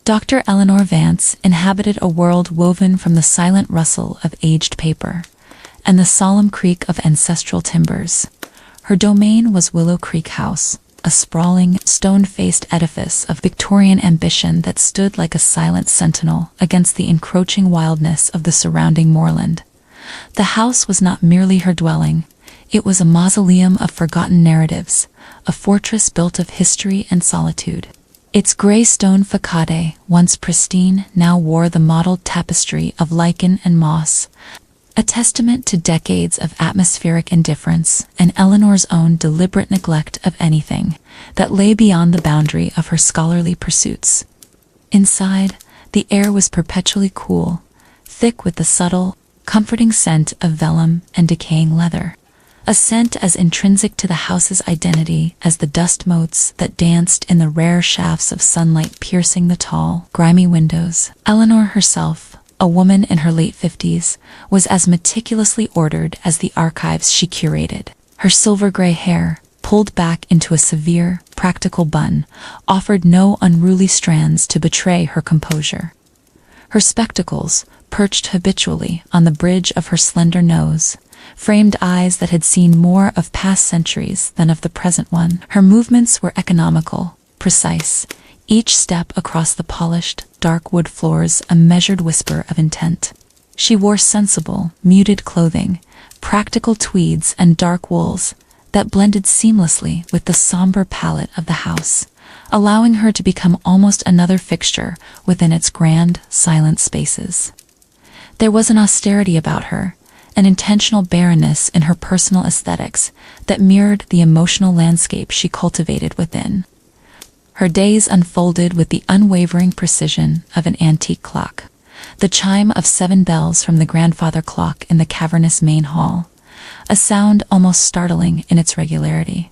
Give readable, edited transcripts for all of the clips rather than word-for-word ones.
Dr. Eleanor Vance inhabited a world woven from the silent rustle of aged paper and the solemn creak of ancestral timbers. Her domain was Willow Creek House, a sprawling, stone-faced edifice of Victorian ambition that stood like a silent sentinel against the encroaching wildness of the surrounding moorland. The house was not merely her dwelling, it was a mausoleum of forgotten narratives, a fortress built of history and solitude. Its gray stone facade, once pristine, now wore the mottled tapestry of lichen and moss, a testament to decades of atmospheric indifference and Eleanor's own deliberate neglect of anything that lay beyond the boundary of her scholarly pursuits. Inside, the air was perpetually cool, thick with the subtle, comforting scent of vellum and decaying leather. A scent as intrinsic to the house's identity as the dust motes that danced in the rare shafts of sunlight piercing the tall, grimy windows. Eleanor herself, a woman in her late 50s, was as meticulously ordered as the archives she curated. Her silver-gray hair, pulled back into a severe, practical bun, offered no unruly strands to betray her composure. Her spectacles, perched habitually on the bridge of her slender nose, framed eyes that had seen more of past centuries than of the present one. Her movements were economical, precise, each step across the polished, dark wood floors a measured whisper of intent. She wore sensible, muted clothing, practical tweeds and dark wools that blended seamlessly with the somber palette of the house, allowing her to become almost another fixture within its grand, silent spaces. There was an austerity about her, an intentional barrenness in her personal aesthetics that mirrored the emotional landscape she cultivated within. Her days unfolded with the unwavering precision of an antique clock, the chime of 7 bells from the grandfather clock in the cavernous main hall, a sound almost startling in its regularity.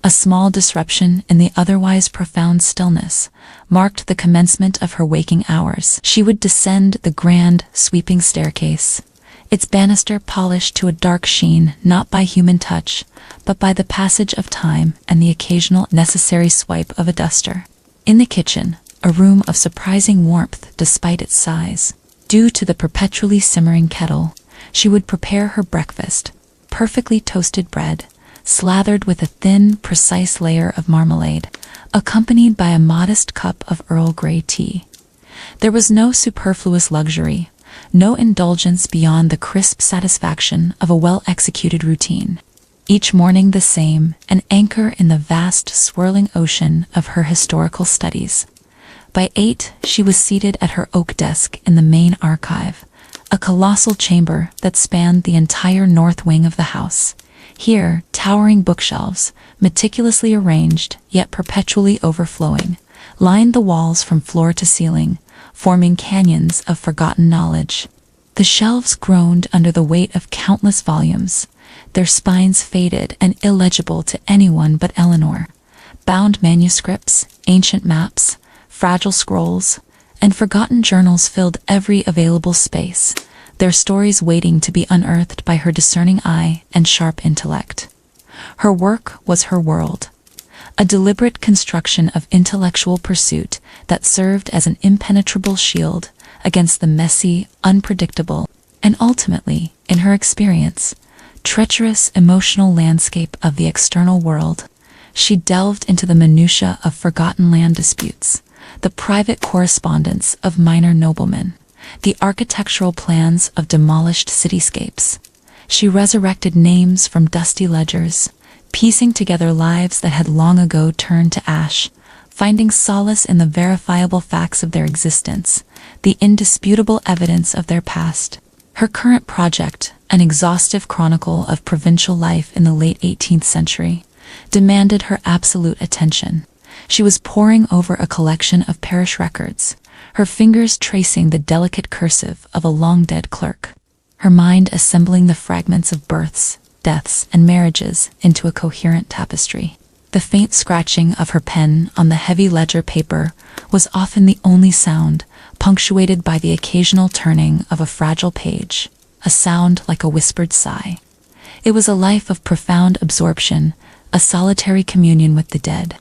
A small disruption in the otherwise profound stillness marked the commencement of her waking hours. She would descend the grand, sweeping staircase, its banister polished to a dark sheen not by human touch, but by the passage of time and the occasional necessary swipe of a duster. In the kitchen, a room of surprising warmth despite its size, due to the perpetually simmering kettle, she would prepare her breakfast, perfectly toasted bread, slathered with a thin, precise layer of marmalade, accompanied by a modest cup of Earl Grey tea. There was no superfluous luxury, no indulgence beyond the crisp satisfaction of a well-executed routine. Each morning the same, an anchor in the vast, swirling ocean of her historical studies. By 8, she was seated at her oak desk in the main archive, a colossal chamber that spanned the entire north wing of the house. Here, towering bookshelves, meticulously arranged, yet perpetually overflowing, lined the walls from floor to ceiling, forming canyons of forgotten knowledge. The shelves groaned under the weight of countless volumes, their spines faded and illegible to anyone but Eleanor. Bound manuscripts, ancient maps, fragile scrolls, and forgotten journals filled every available space, their stories waiting to be unearthed by her discerning eye and sharp intellect. Her work was her world, a deliberate construction of intellectual pursuit that served as an impenetrable shield against the messy, unpredictable, and ultimately, in her experience, treacherous emotional landscape of the external world. She delved into the minutiae of forgotten land disputes, the private correspondence of minor noblemen, the architectural plans of demolished cityscapes. She resurrected names from dusty ledgers, piecing together lives that had long ago turned to ash, finding solace in the verifiable facts of their existence, the indisputable evidence of their past. Her current project, an exhaustive chronicle of provincial life in the late 18th century, demanded her absolute attention. She was poring over a collection of parish records, her fingers tracing the delicate cursive of a long-dead clerk, her mind assembling the fragments of births, deaths, and marriages into a coherent tapestry. The faint scratching of her pen on the heavy ledger paper was often the only sound, punctuated by the occasional turning of a fragile page, a sound like a whispered sigh. It was a life of profound absorption, a solitary communion with the dead,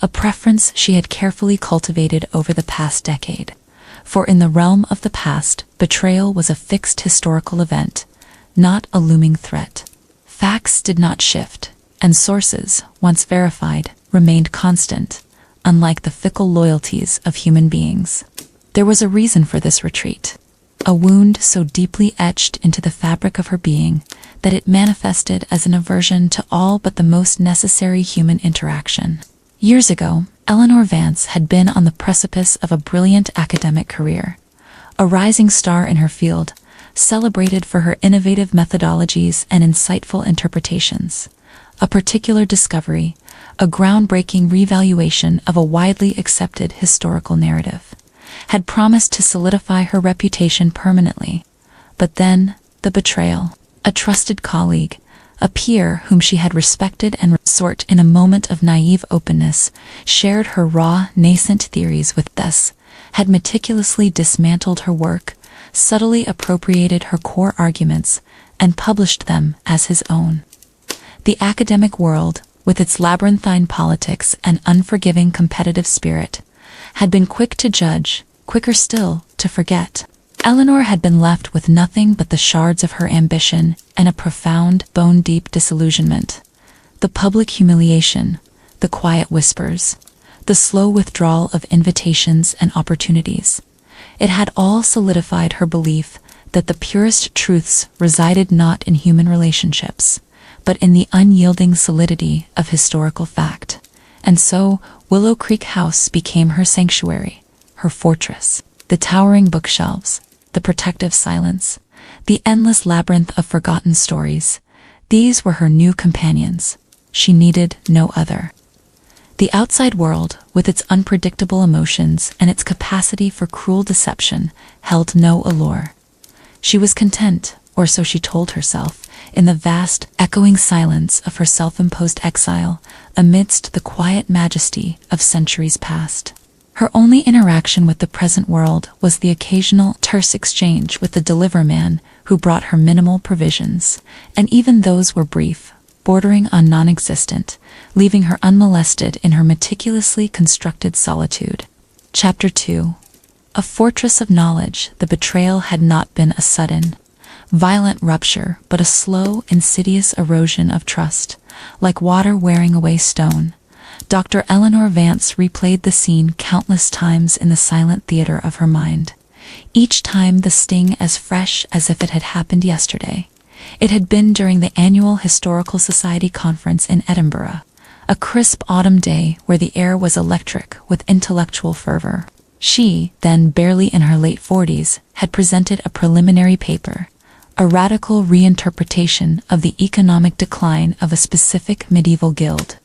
a preference she had carefully cultivated over the past decade. For in the realm of the past, betrayal was a fixed historical event, not a looming threat. Facts did not shift, and sources, once verified, remained constant, unlike the fickle loyalties of human beings. There was a reason for this retreat, a wound so deeply etched into the fabric of her being that it manifested as an aversion to all but the most necessary human interaction. Years ago, Eleanor Vance had been on the precipice of a brilliant academic career, a rising star in her field, celebrated for her innovative methodologies and insightful interpretations. A particular discovery, a groundbreaking revaluation of a widely accepted historical narrative, had promised to solidify her reputation permanently. But then, the betrayal. A trusted colleague, a peer whom she had respected and sought in a moment of naive openness, shared her raw, nascent theories with us, had meticulously dismantled her work, subtly appropriated her core arguments, and published them as his own. The academic world, with its labyrinthine politics and unforgiving competitive spirit, had been quick to judge, quicker still to forget. Eleanor had been left with nothing but the shards of her ambition and a profound, bone-deep disillusionment. The public humiliation, the quiet whispers, the slow withdrawal of invitations and opportunities. It had all solidified her belief that the purest truths resided not in human relationships, but in the unyielding solidity of historical fact. And so, Willow Creek House became her sanctuary, her fortress. The towering bookshelves, the protective silence, the endless labyrinth of forgotten stories, these were her new companions. She needed no other. The outside world, with its unpredictable emotions and its capacity for cruel deception, held no allure. She was content, or so she told herself, in the vast, echoing silence of her self-imposed exile, amidst the quiet majesty of centuries past. Her only interaction with the present world was the occasional terse exchange with the deliver man who brought her minimal provisions, and even those were brief, bordering on non-existent, leaving her unmolested in her meticulously constructed solitude. Chapter 2. A fortress of knowledge, the betrayal had not been a sudden, violent rupture, but a slow, insidious erosion of trust, like water wearing away stone. Dr. Eleanor Vance replayed the scene countless times in the silent theater of her mind, each time the sting as fresh as if it had happened yesterday. It had been during the annual Historical Society conference in Edinburgh, a crisp autumn day where the air was electric with intellectual fervor. She, then barely in her late 40s, had presented a preliminary paper, a radical reinterpretation of the economic decline of a specific medieval guild,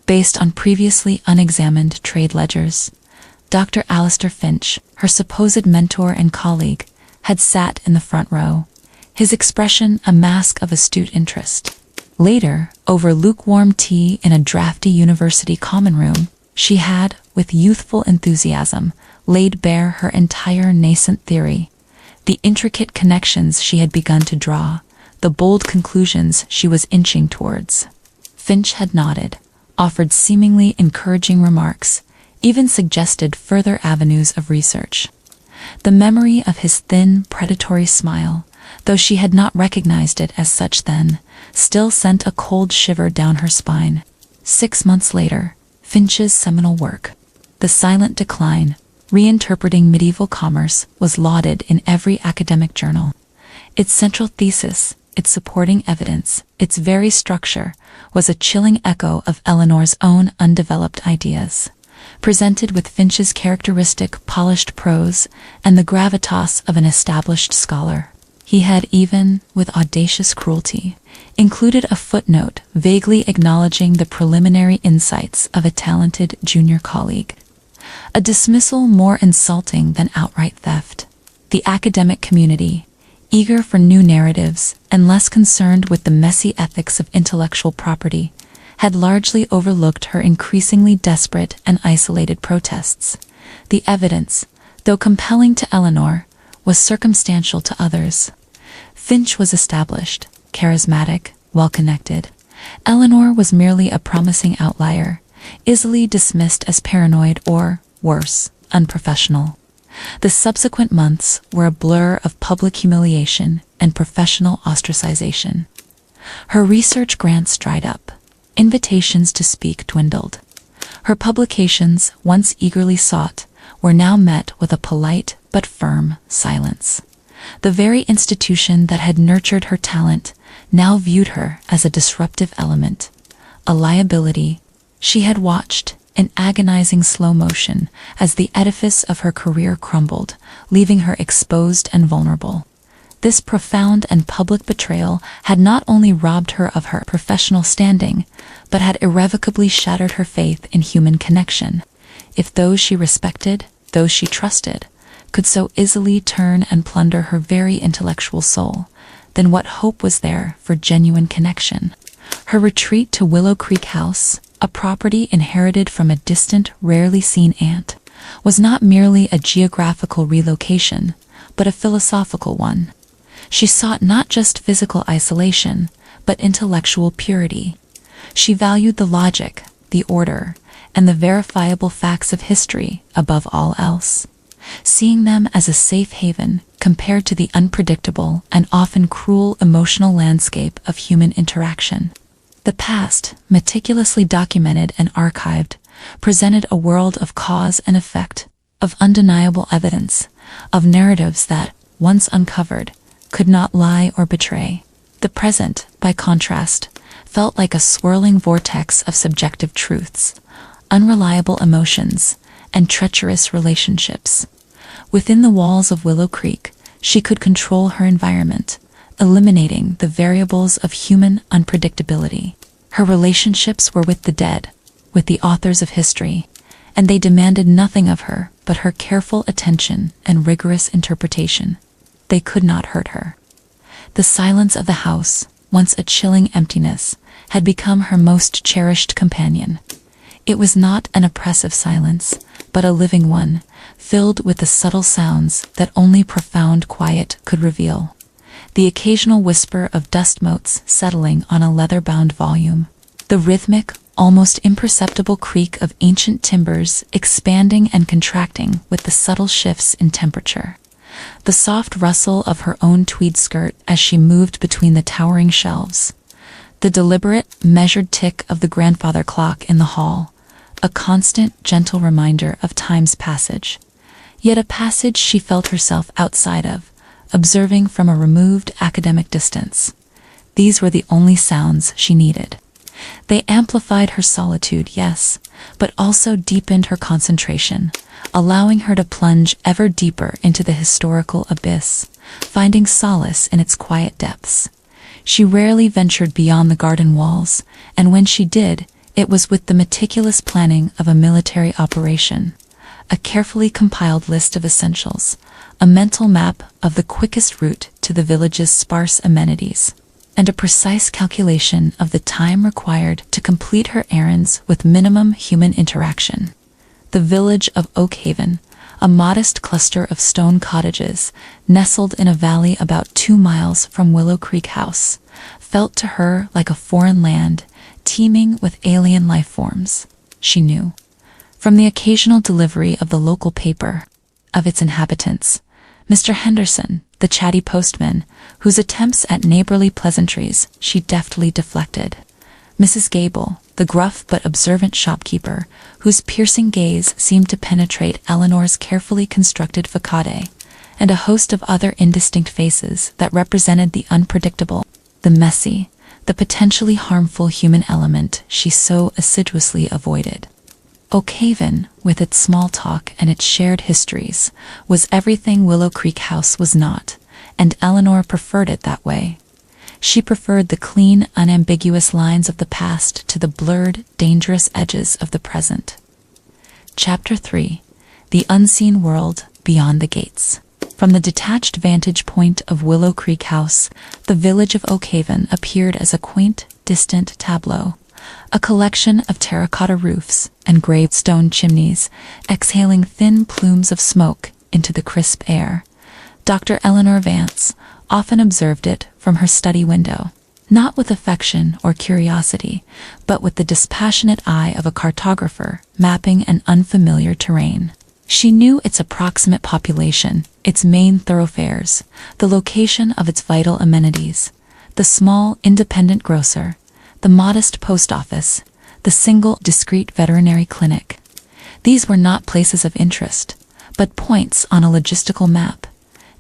based on previously unexamined trade ledgers. Dr. Alistair Finch, her supposed mentor and colleague, had sat in the front row, his expression a mask of astute interest. Later, over lukewarm tea in a drafty university common room, she had, with youthful enthusiasm, laid bare her entire nascent theory, the intricate connections she had begun to draw, the bold conclusions she was inching towards. Finch had nodded, offered seemingly encouraging remarks, even suggested further avenues of research. The memory of his thin, predatory smile, though she had not recognized it as such then, still sent a cold shiver down her spine. 6 months later, Finch's seminal work, The Silent Decline, Reinterpreting Medieval Commerce, was lauded in every academic journal. Its central thesis, its supporting evidence, its very structure, was a chilling echo of Eleanor's own undeveloped ideas, presented with Finch's characteristic polished prose and the gravitas of an established scholar. He had even, with audacious cruelty, included a footnote vaguely acknowledging the preliminary insights of a talented junior colleague. A dismissal more insulting than outright theft. The academic community, eager for new narratives and less concerned with the messy ethics of intellectual property, had largely overlooked her increasingly desperate and isolated protests. The evidence, though compelling to Eleanor, was circumstantial to others. Finch was established, charismatic, well-connected. Eleanor was merely a promising outlier, easily dismissed as paranoid or, worse, unprofessional. The subsequent months were a blur of public humiliation and professional ostracization. Her research grants dried up. Invitations to speak dwindled. Her publications, once eagerly sought, were now met with a polite but firm silence. The very institution that had nurtured her talent now viewed her as a disruptive element, a liability. She had watched, in agonizing slow motion, as the edifice of her career crumbled, leaving her exposed and vulnerable. This profound and public betrayal had not only robbed her of her professional standing, but had irrevocably shattered her faith in human connection. If those she respected, those she trusted, could so easily turn and plunder her very intellectual soul, then what hope was there for genuine connection? Her retreat to Willow Creek House, a property inherited from a distant, rarely seen aunt, was not merely a geographical relocation, but a philosophical one. She sought not just physical isolation, but intellectual purity. She valued the logic, the order, and the verifiable facts of history above all else, seeing them as a safe haven compared to the unpredictable and often cruel emotional landscape of human interaction. The past, meticulously documented and archived, presented a world of cause and effect, of undeniable evidence, of narratives that, once uncovered, could not lie or betray. The present, by contrast, felt like a swirling vortex of subjective truths, unreliable emotions, and treacherous relationships. Within the walls of Willow Creek, she could control her environment, eliminating the variables of human unpredictability. Her relationships were with the dead, with the authors of history, and they demanded nothing of her but her careful attention and rigorous interpretation. They could not hurt her. The silence of the house, once a chilling emptiness, had become her most cherished companion. It was not an oppressive silence, but a living one, filled with the subtle sounds that only profound quiet could reveal. The occasional whisper of dust motes settling on a leather-bound volume. The rhythmic, almost imperceptible creak of ancient timbers expanding and contracting with the subtle shifts in temperature. The soft rustle of her own tweed skirt as she moved between the towering shelves. The deliberate, measured tick of the grandfather clock in the hall, a constant, gentle reminder of time's passage. Yet a passage she felt herself outside of, observing from a removed academic distance. These were the only sounds she needed. They amplified her solitude, yes, but also deepened her concentration, allowing her to plunge ever deeper into the historical abyss, finding solace in its quiet depths. She rarely ventured beyond the garden walls, and when she did, it was with the meticulous planning of a military operation, a carefully compiled list of essentials, a mental map of the quickest route to the village's sparse amenities, and a precise calculation of the time required to complete her errands with minimum human interaction. The village of Oak Haven, a modest cluster of stone cottages nestled in a valley about 2 miles from Willow Creek House, felt to her like a foreign land teeming with alien life forms. She knew, from the occasional delivery of the local paper, of its inhabitants. Mr. Henderson, the chatty postman, whose attempts at neighborly pleasantries she deftly deflected. Mrs. Gable, the gruff but observant shopkeeper, whose piercing gaze seemed to penetrate Eleanor's carefully constructed facade, and a host of other indistinct faces that represented the unpredictable, the messy, the potentially harmful human element she so assiduously avoided. Oak Haven, with its small talk and its shared histories, was everything Willow Creek House was not, and Eleanor preferred it that way. She preferred the clean, unambiguous lines of the past to the blurred, dangerous edges of the present. Chapter 3. The Unseen World Beyond the Gates. From the detached vantage point of Willow Creek House, the village of Oak Haven appeared as a quaint, distant tableau, a collection of terracotta roofs and gray stone chimneys, exhaling thin plumes of smoke into the crisp air. Dr. Eleanor Vance often observed it from her study window. not with affection or curiosity, but with the dispassionate eye of a cartographer mapping an unfamiliar terrain. She knew its approximate population, its main thoroughfares, the location of its vital amenities, the small, independent grocer, the modest post office, the single, discreet veterinary clinic. These were not places of interest, but points on a logistical map,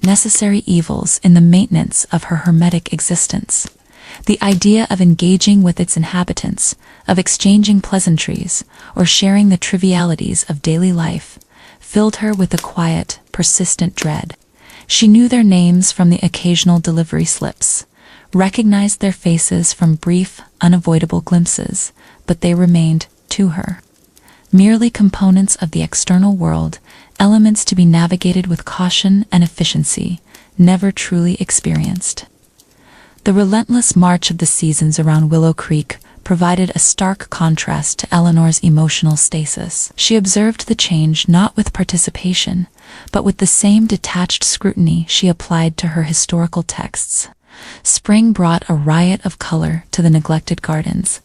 necessary evils in the maintenance of her hermetic existence. The idea of engaging with its inhabitants, of exchanging pleasantries, or sharing the trivialities of daily life, filled her with a quiet, persistent dread. She knew their names from the occasional delivery slips, recognized their faces from brief, unavoidable glimpses, but they remained, to her, merely components of the external world, elements to be navigated with caution and efficiency, never truly experienced. The relentless march of the seasons around Willow Creek provided a stark contrast to Eleanor's emotional stasis. She observed the change not with participation, but with the same detached scrutiny she applied to her historical texts. Spring brought a riot of color to the neglected gardens,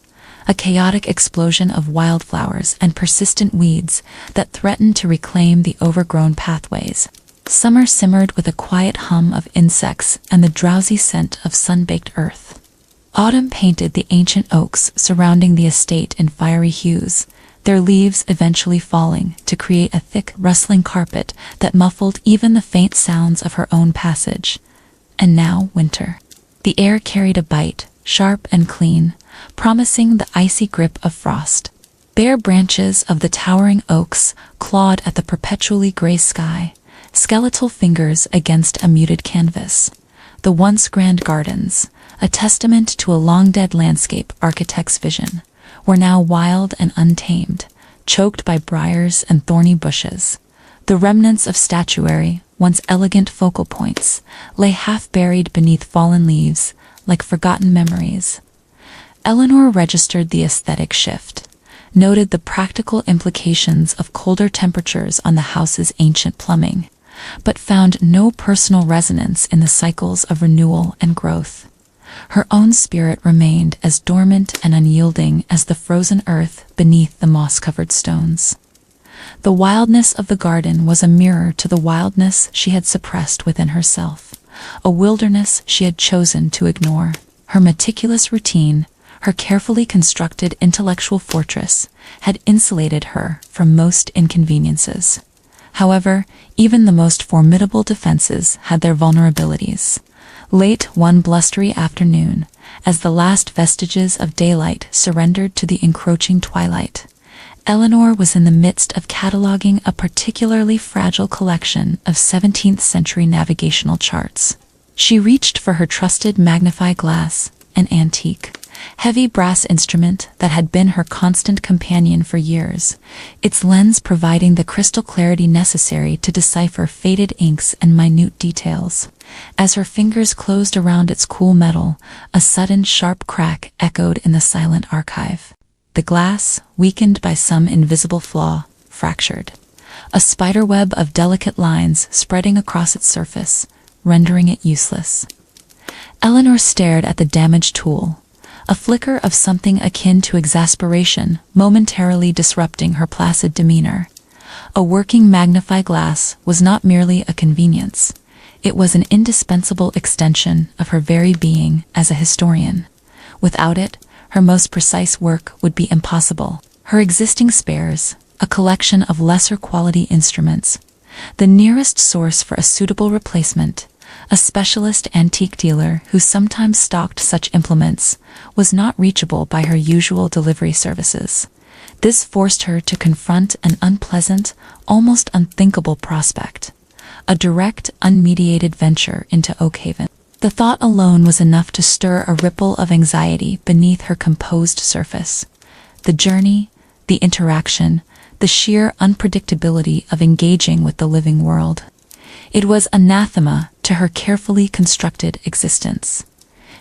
a chaotic explosion of wildflowers and persistent weeds that threatened to reclaim the overgrown pathways. Summer simmered with a quiet hum of insects and the drowsy scent of sun-baked earth. Autumn painted the ancient oaks surrounding the estate in fiery hues, their leaves eventually falling to create a thick, rustling carpet that muffled even the faint sounds of her own passage. And now winter. The air carried a bite, sharp and clean, promising the icy grip of frost. Bare branches of the towering oaks clawed at the perpetually gray sky, skeletal fingers against a muted canvas. The once grand gardens, a testament to a long-dead landscape architect's vision, were now wild and untamed, choked by briars and thorny bushes. The remnants of statuary, once elegant focal points, lay half-buried beneath fallen leaves, like forgotten memories. Eleanor registered the aesthetic shift, noted the practical implications of colder temperatures on the house's ancient plumbing, but found no personal resonance in the cycles of renewal and growth. Her own spirit remained as dormant and unyielding as the frozen earth beneath the moss-covered stones. The wildness of the garden was a mirror to the wildness she had suppressed within herself, a wilderness she had chosen to ignore. Her meticulous routine, her carefully constructed intellectual fortress, had insulated her from most inconveniences. However, even the most formidable defenses had their vulnerabilities. Late one blustery afternoon, as the last vestiges of daylight surrendered to the encroaching twilight, Eleanor was in the midst of cataloging a particularly fragile collection of 17th-century navigational charts. She reached for her trusted magnifying glass, an antique, heavy brass instrument that had been her constant companion for years, its lens providing the crystal clarity necessary to decipher faded inks and minute details. As her fingers closed around its cool metal, a sudden sharp crack echoed in the silent archive. The glass, weakened by some invisible flaw, fractured. A spiderweb of delicate lines spreading across its surface, rendering it useless. Eleanor stared at the damaged tool, a flicker of something akin to exasperation momentarily disrupting her placid demeanor. A working magnifying glass was not merely a convenience. It was an indispensable extension of her very being as a historian. Without it, her most precise work would be impossible. Her existing spares, a collection of lesser quality instruments, the nearest source for a suitable replacement, a specialist antique dealer who sometimes stocked such implements, was not reachable by her usual delivery services. This forced her to confront an unpleasant, almost unthinkable prospect: a direct, unmediated venture into Oakhaven. The thought alone was enough to stir a ripple of anxiety beneath her composed surface. The journey, the interaction, the sheer unpredictability of engaging with the living world. It was anathema to her carefully constructed existence.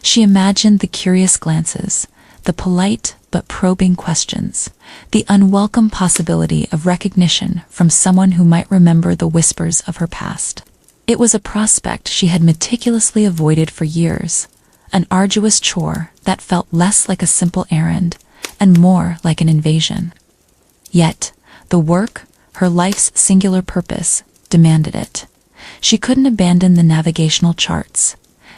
She imagined the curious glances, the polite but probing questions, the unwelcome possibility of recognition from someone who might remember the whispers of her past. It was a prospect she had meticulously avoided for years, an arduous chore that felt less like a simple errand and more like an invasion. Yet, the work, her life's singular purpose, demanded it. She couldn't abandon the navigational charts.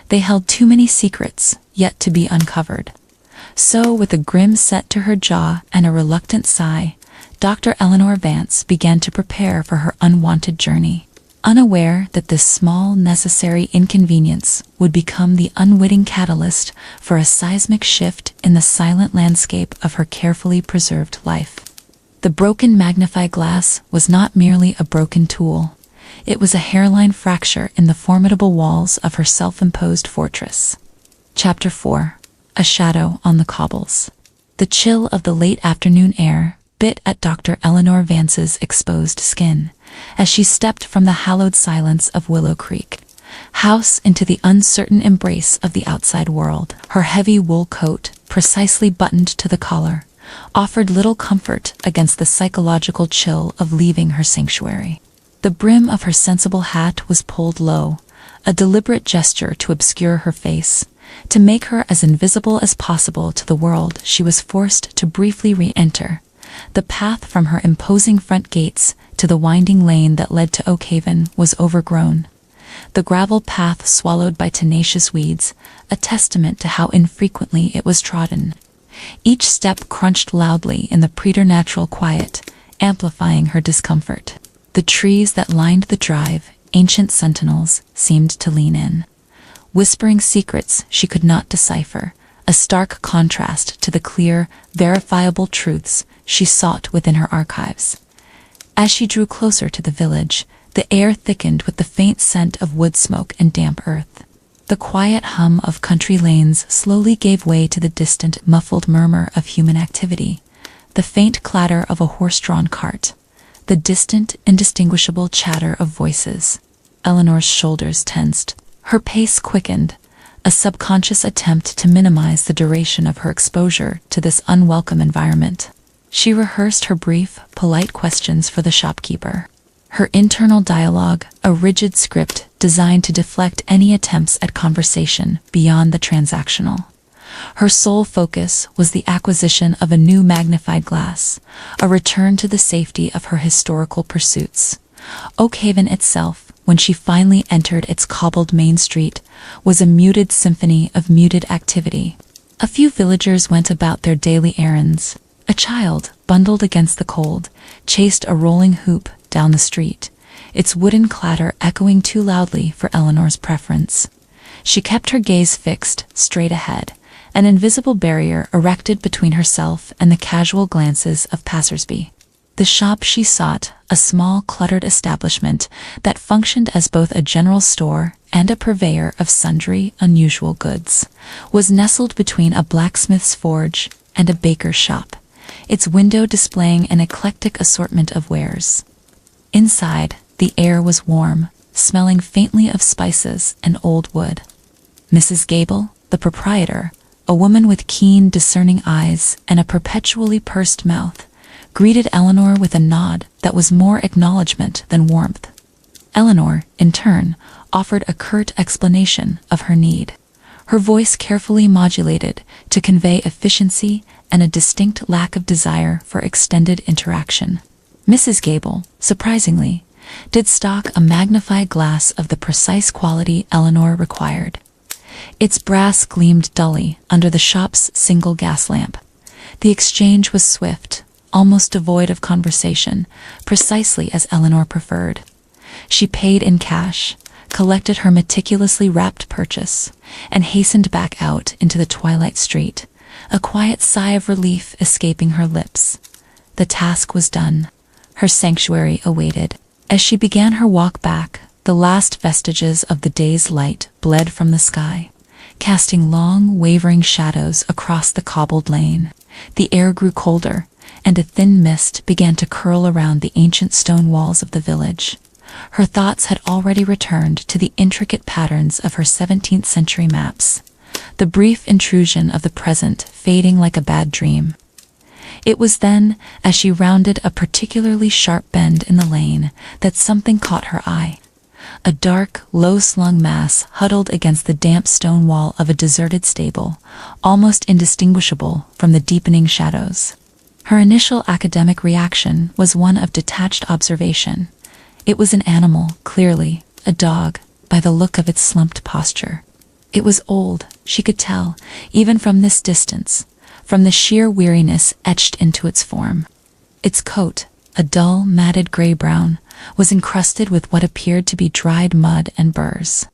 They held too many secrets yet to be uncovered. So, with a grim set to her jaw and a reluctant sigh, Dr. Eleanor Vance began to prepare for her unwanted journey, unaware that this small, necessary inconvenience would become the unwitting catalyst for a seismic shift in the silent landscape of her carefully preserved life. The broken magnifying glass was not merely a broken tool. It was a hairline fracture in the formidable walls of her self-imposed fortress. Chapter 4. A Shadow on the Cobbles. The chill of the late afternoon air bit at Dr. Eleanor Vance's exposed skin as she stepped from the hallowed silence of Willow Creek house into the uncertain embrace of the outside world. Her heavy wool coat, precisely buttoned to the collar, offered little comfort against the psychological chill of leaving her sanctuary. The brim of her sensible hat was pulled low, a deliberate gesture to obscure her face, to make her as invisible as possible to the world she was forced to briefly re-enter. The path from her imposing front gates to the winding lane that led to Oakhaven was overgrown, the gravel path swallowed by tenacious weeds, a testament to how infrequently it was trodden. Each step crunched loudly in the preternatural quiet, amplifying her discomfort. The trees that lined the drive, ancient sentinels, seemed to lean in, whispering secrets she could not decipher, a stark contrast to the clear, verifiable truths she sought within her archives. As she drew closer to the village, the air thickened with the faint scent of wood smoke and damp earth. The quiet hum of country lanes slowly gave way to the distant, muffled murmur of human activity, the faint clatter of a horse-drawn cart, the distant, indistinguishable chatter of voices. Eleanor's shoulders tensed. Her pace quickened, a subconscious attempt to minimize the duration of her exposure to this unwelcome environment. She rehearsed her brief, polite questions for the shopkeeper. Her internal dialogue, a rigid script designed to deflect any attempts at conversation beyond the transactional. Her sole focus was the acquisition of a new magnified glass, a return to the safety of her historical pursuits. Oakhaven itself, when she finally entered its cobbled main street, was a muted symphony of muted activity. A few villagers went about their daily errands. A child, bundled against the cold, chased a rolling hoop down the street, its wooden clatter echoing too loudly for Eleanor's preference. She kept her gaze fixed, straight ahead, an invisible barrier erected between herself and the casual glances of passersby. The shop she sought, a small, cluttered establishment that functioned as both a general store and a purveyor of sundry, unusual goods, was nestled between a blacksmith's forge and a baker's shop, its window displaying an eclectic assortment of wares. Inside, the air was warm, smelling faintly of spices and old wood. Mrs. Gable, the proprietor, a woman with keen, discerning eyes and a perpetually pursed mouth, greeted Eleanor with a nod that was more acknowledgement than warmth. Eleanor, in turn, offered a curt explanation of her need, her voice carefully modulated to convey efficiency and a distinct lack of desire for extended interaction. Mrs. Gable, surprisingly, did stock a magnified glass of the precise quality Eleanor required. Its brass gleamed dully under the shop's single gas lamp. The exchange was swift, almost devoid of conversation, precisely as Eleanor preferred. She paid in cash, collected her meticulously wrapped purchase, and hastened back out into the twilight street, a quiet sigh of relief escaping her lips. The task was done. Her sanctuary awaited. As she began her walk back, the last vestiges of the day's light bled from the sky, casting long, wavering shadows across the cobbled lane. The air grew colder, and a thin mist began to curl around the ancient stone walls of the village. Her thoughts had already returned to the intricate patterns of her 17th century maps, the brief intrusion of the present fading like a bad dream. It was then, as she rounded a particularly sharp bend in the lane, that something caught her eye. A dark, low-slung mass huddled against the damp stone wall of a deserted stable, almost indistinguishable from the deepening shadows. Her initial academic reaction was one of detached observation. It was an animal, clearly, a dog, by the look of its slumped posture. It was old, she could tell, even from this distance, from the sheer weariness etched into its form. Its coat, a dull, matted gray-brown, was encrusted with what appeared to be dried mud and burrs.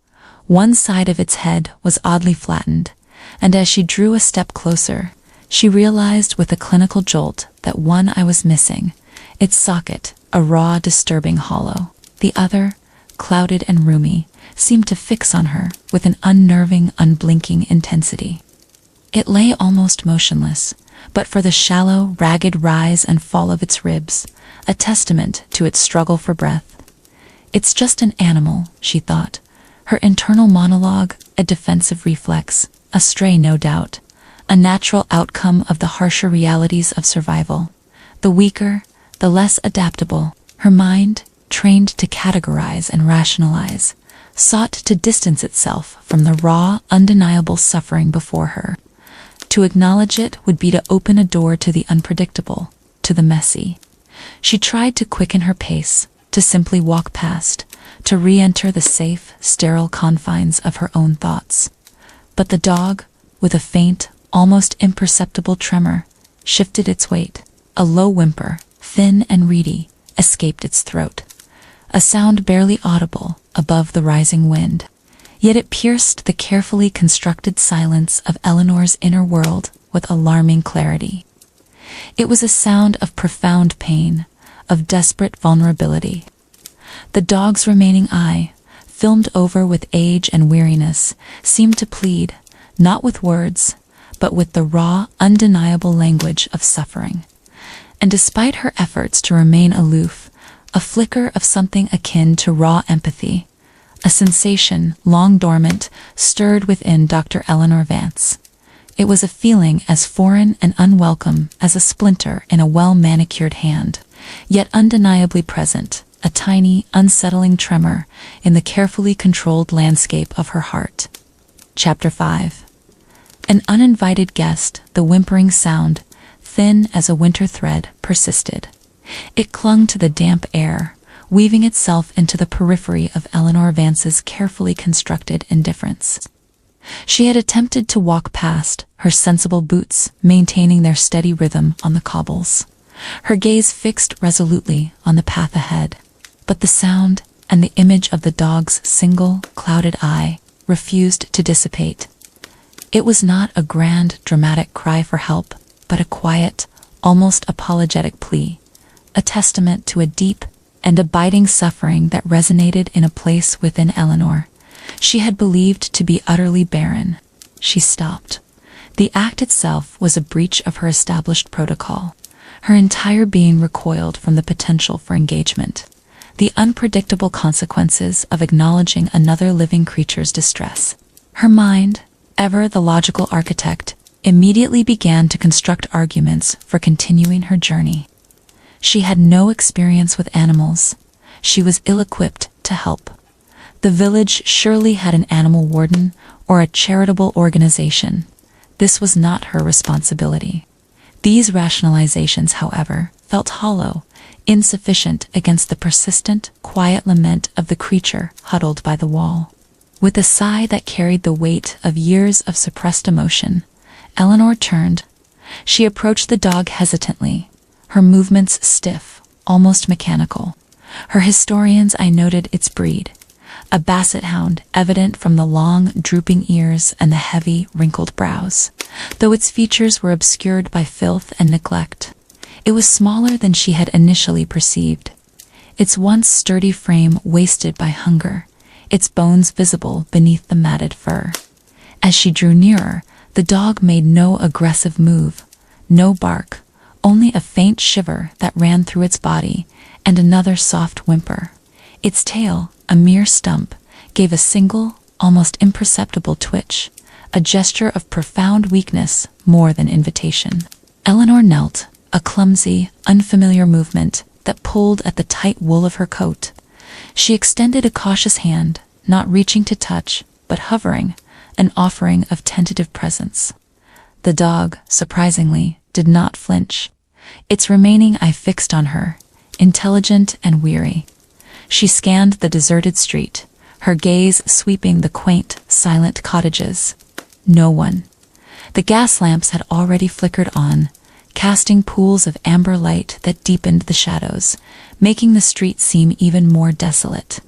One side of its head was oddly flattened, and as she drew a step closer, she realized with a clinical jolt that one eye was missing, its socket, a raw, disturbing hollow. The other, clouded and roomy, seemed to fix on her with an unnerving, unblinking intensity. It lay almost motionless, but for the shallow, ragged rise and fall of its ribs, a testament to its struggle for breath. It's just an animal, she thought, her internal monologue a defensive reflex, a stray no doubt, a natural outcome of the harsher realities of survival. The weaker, the less adaptable, her mind, trained to categorize and rationalize, sought to distance itself from the raw, undeniable suffering before her. To acknowledge it would be to open a door to the unpredictable, to the messy. She tried to quicken her pace, to simply walk past, to re-enter the safe, sterile confines of her own thoughts. But the dog, with a faint, almost imperceptible tremor, shifted its weight. A low whimper, thin and reedy, escaped its throat. A sound barely audible above the rising wind. Yet it pierced the carefully constructed silence of Eleanor's inner world with alarming clarity. It was a sound of profound pain, of desperate vulnerability. The dog's remaining eye, filmed over with age and weariness, seemed to plead, not with words, but with the raw, undeniable language of suffering. And despite her efforts to remain aloof, a flicker of something akin to raw empathy, a sensation long dormant, stirred within Dr. Eleanor Vance. It was a feeling as foreign and unwelcome as a splinter in a well-manicured hand, yet undeniably present, a tiny, unsettling tremor in the carefully controlled landscape of her heart. Chapter 5. An uninvited guest, the whimpering sound, thin as a winter thread, persisted. It clung to the damp air, weaving itself into the periphery of Eleanor Vance's carefully constructed indifference. She had attempted to walk past, her sensible boots maintaining their steady rhythm on the cobbles, her gaze fixed resolutely on the path ahead. But the sound and the image of the dog's single, clouded eye refused to dissipate. It was not a grand, dramatic cry for help, but a quiet, almost apologetic plea, a testament to a deep and abiding suffering that resonated in a place within Eleanor she had believed to be utterly barren. She stopped. The act itself was a breach of her established protocol. Her entire being recoiled from the potential for engagement, the unpredictable consequences of acknowledging another living creature's distress. Her mind, ever the logical architect, immediately began to construct arguments for continuing her journey. She had no experience with animals. She was ill-equipped to help. The village surely had an animal warden or a charitable organization. This was not her responsibility. These rationalizations, however, felt hollow, insufficient against the persistent, quiet lament of the creature huddled by the wall. With a sigh that carried the weight of years of suppressed emotion, Eleanor turned. She approached the dog hesitantly, her movements stiff, almost mechanical. Her historian's eye noted its breed, a basset hound evident from the long, drooping ears and the heavy, wrinkled brows, though its features were obscured by filth and neglect. It was smaller than she had initially perceived, its once sturdy frame wasted by hunger, its bones visible beneath the matted fur. As she drew nearer, the dog made no aggressive move, no bark, only a faint shiver that ran through its body, and another soft whimper. Its tail, a mere stump, gave a single, almost imperceptible twitch, a gesture of profound weakness more than invitation. Eleanor knelt, a clumsy, unfamiliar movement that pulled at the tight wool of her coat. She extended a cautious hand, not reaching to touch, but hovering, an offering of tentative presence. The dog, surprisingly, did not flinch. Its remaining eye fixed on her, intelligent and weary. She scanned the deserted street, her gaze sweeping the quaint, silent cottages. No one. The gas lamps had already flickered on, casting pools of amber light that deepened the shadows, making the street seem even more desolate.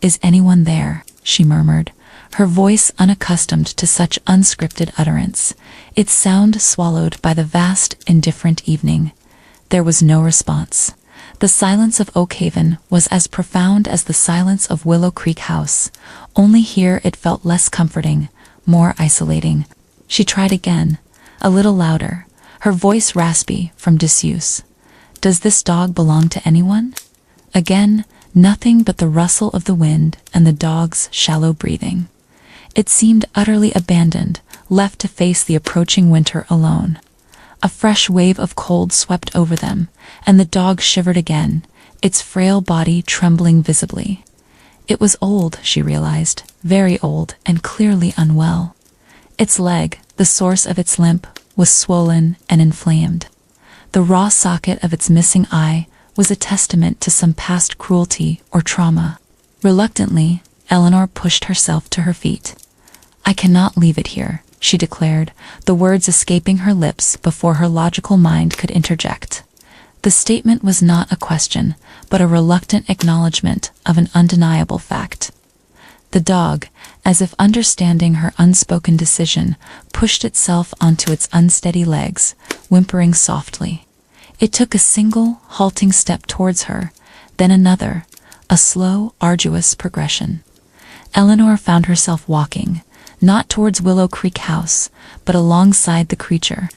"Is anyone there?" she murmured, her voice unaccustomed to such unscripted utterance, its sound swallowed by the vast, indifferent evening. There was no response. The silence of Oakhaven was as profound as the silence of Willow Creek House, only here it felt less comforting, more isolating. She tried again, a little louder, her voice raspy from disuse. "Does this dog belong to anyone?" Again, nothing but the rustle of the wind and the dog's shallow breathing. It seemed utterly abandoned, left to face the approaching winter alone. A fresh wave of cold swept over them, and the dog shivered again, its frail body trembling visibly. It was old, she realized, very old and clearly unwell. Its leg, the source of its limp, was swollen and inflamed. The raw socket of its missing eye was a testament to some past cruelty or trauma. Reluctantly, Eleanor pushed herself to her feet. "I cannot leave it here," she declared, the words escaping her lips before her logical mind could interject. The statement was not a question, but a reluctant acknowledgement of an undeniable fact. The dog, as if understanding her unspoken decision, pushed itself onto its unsteady legs, whimpering softly. It took a single, halting step towards her, then another, a slow, arduous progression. Eleanor found herself walking, not towards Willow Creek House, but alongside the creature,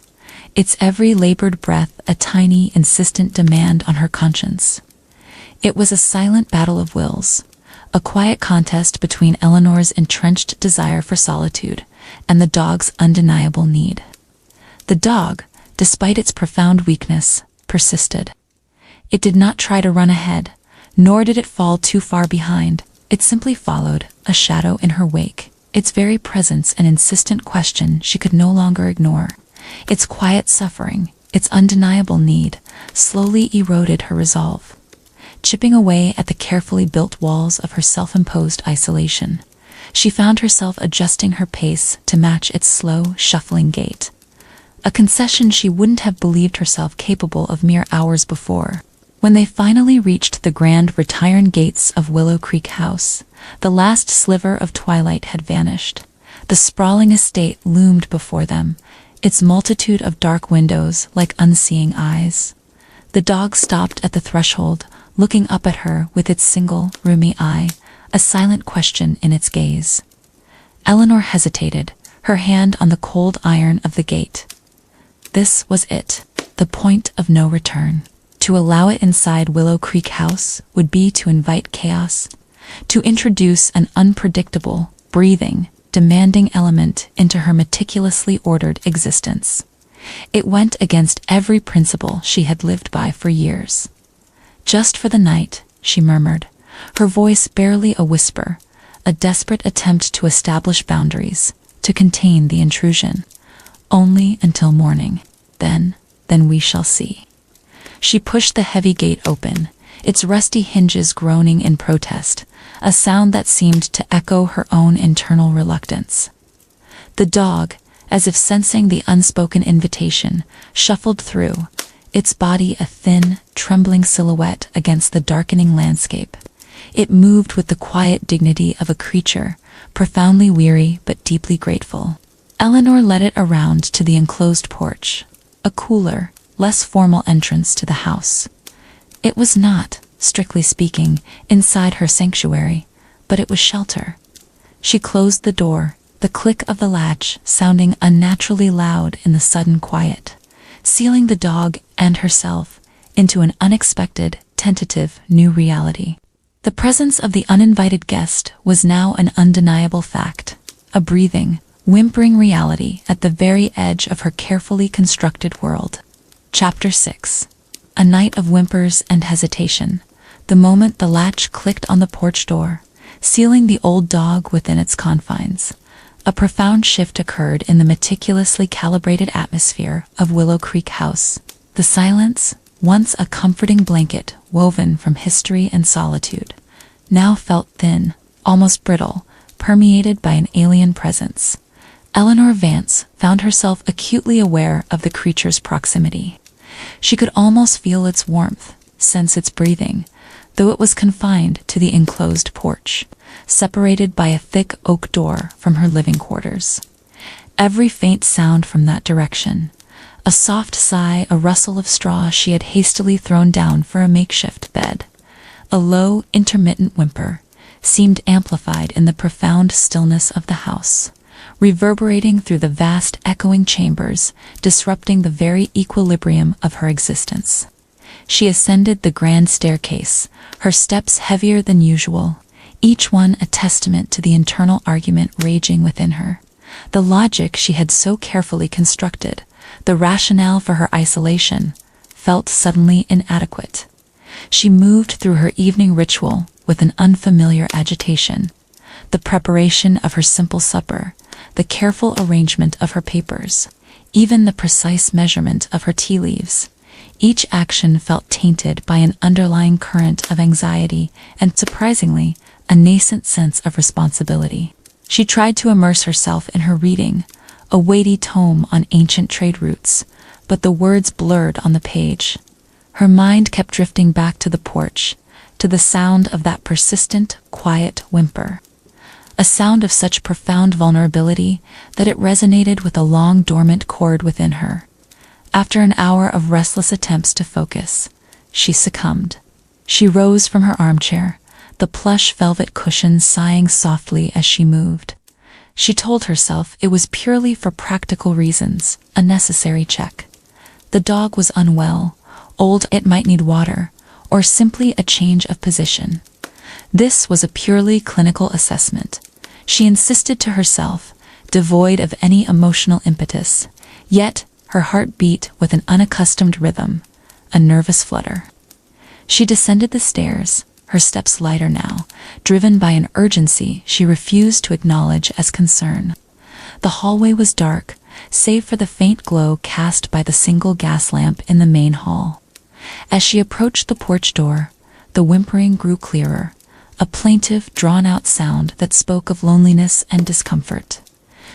its every labored breath a tiny, insistent demand on her conscience. It was a silent battle of wills, a quiet contest between Eleanor's entrenched desire for solitude and the dog's undeniable need. The dog, despite its profound weakness, persisted. It did not try to run ahead, nor did it fall too far behind. It simply followed, a shadow in her wake, its very presence an insistent question she could no longer ignore. Its quiet suffering, its undeniable need, slowly eroded her resolve, chipping away at the carefully built walls of her self-imposed isolation. She found herself adjusting her pace to match its slow, shuffling gait, a concession she wouldn't have believed herself capable of mere hours before. When they finally reached the grand retiring gates of Willow Creek House, the last sliver of twilight had vanished. The sprawling estate loomed before them, its multitude of dark windows like unseeing eyes. The dog stopped at the threshold, looking up at her with its single, rheumy eye, a silent question in its gaze. Eleanor hesitated, her hand on the cold iron of the gate. This was it, the point of no return. To allow it inside Willow Creek House would be to invite chaos, to introduce an unpredictable, breathing, demanding element into her meticulously ordered existence. It went against every principle she had lived by for years. "Just for the night," she murmured, her voice barely a whisper, a desperate attempt to establish boundaries, to contain the intrusion. "Only until morning. Then we shall see." She pushed the heavy gate open, its rusty hinges groaning in protest, a sound that seemed to echo her own internal reluctance. The dog, as if sensing the unspoken invitation, shuffled through, its body a thin, trembling silhouette against the darkening landscape. It moved with the quiet dignity of a creature, profoundly weary but deeply grateful. Eleanor led it around to the enclosed porch, a cooler, less formal entrance to the house. It was not, strictly speaking, inside her sanctuary, but it was shelter. She closed the door, the click of the latch sounding unnaturally loud in the sudden quiet, sealing the dog and herself into an unexpected, tentative new reality. The presence of the uninvited guest was now an undeniable fact, a breathing, whimpering reality at the very edge of her carefully constructed world. Chapter 6. A night of whimpers and hesitation. the moment the latch clicked on the porch door, sealing the old dog within its confines. A profound shift occurred in the meticulously calibrated atmosphere of Willow Creek House. The silence, once a comforting blanket woven from history and solitude, now felt thin, almost brittle, permeated by an alien presence. Eleanor Vance found herself acutely aware of the creature's proximity. She could almost feel its warmth, sense its breathing, though it was confined to the enclosed porch, separated by a thick oak door from her living quarters. Every faint sound from that direction, a soft sigh, a rustle of straw she had hastily thrown down for a makeshift bed, a low, intermittent whimper, seemed amplified in the profound stillness of the house, reverberating through the vast echoing chambers, disrupting the very equilibrium of her existence. She ascended the grand staircase, her steps heavier than usual, each one a testament to the internal argument raging within her. The logic she had so carefully constructed, the rationale for her isolation, felt suddenly inadequate. She moved through her evening ritual with an unfamiliar agitation. The preparation of her simple supper, the careful arrangement of her papers, even the precise measurement of her tea leaves. Each action felt tainted by an underlying current of anxiety and, surprisingly, a nascent sense of responsibility. She tried to immerse herself in her reading, a weighty tome on ancient trade routes, but the words blurred on the page. Her mind kept drifting back to the porch, to the sound of that persistent, quiet whimper. A sound of such profound vulnerability that it resonated with a long dormant chord within her. After an hour of restless attempts to focus, she succumbed. She rose from her armchair, the plush velvet cushions sighing softly as she moved. She told herself it was purely for practical reasons, a necessary check. The dog was unwell, old, it might need water, or simply a change of position. This was a purely clinical assessment. She insisted to herself, devoid of any emotional impetus, yet her heart beat with an unaccustomed rhythm, a nervous flutter. She descended the stairs, her steps lighter now, driven by an urgency she refused to acknowledge as concern. The hallway was dark, save for the faint glow cast by the single gas lamp in the main hall. As she approached the porch door, the whimpering grew clearer, a plaintive, drawn-out sound that spoke of loneliness and discomfort.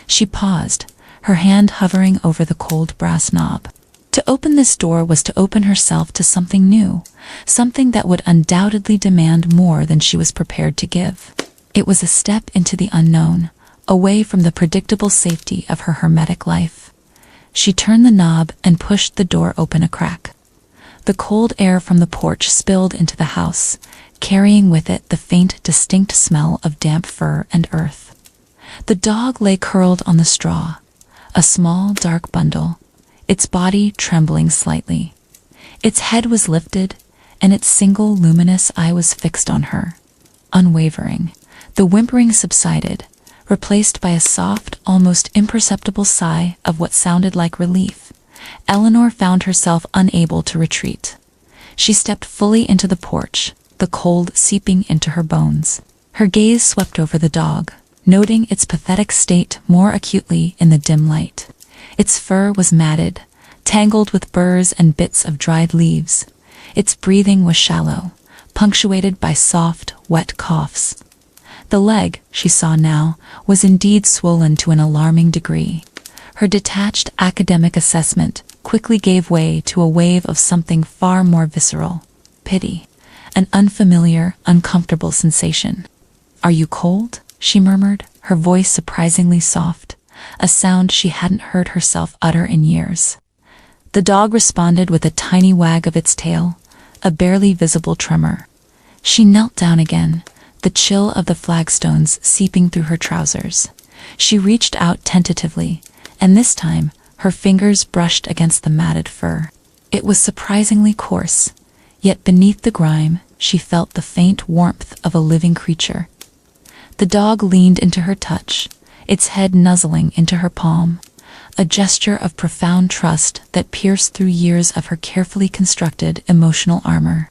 She paused, her hand hovering over the cold brass knob. To open this door was to open herself to something new, something that would undoubtedly demand more than she was prepared to give. It was a step into the unknown, away from the predictable safety of her hermetic life. She turned the knob and pushed the door open a crack. The cold air from the porch spilled into the house, carrying with it the faint, distinct smell of damp fur and earth. The dog lay curled on the straw, a small, dark bundle, its body trembling slightly. Its head was lifted, and its single luminous eye was fixed on her, unwavering. The whimpering subsided, replaced by a soft, almost imperceptible sigh of what sounded like relief. Eleanor found herself unable to retreat. She stepped fully into the porch, the cold seeping into her bones. Her gaze swept over the dog, noting its pathetic state more acutely in the dim light. Its fur was matted, tangled with burrs and bits of dried leaves. Its breathing was shallow, punctuated by soft, wet coughs. The leg, she saw now, was indeed swollen to an alarming degree. Her detached academic assessment quickly gave way to a wave of something far more visceral: pity, an unfamiliar, uncomfortable sensation. "Are you cold?" she murmured, her voice surprisingly soft, a sound she hadn't heard herself utter in years. The dog responded with a tiny wag of its tail, a barely visible tremor. She knelt down again, the chill of the flagstones seeping through her trousers. She reached out tentatively, and this time her fingers brushed against the matted fur. It was surprisingly coarse, yet beneath the grime she felt the faint warmth of a living creature. The dog leaned into her touch, its head nuzzling into her palm, a gesture of profound trust that pierced through years of her carefully constructed emotional armor.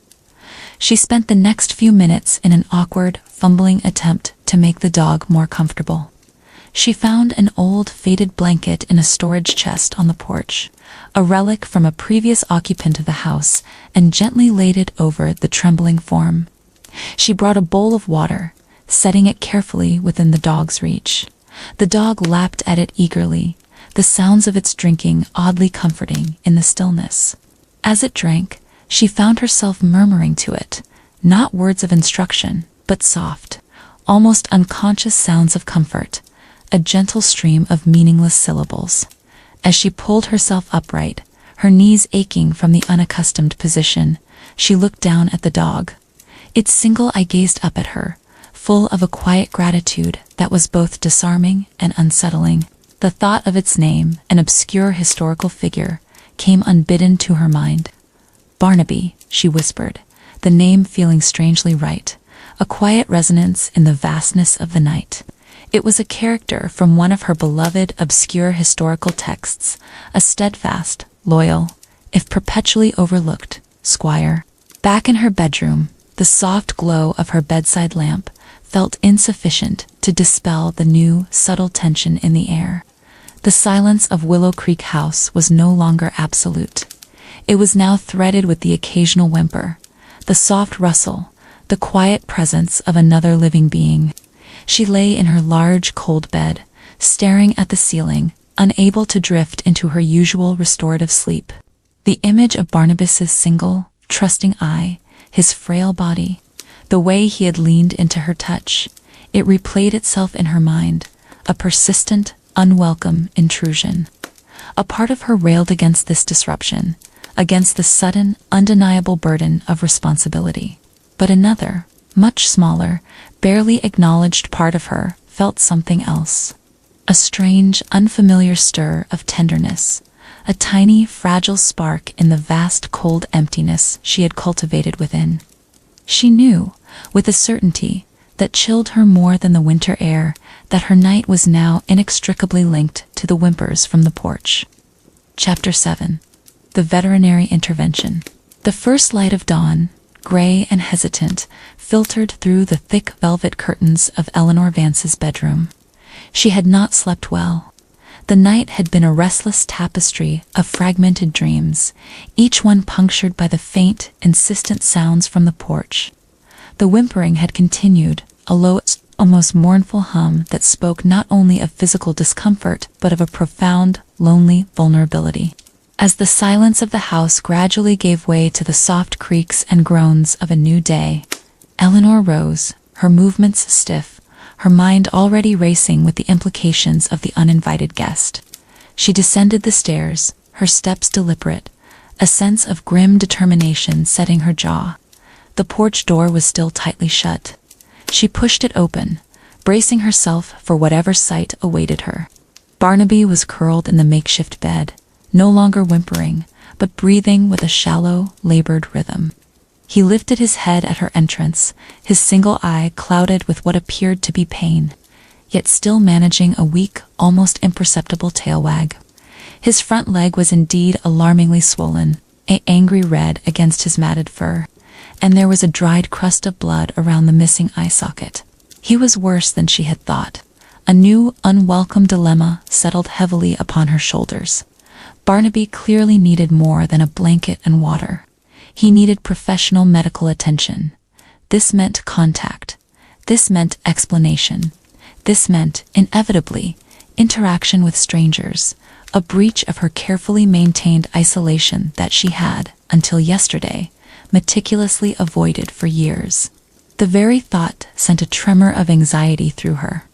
She spent the next few minutes in an awkward, fumbling attempt to make the dog more comfortable. She found an old, faded blanket in a storage chest on the porch, a relic from a previous occupant of the house, and gently laid it over the trembling form. She brought a bowl of water, setting it carefully within the dog's reach. The dog lapped at it eagerly, the sounds of its drinking oddly comforting in the stillness. As it drank, she found herself murmuring to it, not words of instruction, but soft, almost unconscious sounds of comfort, a gentle stream of meaningless syllables. As she pulled herself upright, her knees aching from the unaccustomed position, she looked down at the dog. Its single eye gazed up at her, full of a quiet gratitude that was both disarming and unsettling. The thought of its name, an obscure historical figure, came unbidden to her mind. "Barnaby," she whispered, the name feeling strangely right, a quiet resonance in the vastness of the night. It was a character from one of her beloved obscure historical texts, a steadfast, loyal, if perpetually overlooked, squire. Back in her bedroom, the soft glow of her bedside lamp felt insufficient to dispel the new, subtle tension in the air. The silence of Willow Creek House was no longer absolute. It was now threaded with the occasional whimper, the soft rustle, the quiet presence of another living being. She lay in her large, cold bed, staring at the ceiling, unable to drift into her usual restorative sleep. The image of Barnabas's single, trusting eye, his frail body, the way he had leaned into her touch, it replayed itself in her mind, a persistent, unwelcome intrusion. A part of her railed against this disruption, against the sudden, undeniable burden of responsibility. But another, much smaller, barely acknowledged part of her felt something else. A strange, unfamiliar stir of tenderness, a tiny, fragile spark in the vast, cold emptiness she had cultivated within. She knew, with a certainty that chilled her more than the winter air, that her night was now inextricably linked to the whimpers from the porch. Chapter 7. The Veterinary Intervention. The first light of dawn, gray and hesitant, filtered through the thick velvet curtains of Eleanor Vance's bedroom. She had not slept well. The night had been a restless tapestry of fragmented dreams, each one punctured by the faint, insistent sounds from the porch. The whimpering had continued, a low, almost mournful hum that spoke not only of physical discomfort but of a profound, lonely vulnerability. As the silence of the house gradually gave way to the soft creaks and groans of a new day, Eleanor rose, her movements stiff, her mind already racing with the implications of the uninvited guest. She descended the stairs, her steps deliberate, a sense of grim determination setting her jaw. The porch door was still tightly shut. She pushed it open, bracing herself for whatever sight awaited her. Barnaby was curled in the makeshift bed, no longer whimpering, but breathing with a shallow, labored rhythm. He lifted his head at her entrance, his single eye clouded with what appeared to be pain, yet still managing a weak, almost imperceptible tail wag. His front leg was indeed alarmingly swollen, an angry red against his matted fur, and there was a dried crust of blood around the missing eye socket. He was worse than she had thought. A new, unwelcome dilemma settled heavily upon her shoulders. Barnaby clearly needed more than a blanket and water. He needed professional medical attention. This meant contact. This meant explanation. This meant, inevitably, interaction with strangers, a breach of her carefully maintained isolation that she had, until yesterday, meticulously avoided for years. The very thought sent a tremor of anxiety through her.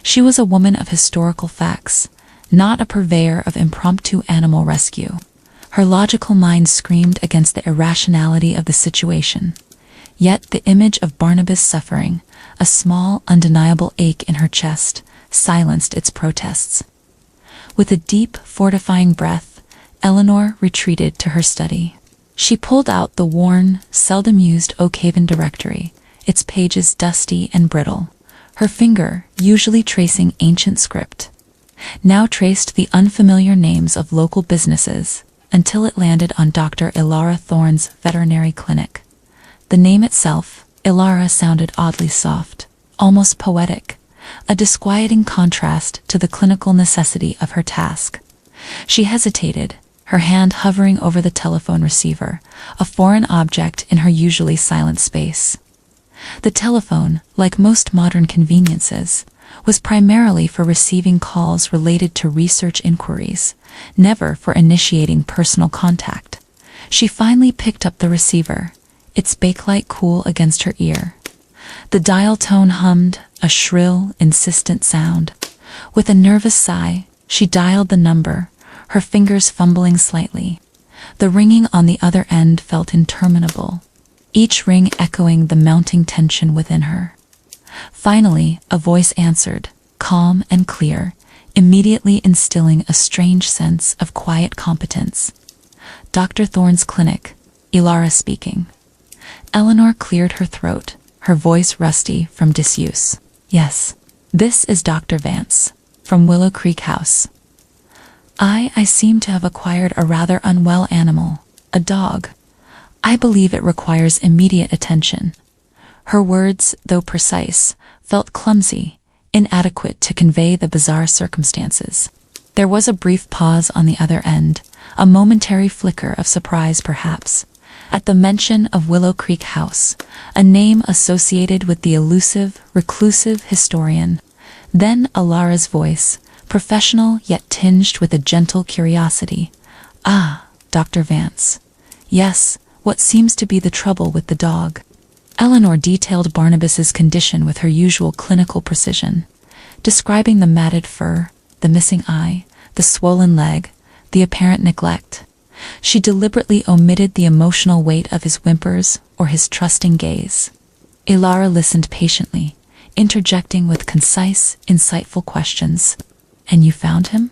She was a woman of historical facts, not a purveyor of impromptu animal rescue. Her logical mind screamed against the irrationality of the situation. Yet the image of Barnabas suffering, a small, undeniable ache in her chest, silenced its protests. With a deep, fortifying breath, Eleanor retreated to her study. She pulled out the worn, seldom used Oakhaven directory, its pages dusty and brittle. Her finger, usually tracing ancient script, now traced the unfamiliar names of local businesses until it landed on Dr. Ilara Thorne's veterinary clinic. The name itself, Ilara, sounded oddly soft, almost poetic, a disquieting contrast to the clinical necessity of her task. She hesitated, her hand hovering over the telephone receiver, a foreign object in her usually silent space. The telephone, like most modern conveniences, was primarily for receiving calls related to research inquiries, never for initiating personal contact. She finally picked up the receiver, its bakelite cool against her ear. The dial tone hummed, a shrill, insistent sound. With a nervous sigh, she dialed the number, her fingers fumbling slightly. The ringing on the other end felt interminable, each ring echoing the mounting tension within her. Finally, a voice answered, calm and clear, immediately instilling a strange sense of quiet competence. Dr. Thorne's clinic, Ilara speaking. Eleanor cleared her throat, her voice rusty from disuse. Yes, this is Dr. Vance, from Willow Creek House. I seem to have acquired a rather unwell animal, a dog. I believe it requires immediate attention. Her words, though precise, felt clumsy, inadequate to convey the bizarre circumstances. There was a brief pause on the other end, a momentary flicker of surprise perhaps, at the mention of Willow Creek House, a name associated with the elusive, reclusive historian. Then Ilara's voice, professional yet tinged with a gentle curiosity. Ah, Dr. Vance. Yes, what seems to be the trouble with the dog? Eleanor detailed Barnabas's condition with her usual clinical precision, describing the matted fur, the missing eye, the swollen leg, the apparent neglect. She deliberately omitted the emotional weight of his whimpers or his trusting gaze. Ilara listened patiently, interjecting with concise, insightful questions. And you found him?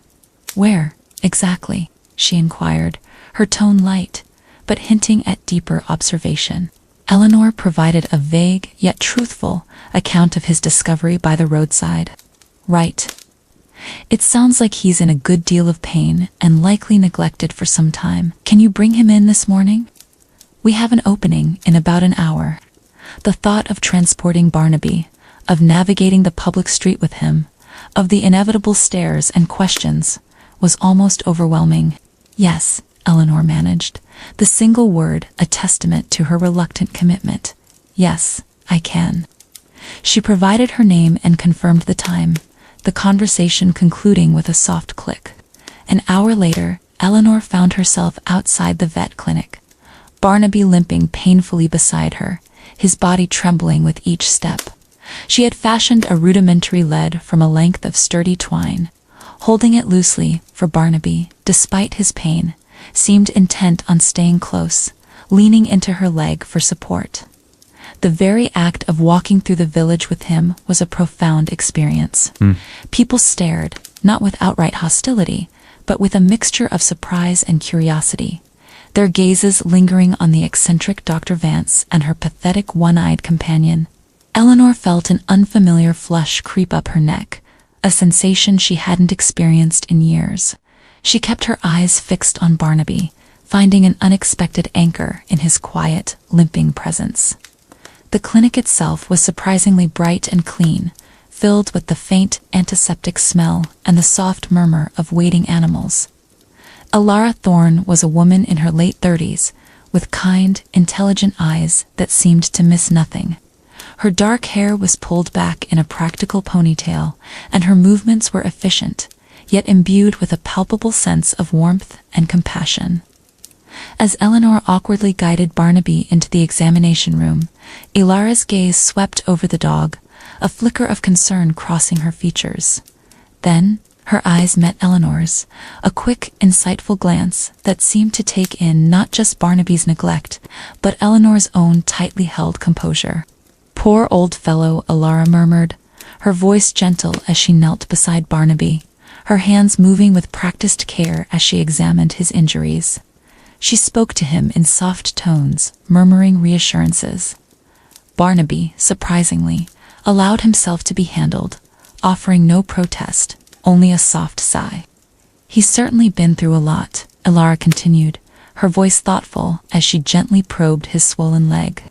Where, exactly? She inquired, her tone light, but hinting at deeper observation. Eleanor provided a vague yet truthful account of his discovery by the roadside. Right. It sounds like he's in a good deal of pain and likely neglected for some time. Can you bring him in this morning? We have an opening in about an hour. The thought of transporting Barnaby, of navigating the public street with him, of the inevitable stares and questions, was almost overwhelming. Yes, Eleanor managed, the single word a testament to her reluctant commitment. Yes, I can. She provided her name and confirmed the time, the conversation concluding with a soft click. An hour later, Eleanor found herself outside the vet clinic, Barnaby limping painfully beside her, his body trembling with each step. She had fashioned a rudimentary lead from a length of sturdy twine, holding it loosely, for Barnaby, despite his pain, seemed intent on staying close, leaning into her leg for support. The very act of walking through the village with him was a profound experience. People stared, not with outright hostility, but with a mixture of surprise and curiosity, their gazes lingering on the eccentric Dr. Vance and her pathetic one-eyed companion. Eleanor felt an unfamiliar flush creep up her neck, a sensation she hadn't experienced in years. She kept her eyes fixed on Barnaby, finding an unexpected anchor in his quiet, limping presence. The clinic itself was surprisingly bright and clean, filled with the faint antiseptic smell and the soft murmur of waiting animals. Ilara Thorne was a woman in her late 30s, with kind, intelligent eyes that seemed to miss nothing. Her dark hair was pulled back in a practical ponytail, and her movements were efficient, yet imbued with a palpable sense of warmth and compassion. As Eleanor awkwardly guided Barnaby into the examination room, Ilara's gaze swept over the dog, a flicker of concern crossing her features. Then, her eyes met Eleanor's, a quick, insightful glance that seemed to take in not just Barnaby's neglect, but Eleanor's own tightly held composure. Poor old fellow, Ilara murmured, her voice gentle as she knelt beside Barnaby, her hands moving with practiced care as she examined his injuries. She spoke to him in soft tones, murmuring reassurances. Barnaby, surprisingly, allowed himself to be handled, offering no protest, only a soft sigh. He's certainly been through a lot, Ilara continued, her voice thoughtful as she gently probed his swollen leg.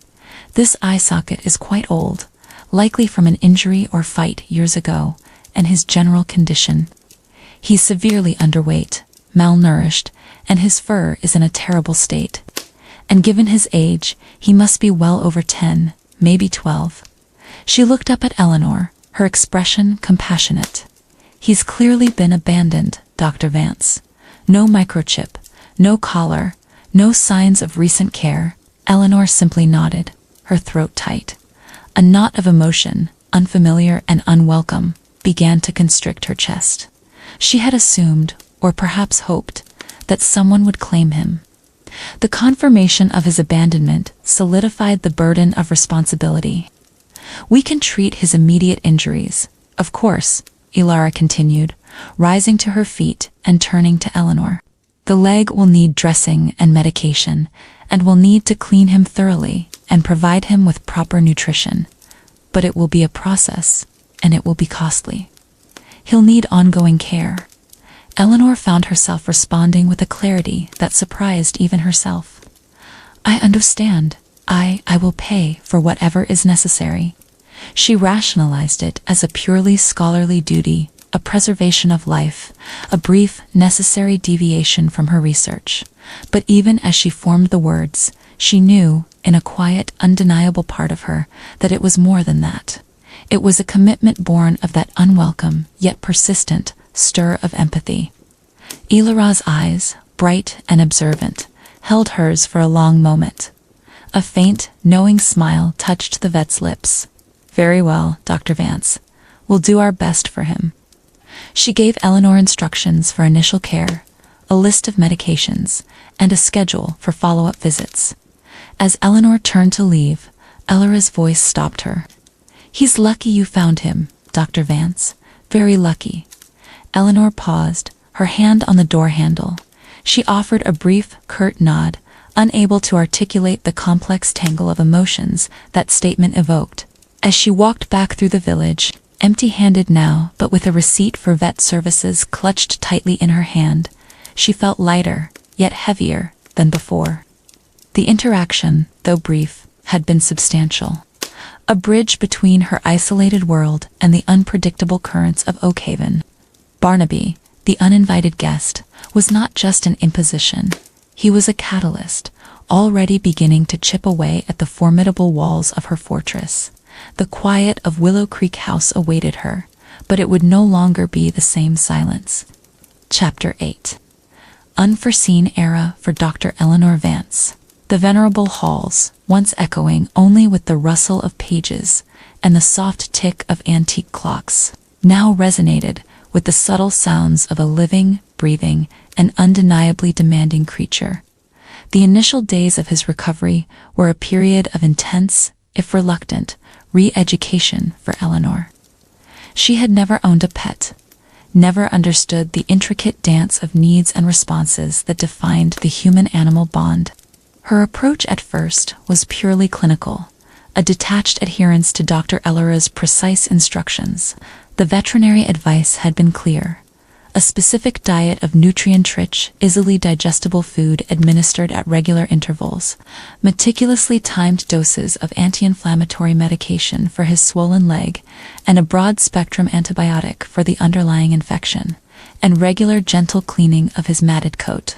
This eye socket is quite old, likely from an injury or fight years ago, and his general condition. He's severely underweight, malnourished, and his fur is in a terrible state. And given his age, he must be well over 10, maybe 12. She looked up at Eleanor, her expression compassionate. He's clearly been abandoned, Dr. Vance. No microchip, no collar, no signs of recent care. Eleanor simply nodded, her throat tight. A knot of emotion, unfamiliar and unwelcome, began to constrict her chest. She had assumed, or perhaps hoped, that someone would claim him. The confirmation of his abandonment solidified the burden of responsibility. We can treat his immediate injuries, of course, Ilara continued, rising to her feet and turning to Eleanor. The leg will need dressing and medication, and we'll need to clean him thoroughly and provide him with proper nutrition. But it will be a process, and it will be costly. He'll need ongoing care. Eleanor found herself responding with a clarity that surprised even herself. I understand. I will pay for whatever is necessary. She rationalized it as a purely scholarly duty, a preservation of life, a brief, necessary deviation from her research. But even as she formed the words, she knew, in a quiet, undeniable part of her, that it was more than that. It was a commitment born of that unwelcome, yet persistent, stir of empathy. Ilara's eyes, bright and observant, held hers for a long moment. A faint, knowing smile touched the vet's lips. Very well, Dr. Vance. We'll do our best for him. She gave Eleanor instructions for initial care, a list of medications, and a schedule for follow-up visits. As Eleanor turned to leave, Ilara's voice stopped her. He's lucky you found him, Dr. Vance. Very lucky. Eleanor paused, her hand on the door handle. She offered a brief, curt nod, unable to articulate the complex tangle of emotions that statement evoked. As she walked back through the village, empty-handed now, but with a receipt for vet services clutched tightly in her hand, she felt lighter, yet heavier, than before. The interaction, though brief, had been substantial. A bridge between her isolated world and the unpredictable currents of Oakhaven. Barnaby, the uninvited guest, was not just an imposition. He was a catalyst, already beginning to chip away at the formidable walls of her fortress. The quiet of Willow Creek House awaited her, but it would no longer be the same silence. Chapter 8. Unforeseen era for Dr. Eleanor Vance. The venerable halls, once echoing only with the rustle of pages and the soft tick of antique clocks, now resonated with the subtle sounds of a living, breathing, and undeniably demanding creature. The initial days of his recovery were a period of intense, if reluctant, re-education for Eleanor. She had never owned a pet, never understood the intricate dance of needs and responses that defined the human-animal bond. Her approach at first was purely clinical, a detached adherence to Dr. Elara's precise instructions. The veterinary advice had been clear. A specific diet of nutrient-rich, easily digestible food administered at regular intervals, meticulously timed doses of anti-inflammatory medication for his swollen leg, and a broad-spectrum antibiotic for the underlying infection, and regular gentle cleaning of his matted coat.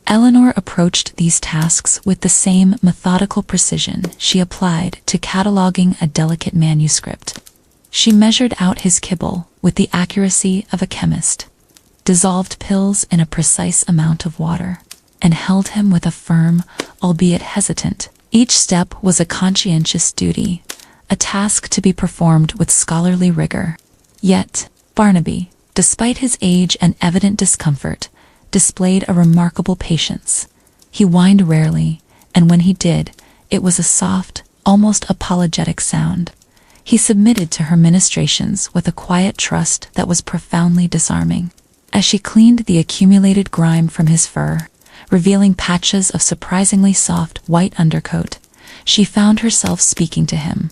Eleanor approached these tasks with the same methodical precision she applied to cataloging a delicate manuscript. She measured out his kibble with the accuracy of a chemist, dissolved pills in a precise amount of water, and held him with a firm, albeit hesitant. Each step was a conscientious duty, a task to be performed with scholarly rigor. Yet, Barnaby, despite his age and evident discomfort, displayed a remarkable patience. He whined rarely, and when he did, it was a soft, almost apologetic sound. He submitted to her ministrations with a quiet trust that was profoundly disarming. As she cleaned the accumulated grime from his fur, revealing patches of surprisingly soft white undercoat, she found herself speaking to him,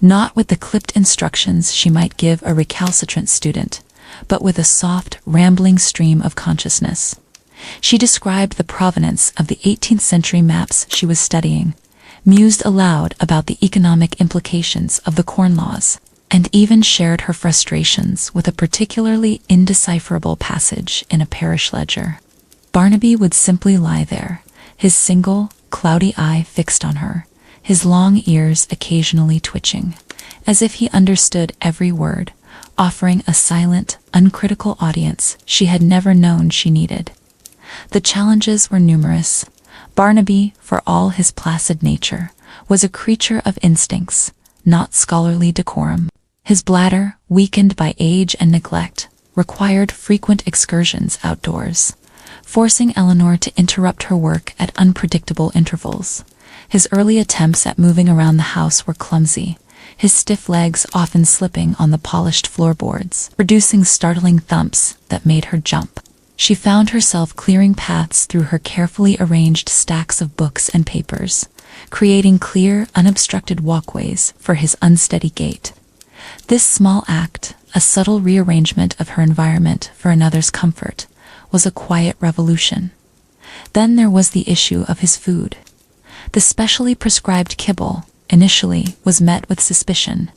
not with the clipped instructions she might give a recalcitrant student, but with a soft, rambling stream of consciousness. She described the provenance of the 18th century maps she was studying, mused aloud about the economic implications of the Corn Laws, and even shared her frustrations with a particularly indecipherable passage in a parish ledger. Barnaby would simply lie there, his single, cloudy eye fixed on her, his long ears occasionally twitching, as if he understood every word, offering a silent, uncritical audience she had never known she needed. The challenges were numerous. Barnaby, for all his placid nature, was a creature of instincts, not scholarly decorum. His bladder, weakened by age and neglect, required frequent excursions outdoors, forcing Eleanor to interrupt her work at unpredictable intervals. His early attempts at moving around the house were clumsy, his stiff legs often slipping on the polished floorboards, producing startling thumps that made her jump. She found herself clearing paths through her carefully arranged stacks of books and papers, creating clear, unobstructed walkways for his unsteady gait. This small act, a subtle rearrangement of her environment for another's comfort, was a quiet revolution. Then there was the issue of his food. The specially prescribed kibble, initially, was met with suspicion.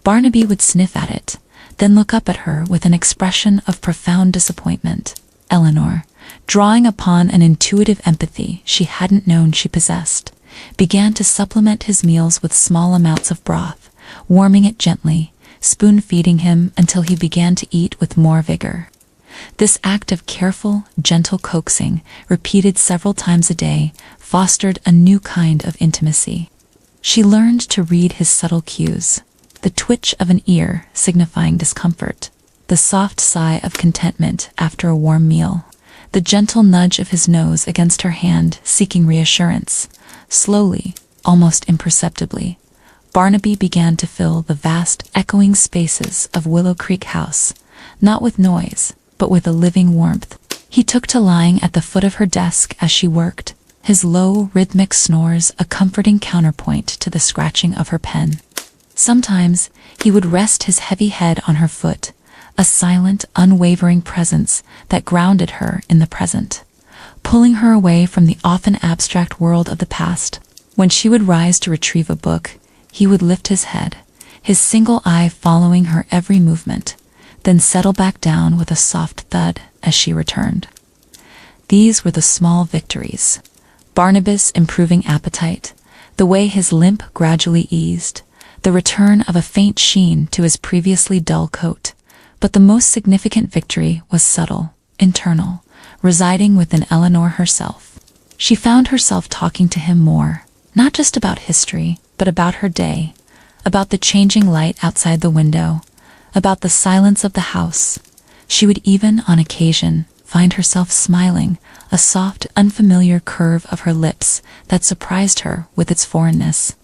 Barnaby would sniff at it, then look up at her with an expression of profound disappointment. Eleanor, drawing upon an intuitive empathy she hadn't known she possessed, began to supplement his meals with small amounts of broth, warming it gently, spoon-feeding him until he began to eat with more vigor. This act of careful, gentle coaxing, repeated several times a day, fostered a new kind of intimacy. She learned to read his subtle cues, the twitch of an ear signifying discomfort, the soft sigh of contentment after a warm meal, the gentle nudge of his nose against her hand seeking reassurance. Slowly, almost imperceptibly, Barnaby began to fill the vast, echoing spaces of Willow Creek House, not with noise, but with a living warmth. He took to lying at the foot of her desk as she worked, his low, rhythmic snores a comforting counterpoint to the scratching of her pen. Sometimes he would rest his heavy head on her foot, a silent, unwavering presence that grounded her in the present, pulling her away from the often abstract world of the past. When she would rise to retrieve a book, he would lift his head, his single eye following her every movement, then settle back down with a soft thud as she returned. These were the small victories. Barnabas' improving appetite, the way his limp gradually eased, the return of a faint sheen to his previously dull coat. But the most significant victory was subtle, internal, residing within Eleanor herself. She found herself talking to him more, not just about history, but about her day, about the changing light outside the window, about the silence of the house. She would even, on occasion, find herself smiling, a soft, unfamiliar curve of her lips that surprised her with its foreignness.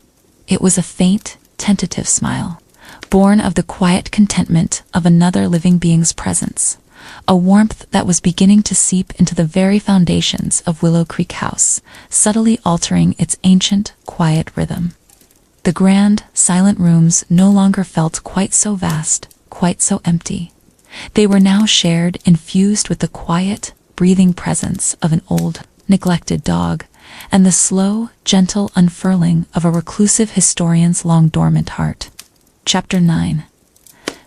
It was a faint, tentative smile, born of the quiet contentment of another living being's presence, a warmth that was beginning to seep into the very foundations of Willow Creek House, subtly altering its ancient, quiet rhythm. The grand, silent rooms no longer felt quite so vast, quite so empty. They were now shared, infused with the quiet, breathing presence of an old, neglected dog, and the slow, gentle unfurling of a reclusive historian's long-dormant heart. Chapter 9.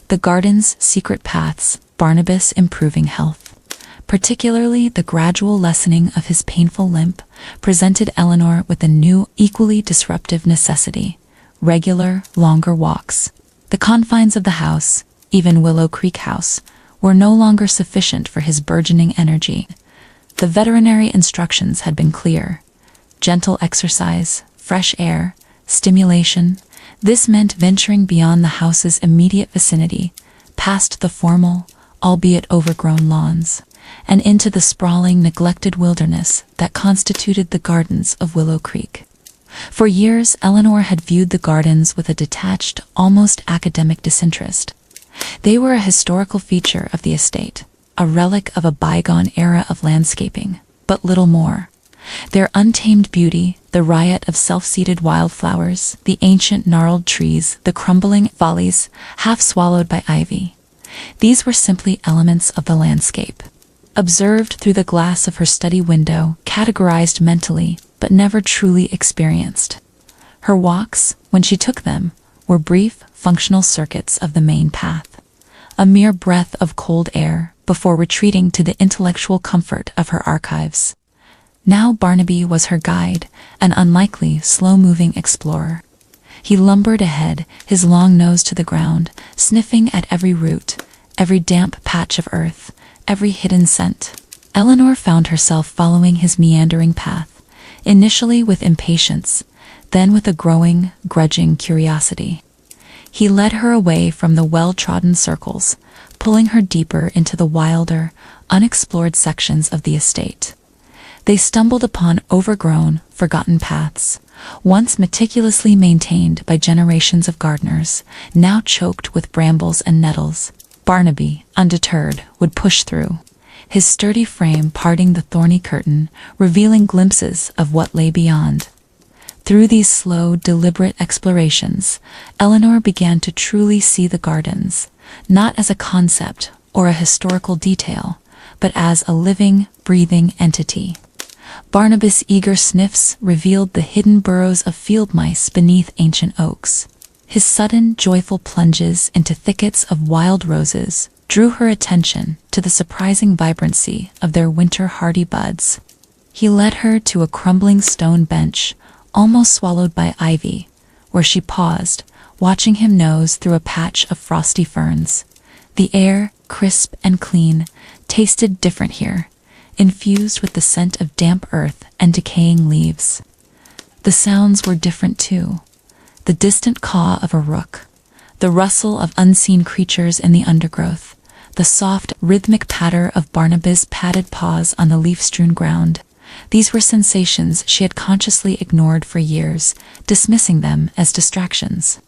The Garden's Secret Paths, Barnabas' Improving Health. Particularly the gradual lessening of his painful limp presented Eleanor with a new, equally disruptive necessity: regular, longer walks. The confines of the house, even Willow Creek House, were no longer sufficient for his burgeoning energy. The veterinary instructions had been clear: gentle exercise, fresh air, stimulation. This meant venturing beyond the house's immediate vicinity, past the formal, albeit overgrown lawns, and into the sprawling, neglected wilderness that constituted the gardens of Willow Creek. For years, Eleanor had viewed the gardens with a detached, almost academic disinterest. They were a historical feature of the estate, a relic of a bygone era of landscaping, but little more. Their untamed beauty, the riot of self-seeded wildflowers, the ancient gnarled trees, the crumbling valleys, half swallowed by ivy. These were simply elements of the landscape, observed through the glass of her study window, categorized mentally, but never truly experienced. Her walks, when she took them, were brief, functional circuits of the main path, a mere breath of cold air before retreating to the intellectual comfort of her archives. Now Barnaby was her guide, an unlikely, slow-moving explorer. He lumbered ahead, his long nose to the ground, sniffing at every root, every damp patch of earth, every hidden scent. Eleanor found herself following his meandering path, initially with impatience, then with a growing, grudging curiosity. He led her away from the well-trodden circles, pulling her deeper into the wilder, unexplored sections of the estate. They stumbled upon overgrown, forgotten paths, once meticulously maintained by generations of gardeners, now choked with brambles and nettles. Barnaby, undeterred, would push through, his sturdy frame parting the thorny curtain, revealing glimpses of what lay beyond. Through these slow, deliberate explorations, Eleanor began to truly see the gardens, not as a concept or a historical detail, but as a living, breathing entity. Barnaby's eager sniffs revealed the hidden burrows of field mice beneath ancient oaks. His sudden, joyful plunges into thickets of wild roses drew her attention to the surprising vibrancy of their winter-hardy buds. He led her to a crumbling stone bench, almost swallowed by ivy, where she paused, watching him nose through a patch of frosty ferns. The air, crisp and clean, tasted different here, infused with the scent of damp earth and decaying leaves. The sounds were different too. The distant caw of a rook, the rustle of unseen creatures in the undergrowth, the soft, rhythmic patter of Barnaby's padded paws on the leaf-strewn ground. These were sensations she had consciously ignored for years, dismissing them as distractions.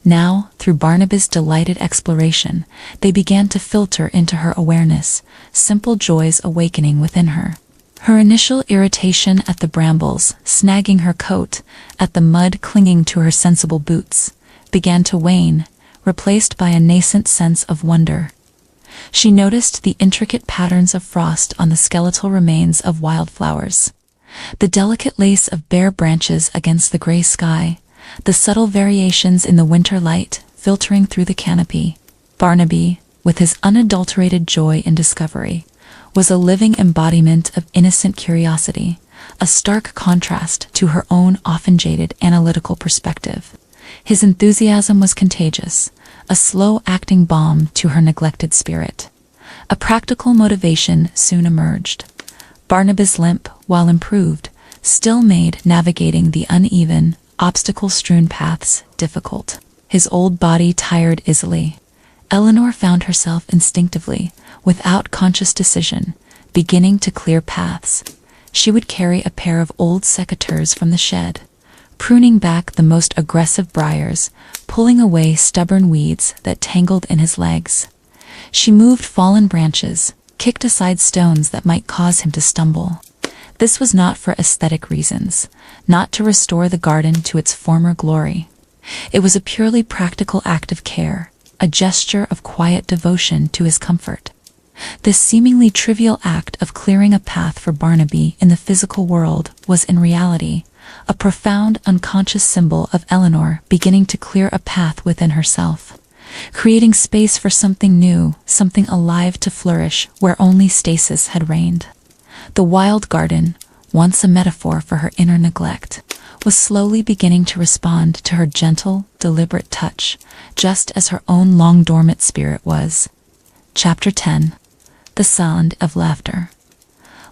Now, through Barnaby's delighted exploration, they began to filter into her awareness, simple joys awakening within her. Her initial irritation at the brambles snagging her coat, at the mud clinging to her sensible boots, began to wane, replaced by a nascent sense of wonder. She noticed the intricate patterns of frost on the skeletal remains of wildflowers, the delicate lace of bare branches against the gray sky, the subtle variations in the winter light filtering through the canopy. Barnaby, with his unadulterated joy in discovery, was a living embodiment of innocent curiosity, a stark contrast to her own often jaded analytical perspective. His enthusiasm was contagious, a slow-acting balm to her neglected spirit. A practical motivation soon emerged. Barnaby's limp, while improved, still made navigating the uneven, obstacle-strewn paths difficult. His old body tired easily. Eleanor found herself instinctively, without conscious decision, beginning to clear paths. She would carry a pair of old secateurs from the shed, pruning back the most aggressive briars, pulling away stubborn weeds that tangled in his legs. She moved fallen branches, kicked aside stones that might cause him to stumble. This was not for aesthetic reasons, not to restore the garden to its former glory. It was a purely practical act of care, a gesture of quiet devotion to his comfort. This seemingly trivial act of clearing a path for Barnaby in the physical world was in reality a profound unconscious symbol of Eleanor beginning to clear a path within herself, creating space for something new, something alive to flourish where only stasis had reigned. The wild garden, once a metaphor for her inner neglect, was slowly beginning to respond to her gentle, deliberate touch, just as her own long-dormant spirit was. Chapter 10. The Sound of Laughter.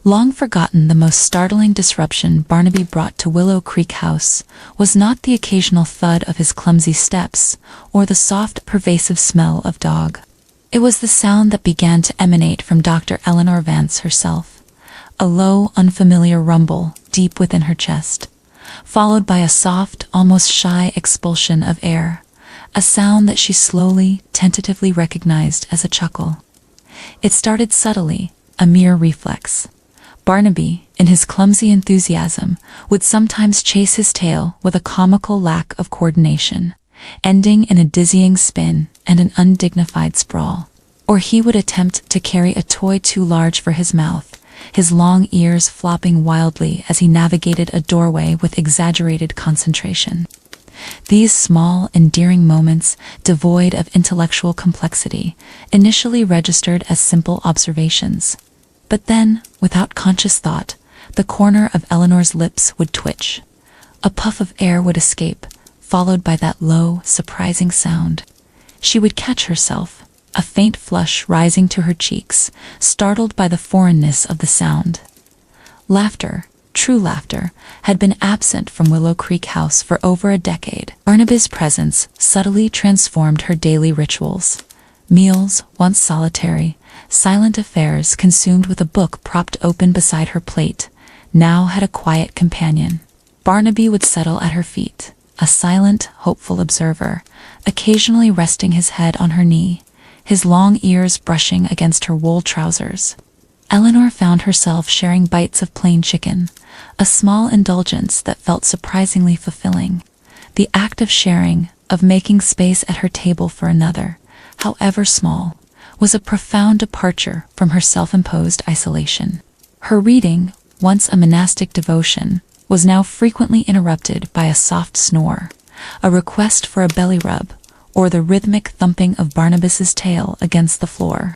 Long forgotten, the most startling disruption Barnaby brought to Willow Creek House was not the occasional thud of his clumsy steps or the soft, pervasive smell of dog. It was the sound that began to emanate from Dr. Eleanor Vance herself, a low, unfamiliar rumble deep within her chest, followed by a soft, almost shy expulsion of air, a sound that she slowly, tentatively recognized as a chuckle. It started subtly, a mere reflex. Barnaby, in his clumsy enthusiasm, would sometimes chase his tail with a comical lack of coordination, ending in a dizzying spin and an undignified sprawl. Or he would attempt to carry a toy too large for his mouth, his long ears flopping wildly as he navigated a doorway with exaggerated concentration. These small, endearing moments, devoid of intellectual complexity, initially registered as simple observations. But then, without conscious thought, the corner of Eleanor's lips would twitch. A puff of air would escape, followed by that low, surprising sound. She would catch herself, a faint flush rising to her cheeks, startled by the foreignness of the sound. Laughter, true laughter, had been absent from Willow Creek House for over a decade. Barnaby's presence subtly transformed her daily rituals. Meals, once solitary, silent affairs consumed with a book propped open beside her plate, now had a quiet companion. Barnaby would settle at her feet, a silent, hopeful observer, occasionally resting his head on her knee, his long ears brushing against her wool trousers. Eleanor found herself sharing bites of plain chicken, a small indulgence that felt surprisingly fulfilling. The act of sharing, of making space at her table for another, however small, was a profound departure from her self-imposed isolation. Her reading, once a monastic devotion, was now frequently interrupted by a soft snore, a request for a belly rub, or the rhythmic thumping of Barnabas's tail against the floor.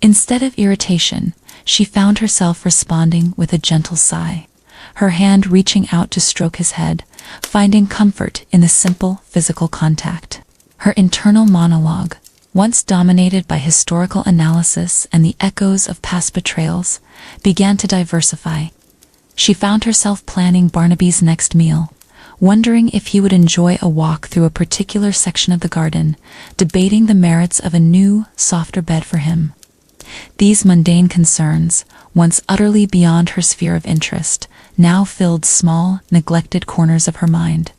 Instead of irritation, she found herself responding with a gentle sigh, her hand reaching out to stroke his head, finding comfort in the simple physical contact. Her internal monologue, once dominated by historical analysis and the echoes of past betrayals, began to diversify. She found herself planning Barnaby's next meal, wondering if he would enjoy a walk through a particular section of the garden, debating the merits of a new, softer bed for him. These mundane concerns, once utterly beyond her sphere of interest, now filled small, neglected corners of her mind.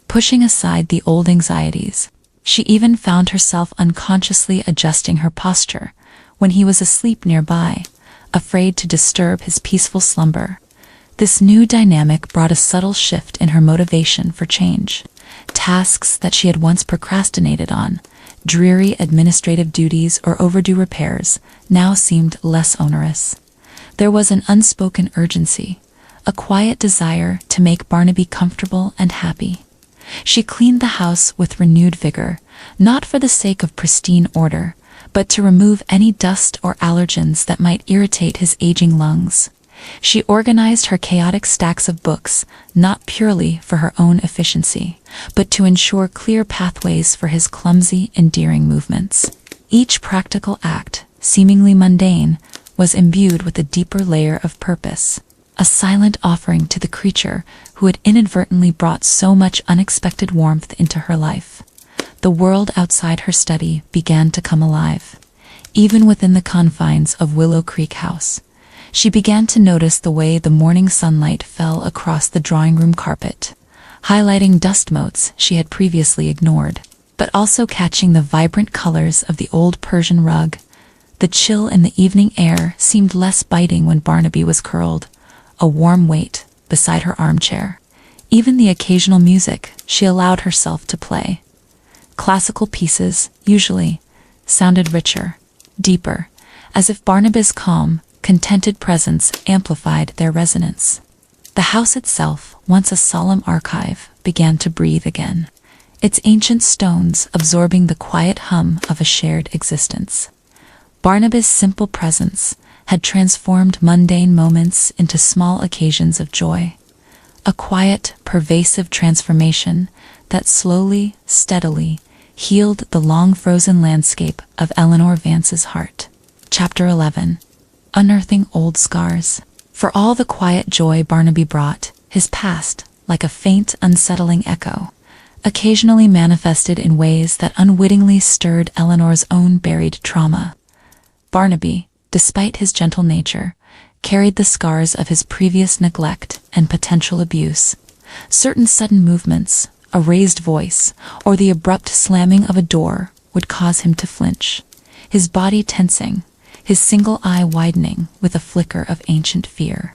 Pushing aside the old anxieties, she even found herself unconsciously adjusting her posture when he was asleep nearby, afraid to disturb his peaceful slumber. This new dynamic brought a subtle shift in her motivation for change. Tasks that she had once procrastinated on, dreary administrative duties or overdue repairs, now seemed less onerous. There was an unspoken urgency, a quiet desire to make Barnaby comfortable and happy. She cleaned the house with renewed vigor, not for the sake of pristine order, but to remove any dust or allergens that might irritate his aging lungs. She organized her chaotic stacks of books, not purely for her own efficiency, but to ensure clear pathways for his clumsy, endearing movements. Each practical act, seemingly mundane, was imbued with a deeper layer of purpose, a silent offering to the creature who had inadvertently brought so much unexpected warmth into her life. The world outside her study began to come alive. Even within the confines of Willow Creek House, she began to notice the way the morning sunlight fell across the drawing room carpet, highlighting dust motes she had previously ignored, but also catching the vibrant colors of the old Persian rug. The chill in the evening air seemed less biting when Barnaby was curled, a warm weight, beside her armchair. Even the occasional music she allowed herself to play. Classical pieces, usually, sounded richer, deeper, as if Barnaby's calm, contented presence amplified their resonance. The house itself, once a solemn archive, began to breathe again, its ancient stones absorbing the quiet hum of a shared existence. Barnaby's simple presence had transformed mundane moments into small occasions of joy, a quiet, pervasive transformation that slowly, steadily, healed the long-frozen landscape of Eleanor Vance's heart. Chapter 11. Unearthing Old Scars. For all the quiet joy Barnaby brought, his past, like a faint, unsettling echo, occasionally manifested in ways that unwittingly stirred Eleanor's own buried trauma. Barnaby, despite his gentle nature, carried the scars of his previous neglect and potential abuse. Certain sudden movements, a raised voice, or the abrupt slamming of a door would cause him to flinch, his body tensing, his single eye widening with a flicker of ancient fear.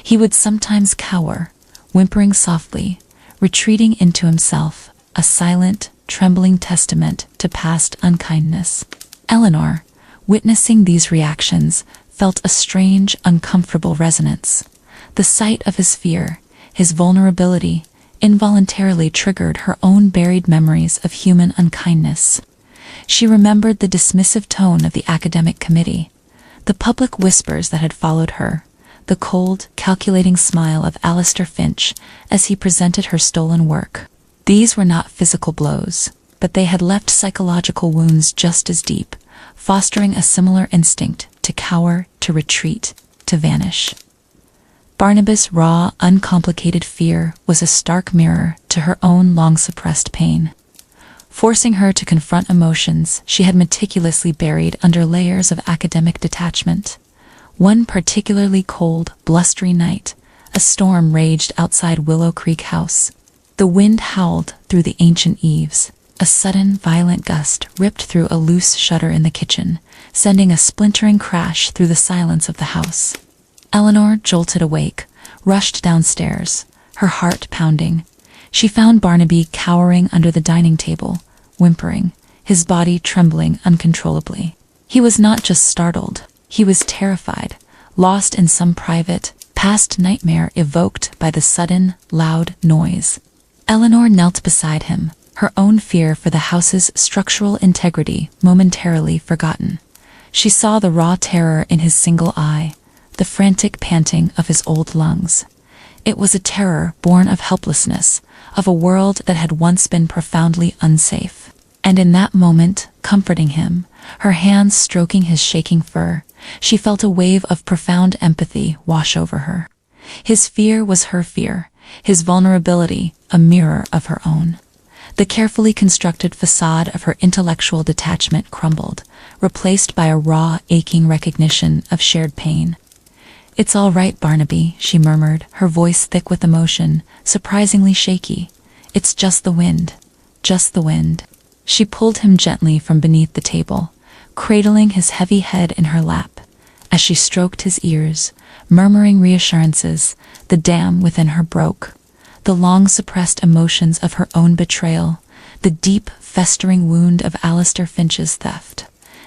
He would sometimes cower, whimpering softly, retreating into himself, a silent, trembling testament to past unkindness. Eleanor, witnessing these reactions, felt a strange, uncomfortable resonance. The sight of his fear, his vulnerability, involuntarily triggered her own buried memories of human unkindness. She remembered the dismissive tone of the academic committee, the public whispers that had followed her, the cold, calculating smile of Alistair Finch as he presented her stolen work. These were not physical blows, but they had left psychological wounds just as deep, fostering a similar instinct to cower, to retreat, to vanish. Barnaby's raw, uncomplicated fear was a stark mirror to her own long-suppressed pain, forcing her to confront emotions she had meticulously buried under layers of academic detachment. One particularly cold, blustery night, a storm raged outside Willow Creek House. The wind howled through the ancient eaves. A sudden, violent gust ripped through a loose shutter in the kitchen, sending a splintering crash through the silence of the house. Eleanor jolted awake, rushed downstairs, her heart pounding. She found Barnaby cowering under the dining table, whimpering, his body trembling uncontrollably. He was not just startled, he was terrified, lost in some private, past nightmare evoked by the sudden, loud noise. Eleanor knelt beside him, her own fear for the house's structural integrity momentarily forgotten. She saw the raw terror in his single eye, the frantic panting of his old lungs. It was a terror born of helplessness, of a world that had once been profoundly unsafe. And in that moment, comforting him, her hands stroking his shaking fur, she felt a wave of profound empathy wash over her. His fear was her fear, his vulnerability a mirror of her own. The carefully constructed facade of her intellectual detachment crumbled, replaced by a raw, aching recognition of shared pain. "It's all right, Barnaby," she murmured, her voice thick with emotion, surprisingly shaky. "It's just the wind. Just the wind." She pulled him gently from beneath the table, cradling his heavy head in her lap. As she stroked his ears, murmuring reassurances, the dam within her broke. The long-suppressed emotions of her own betrayal, the deep, festering wound of Alistair Finch's theft,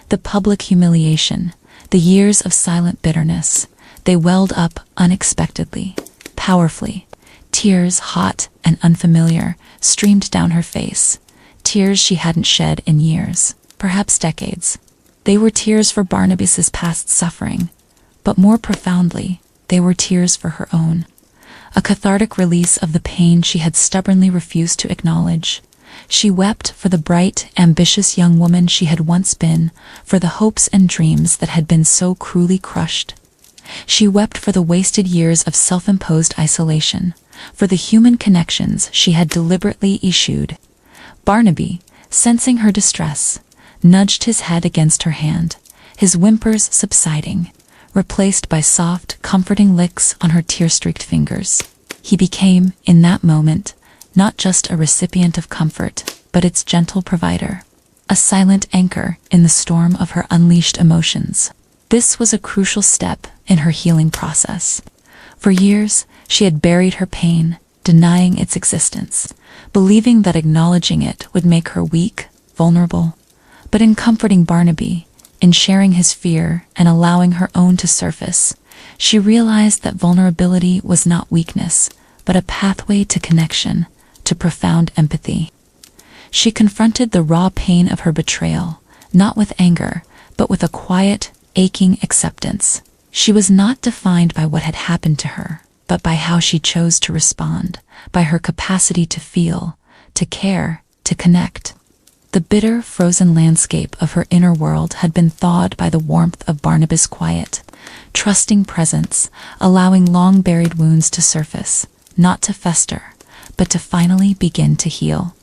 the public humiliation, the years of silent bitterness, they welled up unexpectedly, powerfully. Tears, hot and unfamiliar, streamed down her face, tears she hadn't shed in years, perhaps decades. They were tears for Barnaby's past suffering, but more profoundly, they were tears for her own. A cathartic release of the pain she had stubbornly refused to acknowledge. She wept for the bright, ambitious young woman she had once been, for the hopes and dreams that had been so cruelly crushed. She wept for the wasted years of self-imposed isolation, for the human connections she had deliberately eschewed. Barnaby, sensing her distress, nudged his head against her hand, his whimpers subsiding, replaced by soft, comforting licks on her tear-streaked fingers. He became, in that moment, not just a recipient of comfort, but its gentle provider, a silent anchor in the storm of her unleashed emotions. This was a crucial step in her healing process. For years, she had buried her pain, denying its existence, believing that acknowledging it would make her weak, vulnerable. But in comforting Barnaby, in sharing his fear and allowing her own to surface, she realized that vulnerability was not weakness, but a pathway to connection, to profound empathy. She confronted the raw pain of her betrayal, not with anger, but with a quiet, aching acceptance. She was not defined by what had happened to her, but by how she chose to respond, by her capacity to feel, to care, to connect. The bitter, frozen landscape of her inner world had been thawed by the warmth of Barnaby's quiet, trusting presence, allowing long-buried wounds to surface, not to fester, but to finally begin to heal.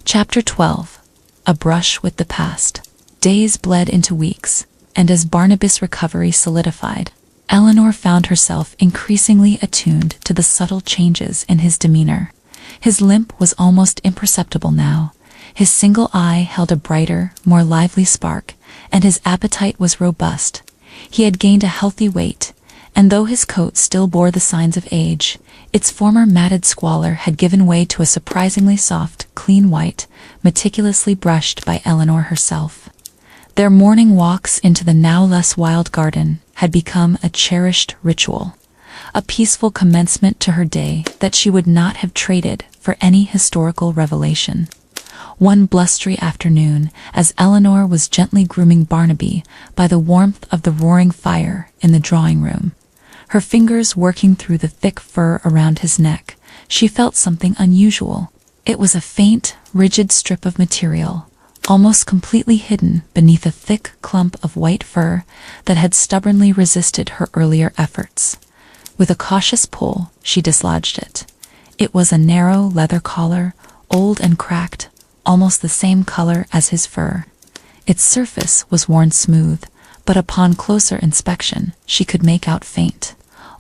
Chapter 12. A Brush with the Past. Days bled into weeks, and as Barnaby's recovery solidified, Eleanor found herself increasingly attuned to the subtle changes in his demeanor. His limp was almost imperceptible now. His single eye held a brighter, more lively spark, and his appetite was robust. He had gained a healthy weight, and though his coat still bore the signs of age, its former matted squalor had given way to a surprisingly soft, clean white, meticulously brushed by Eleanor herself. Their morning walks into the now less wild garden had become a cherished ritual, a peaceful commencement to her day that she would not have traded for any historical revelation. One blustery afternoon, as Eleanor was gently grooming Barnaby by the warmth of the roaring fire in the drawing room, her fingers working through the thick fur around his neck, she felt something unusual. It was a faint, rigid strip of material, almost completely hidden beneath a thick clump of white fur that had stubbornly resisted her earlier efforts. With a cautious pull, she dislodged it. It was a narrow leather collar, old and cracked, almost the same color as his fur. Its surface was worn smooth, but upon closer inspection, she could make out faint,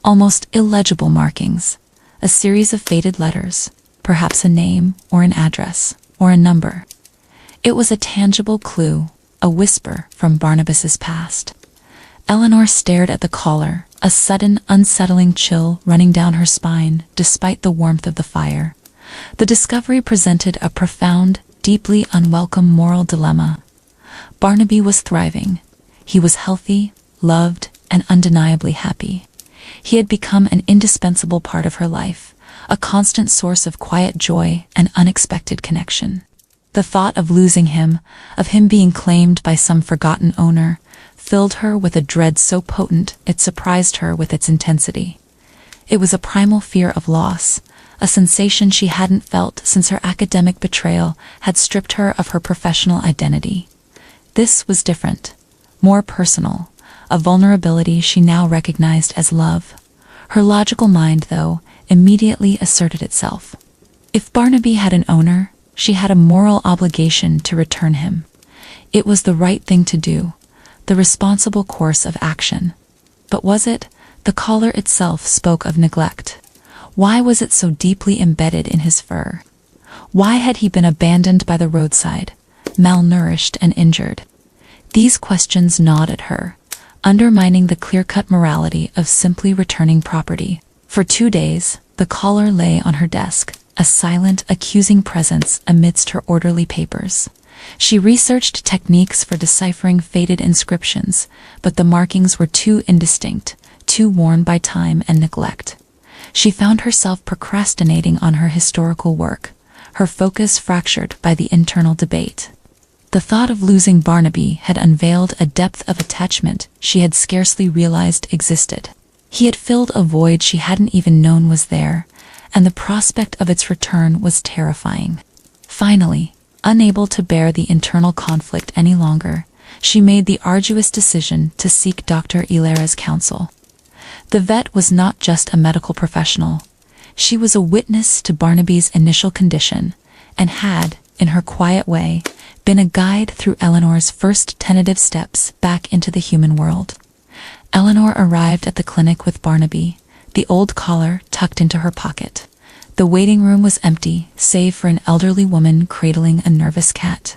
almost illegible markings, a series of faded letters, perhaps a name or an address or a number. It was a tangible clue, a whisper from Barnabas's past. Eleanor stared at the collar, a sudden, unsettling chill running down her spine despite the warmth of the fire. The discovery presented a profound, deeply unwelcome moral dilemma. Barnaby was thriving. He was healthy, loved, and undeniably happy. He had become an indispensable part of her life, a constant source of quiet joy and unexpected connection. The thought of losing him, of him being claimed by some forgotten owner, filled her with a dread so potent it surprised her with its intensity. It was a primal fear of loss, a sensation she hadn't felt since her academic betrayal had stripped her of her professional identity. This was different, more personal, a vulnerability she now recognized as love. Her logical mind, though, immediately asserted itself. If Barnaby had an owner, she had a moral obligation to return him. It was the right thing to do, the responsible course of action. But was it? The collar itself spoke of neglect. Why was it so deeply embedded in his fur? Why had he been abandoned by the roadside, malnourished and injured? These questions gnawed at her, undermining the clear-cut morality of simply returning property. For 2 days, the collar lay on her desk, a silent, accusing presence amidst her orderly papers. She researched techniques for deciphering faded inscriptions, but the markings were too indistinct, too worn by time and neglect. She found herself procrastinating on her historical work, her focus fractured by the internal debate. The thought of losing Barnaby had unveiled a depth of attachment she had scarcely realized existed. He had filled a void she hadn't even known was there, and the prospect of its return was terrifying. Finally, unable to bear the internal conflict any longer, she made the arduous decision to seek Dr. Ilara's counsel. The vet was not just a medical professional. She was a witness to Barnaby's initial condition, and had, in her quiet way, been a guide through Eleanor's first tentative steps back into the human world. Eleanor arrived at the clinic with Barnaby, the old collar tucked into her pocket. The waiting room was empty, save for an elderly woman cradling a nervous cat.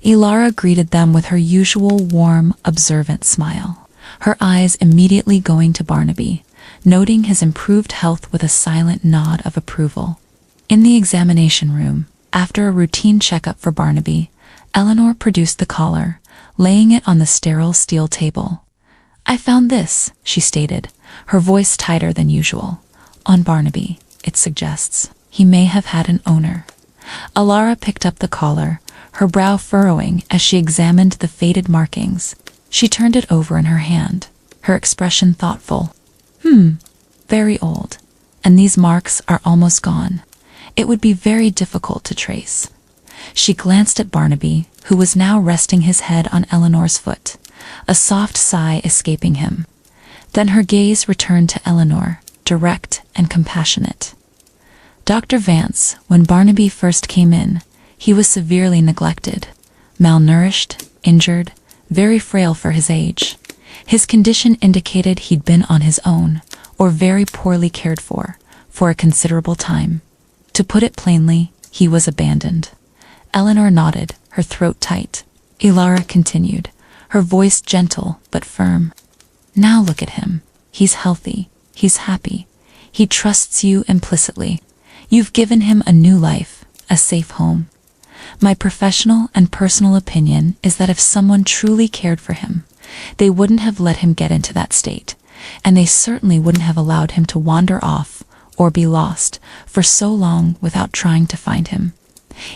Ilara greeted them with her usual warm, observant smile, her eyes immediately going to Barnaby, noting his improved health with a silent nod of approval. In the examination room, after a routine checkup for Barnaby, Eleanor produced the collar, laying it on the sterile steel table. "I found this," she stated, her voice tighter than usual. "On Barnaby, it suggests he may have had an owner." Ilara picked up the collar, her brow furrowing as she examined the faded markings. She turned it over in her hand, her expression thoughtful. Very old, and these marks are almost gone. It would be very difficult to trace." She glanced at Barnaby, who was now resting his head on Eleanor's foot, a soft sigh escaping him. Then her gaze returned to Eleanor, direct and compassionate. "Dr. Vance, when Barnaby first came in, he was severely neglected, malnourished, injured, very frail for his age. His condition indicated he'd been on his own, or very poorly cared for a considerable time. To put it plainly, he was abandoned." Eleanor nodded, her throat tight. Ilara continued, her voice gentle but firm. "Now look at him. He's healthy. He's happy. He trusts you implicitly. You've given him a new life, a safe home. My professional and personal opinion is that if someone truly cared for him, they wouldn't have let him get into that state. and they certainly wouldn't have allowed him to wander off or be lost for so long without trying to find him.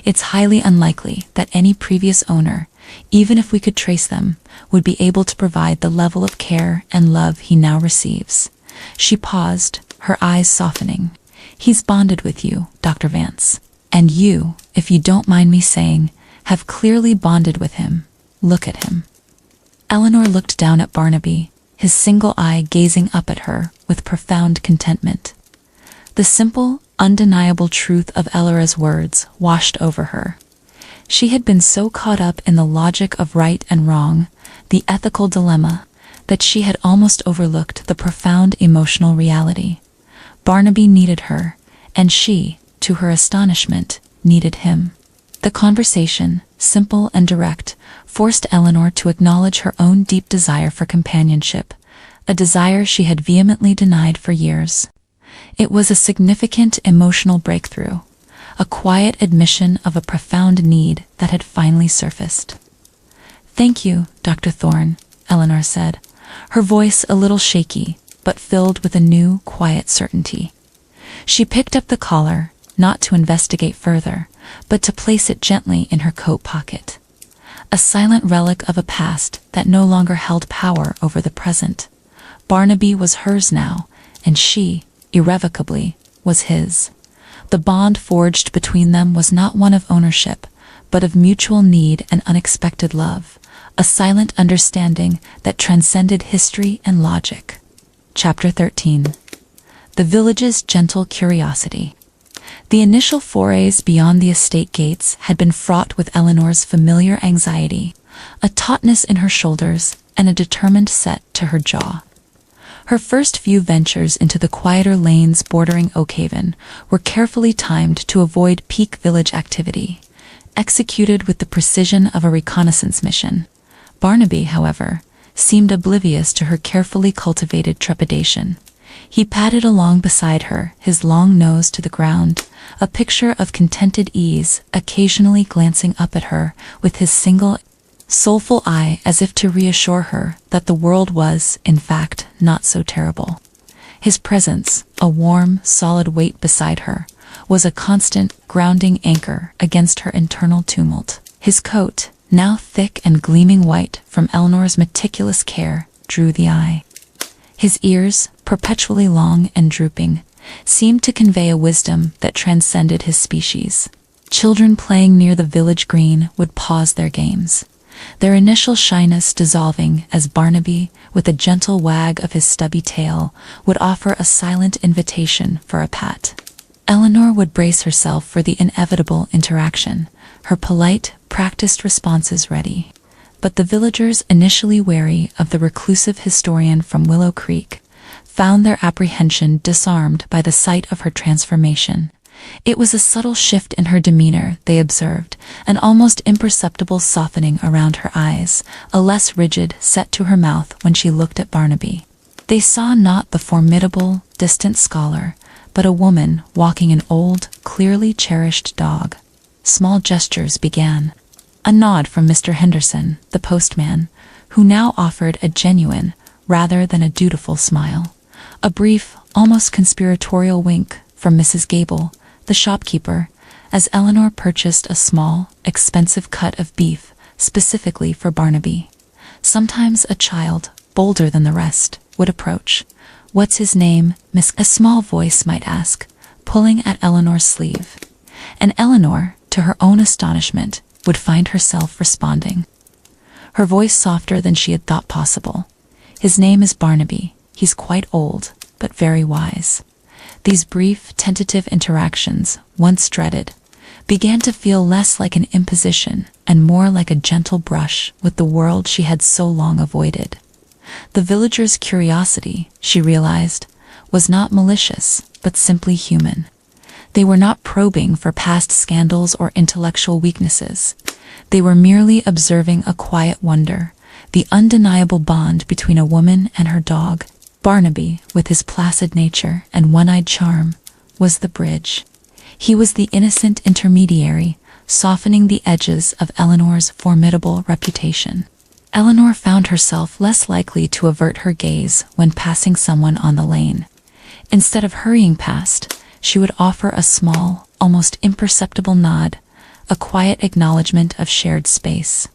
It's highly unlikely that any previous owner, even if we could trace them, would be able to provide the level of care and love he now receives. She paused, her eyes softening. He's bonded with you, Dr. Vance. And you, if you don't mind me saying, have clearly bonded with him. Look at him. Eleanor looked down at Barnaby, his single eye gazing up at her with profound contentment. The simple, undeniable truth of Eleanor's words washed over her. She had been so caught up in the logic of right and wrong, the ethical dilemma, that she had almost overlooked the profound emotional reality. Barnaby needed her, and she, to her astonishment, needed him. The conversation, simple and direct, forced Eleanor to acknowledge her own deep desire for companionship, a desire she had vehemently denied for years. It was a significant emotional breakthrough, a quiet admission of a profound need that had finally surfaced. "Thank you, Dr. Thorne," Eleanor said, her voice a little shaky, but filled with a new, quiet certainty. She picked up the collar, not to investigate further, but to place it gently in her coat pocket. A silent relic of a past that no longer held power over the present. Barnaby was hers now, and she, irrevocably, was his. The bond forged between them was not one of ownership, but of mutual need and unexpected love, a silent understanding that transcended history and logic. Chapter 13. The village's gentle curiosity. The initial forays beyond the estate gates had been fraught with Eleanor's familiar anxiety, a tautness in her shoulders, and a determined set to her jaw. Her first few ventures into the quieter lanes bordering Oakhaven were carefully timed to avoid peak village activity, executed with the precision of a reconnaissance mission. Barnaby, however, seemed oblivious to her carefully cultivated trepidation. He padded along beside her, his long nose to the ground, a picture of contented ease, occasionally glancing up at her with his single, soulful eye as if to reassure her that the world was, in fact, not so terrible. His presence, a warm, solid weight beside her, was a constant, grounding anchor against her internal tumult. His coat, now thick and gleaming white from Eleanor's meticulous care, drew the eye. His ears, perpetually long and drooping, seemed to convey a wisdom that transcended his species. Children playing near the village green would pause their games, their initial shyness dissolving as Barnaby, with a gentle wag of his stubby tail, would offer a silent invitation for a pat. Eleanor would brace herself for the inevitable interaction, her polite, practiced responses ready. But the villagers, initially wary of the reclusive historian from Willow Creek, found their apprehension disarmed by the sight of her transformation. It was a subtle shift in her demeanor, they observed, an almost imperceptible softening around her eyes, a less rigid set to her mouth when she looked at Barnaby. They saw not the formidable, distant scholar, but a woman walking an old, clearly cherished dog. Small gestures began. A nod from Mr. Henderson, the postman, who now offered a genuine, rather than a dutiful smile. A brief, almost conspiratorial wink from Mrs. Gable, the shopkeeper, as Eleanor purchased a small, expensive cut of beef specifically for Barnaby. Sometimes a child, bolder than the rest, would approach. "What's his name, Miss?" a small voice might ask, pulling at Eleanor's sleeve. And Eleanor, to her own astonishment, would find herself responding. Her voice softer than she had thought possible. "His name is Barnaby. He's quite old, but very wise." These brief, tentative interactions, once dreaded, began to feel less like an imposition and more like a gentle brush with the world she had so long avoided. The villagers' curiosity, she realized, was not malicious, but simply human. They were not probing for past scandals or intellectual weaknesses. They were merely observing a quiet wonder, the undeniable bond between a woman and her dog. Barnaby, with his placid nature and one-eyed charm, was the bridge. He was the innocent intermediary, softening the edges of Eleanor's formidable reputation. Eleanor found herself less likely to avert her gaze when passing someone on the lane. Instead of hurrying past, she would offer a small, almost imperceptible nod, a quiet acknowledgement of shared space.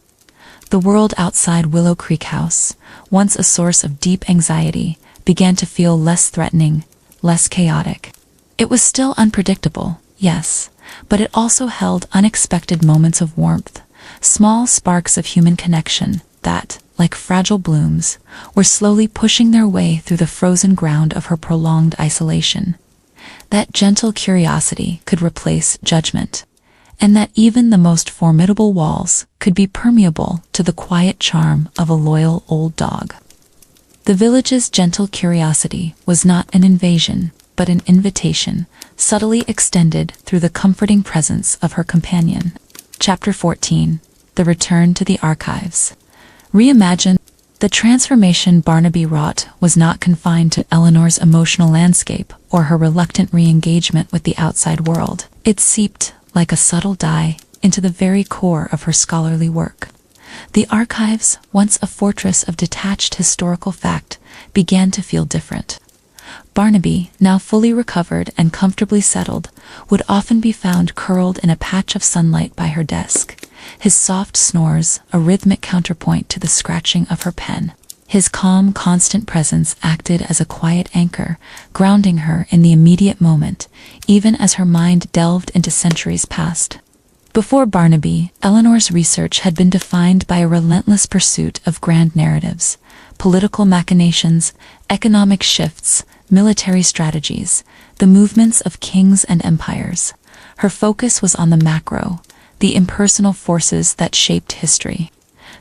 The world outside Willow Creek House, once a source of deep anxiety, began to feel less threatening, less chaotic. It was still unpredictable, yes, but it also held unexpected moments of warmth, small sparks of human connection that, like fragile blooms, were slowly pushing their way through the frozen ground of her prolonged isolation. That gentle curiosity could replace judgment, and that even the most formidable walls could be permeable to the quiet charm of a loyal old dog. The village's gentle curiosity was not an invasion, but an invitation, subtly extended through the comforting presence of her companion. Chapter 14. The Return to the Archives. Reimagined. The transformation Barnaby wrought was not confined to Eleanor's emotional landscape or her reluctant re-engagement with the outside world. It seeped, like a subtle dye, into the very core of her scholarly work. The archives, once a fortress of detached historical fact, began to feel different. Barnaby, now fully recovered and comfortably settled, would often be found curled in a patch of sunlight by her desk, his soft snores a rhythmic counterpoint to the scratching of her pen. His calm, constant presence acted as a quiet anchor, grounding her in the immediate moment, even as her mind delved into centuries past. Before Barnaby, Eleanor's research had been defined by a relentless pursuit of grand narratives, political machinations, economic shifts, military strategies, the movements of kings and empires. Her focus was on the macro, the impersonal forces that shaped history.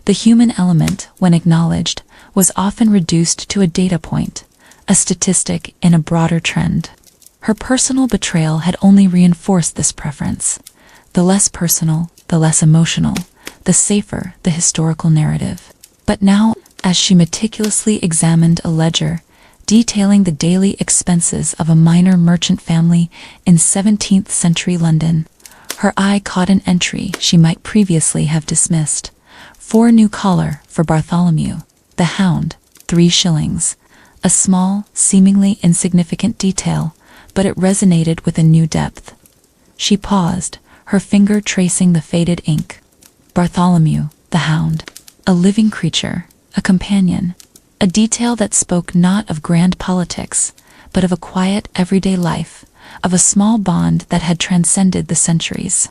The human element, when acknowledged, was often reduced to a data point, a statistic in a broader trend. Her personal betrayal had only reinforced this preference. The less personal, the less emotional, the safer the historical narrative. But now, as she meticulously examined a ledger detailing the daily expenses of a minor merchant family in 17th century London, her eye caught an entry she might previously have dismissed. 4 new collar for Bartholomew, the hound, 3 shillings. A small, seemingly insignificant detail, but it resonated with a new depth. She paused, her finger tracing the faded ink. Bartholomew, the hound. A living creature, a companion, a detail that spoke not of grand politics, but of a quiet, everyday life, of a small bond that had transcended the centuries.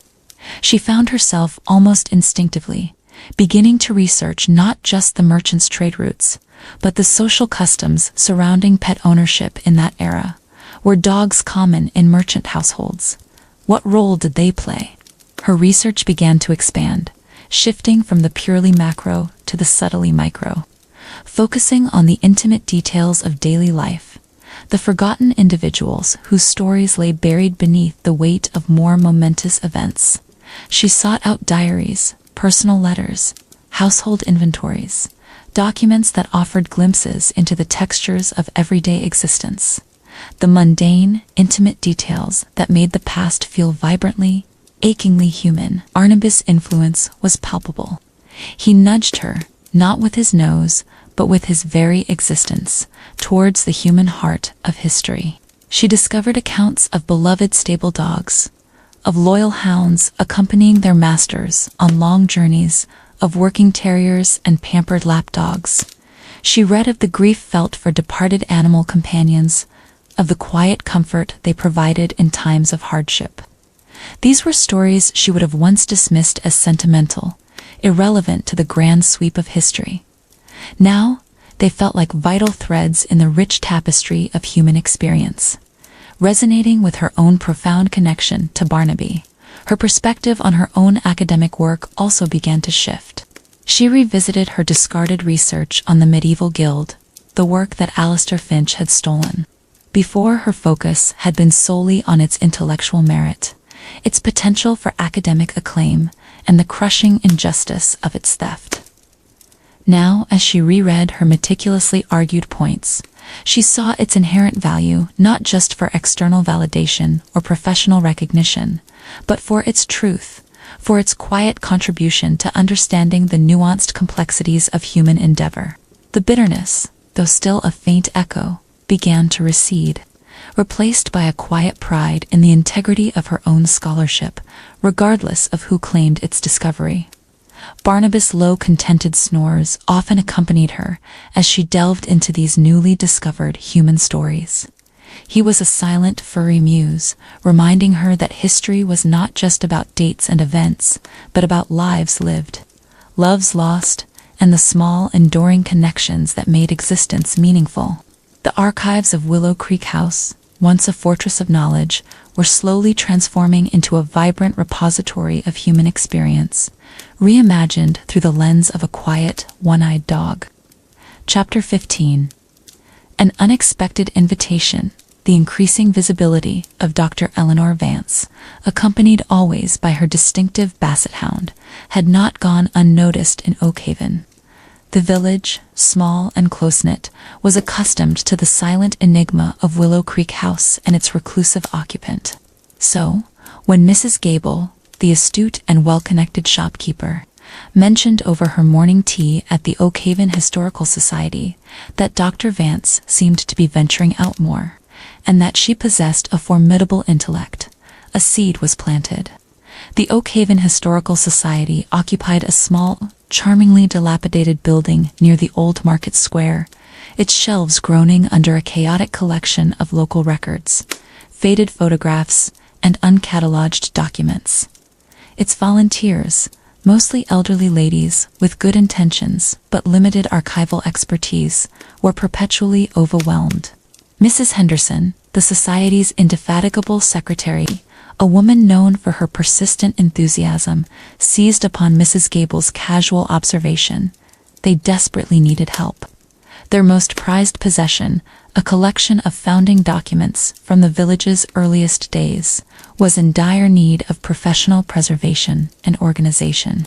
She found herself almost instinctively beginning to research not just the merchant's trade routes, but the social customs surrounding pet ownership in that era. Were dogs common in merchant households? What role did they play? Her research began to expand, shifting from the purely macro to the subtly micro, focusing on the intimate details of daily life, the forgotten individuals whose stories lay buried beneath the weight of more momentous events. She sought out diaries, personal letters, household inventories, documents that offered glimpses into the textures of everyday existence, the mundane, intimate details that made the past feel vibrantly, achingly human. Barnaby's influence was palpable. He nudged her, not with his nose, but with his very existence, towards the human heart of history. She discovered accounts of beloved stable dogs, of loyal hounds accompanying their masters on long journeys, of working terriers and pampered lapdogs. She read of the grief felt for departed animal companions, of the quiet comfort they provided in times of hardship. These were stories she would have once dismissed as sentimental, irrelevant to the grand sweep of history. Now, they felt like vital threads in the rich tapestry of human experience. Resonating with her own profound connection to Barnaby, her perspective on her own academic work also began to shift. She revisited her discarded research on the medieval guild, the work that Alistair Finch had stolen. Before, her focus had been solely on its intellectual merit, its potential for academic acclaim, and the crushing injustice of its theft. Now, as she reread her meticulously argued points, she saw its inherent value not just for external validation or professional recognition, but for its truth, for its quiet contribution to understanding the nuanced complexities of human endeavor. The bitterness, though still a faint echo, began to recede, replaced by a quiet pride in the integrity of her own scholarship, regardless of who claimed its discovery. Barnaby's low, contented snores often accompanied her as she delved into these newly discovered human stories. He was a silent, furry muse, reminding her that history was not just about dates and events, but about lives lived, loves lost, and the small, enduring connections that made existence meaningful. The archives of Willow Creek House, once a fortress of knowledge, were slowly transforming into a vibrant repository of human experience, reimagined through the lens of a quiet, one-eyed dog. Chapter 15. An unexpected invitation. The increasing visibility of Dr. Eleanor Vance, accompanied always by her distinctive basset hound, had not gone unnoticed in Oakhaven. The village, small and close-knit, was accustomed to the silent enigma of Willow Creek House and its reclusive occupant. So, when Mrs. Gable, the astute and well-connected shopkeeper, mentioned over her morning tea at the Oakhaven Historical Society that Dr. Vance seemed to be venturing out more, and that she possessed a formidable intellect, a seed was planted. The Oakhaven Historical Society occupied a small, charmingly dilapidated building near the Old Market Square, its shelves groaning under a chaotic collection of local records, faded photographs, and uncatalogued documents. Its volunteers, mostly elderly ladies with good intentions but limited archival expertise, were perpetually overwhelmed. Mrs. Henderson, the Society's indefatigable secretary, a woman known for her persistent enthusiasm, seized upon Mrs. Gable's casual observation. They desperately needed help. Their most prized possession, a collection of founding documents from the village's earliest days, was in dire need of professional preservation and organization.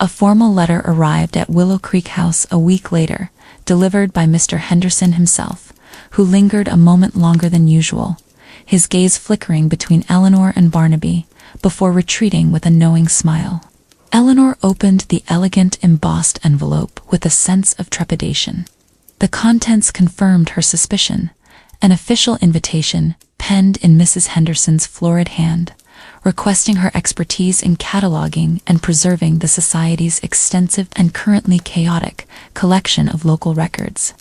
A formal letter arrived at Willow Creek House a week later, delivered by Mr. Henderson himself, who lingered a moment longer than usual, his gaze flickering between Eleanor and Barnaby, before retreating with a knowing smile. Eleanor opened the elegant embossed envelope with a sense of trepidation. The contents confirmed her suspicion, an official invitation penned in Mrs. Henderson's florid hand, requesting her expertise in cataloging and preserving the Society's extensive and currently chaotic collection of local records.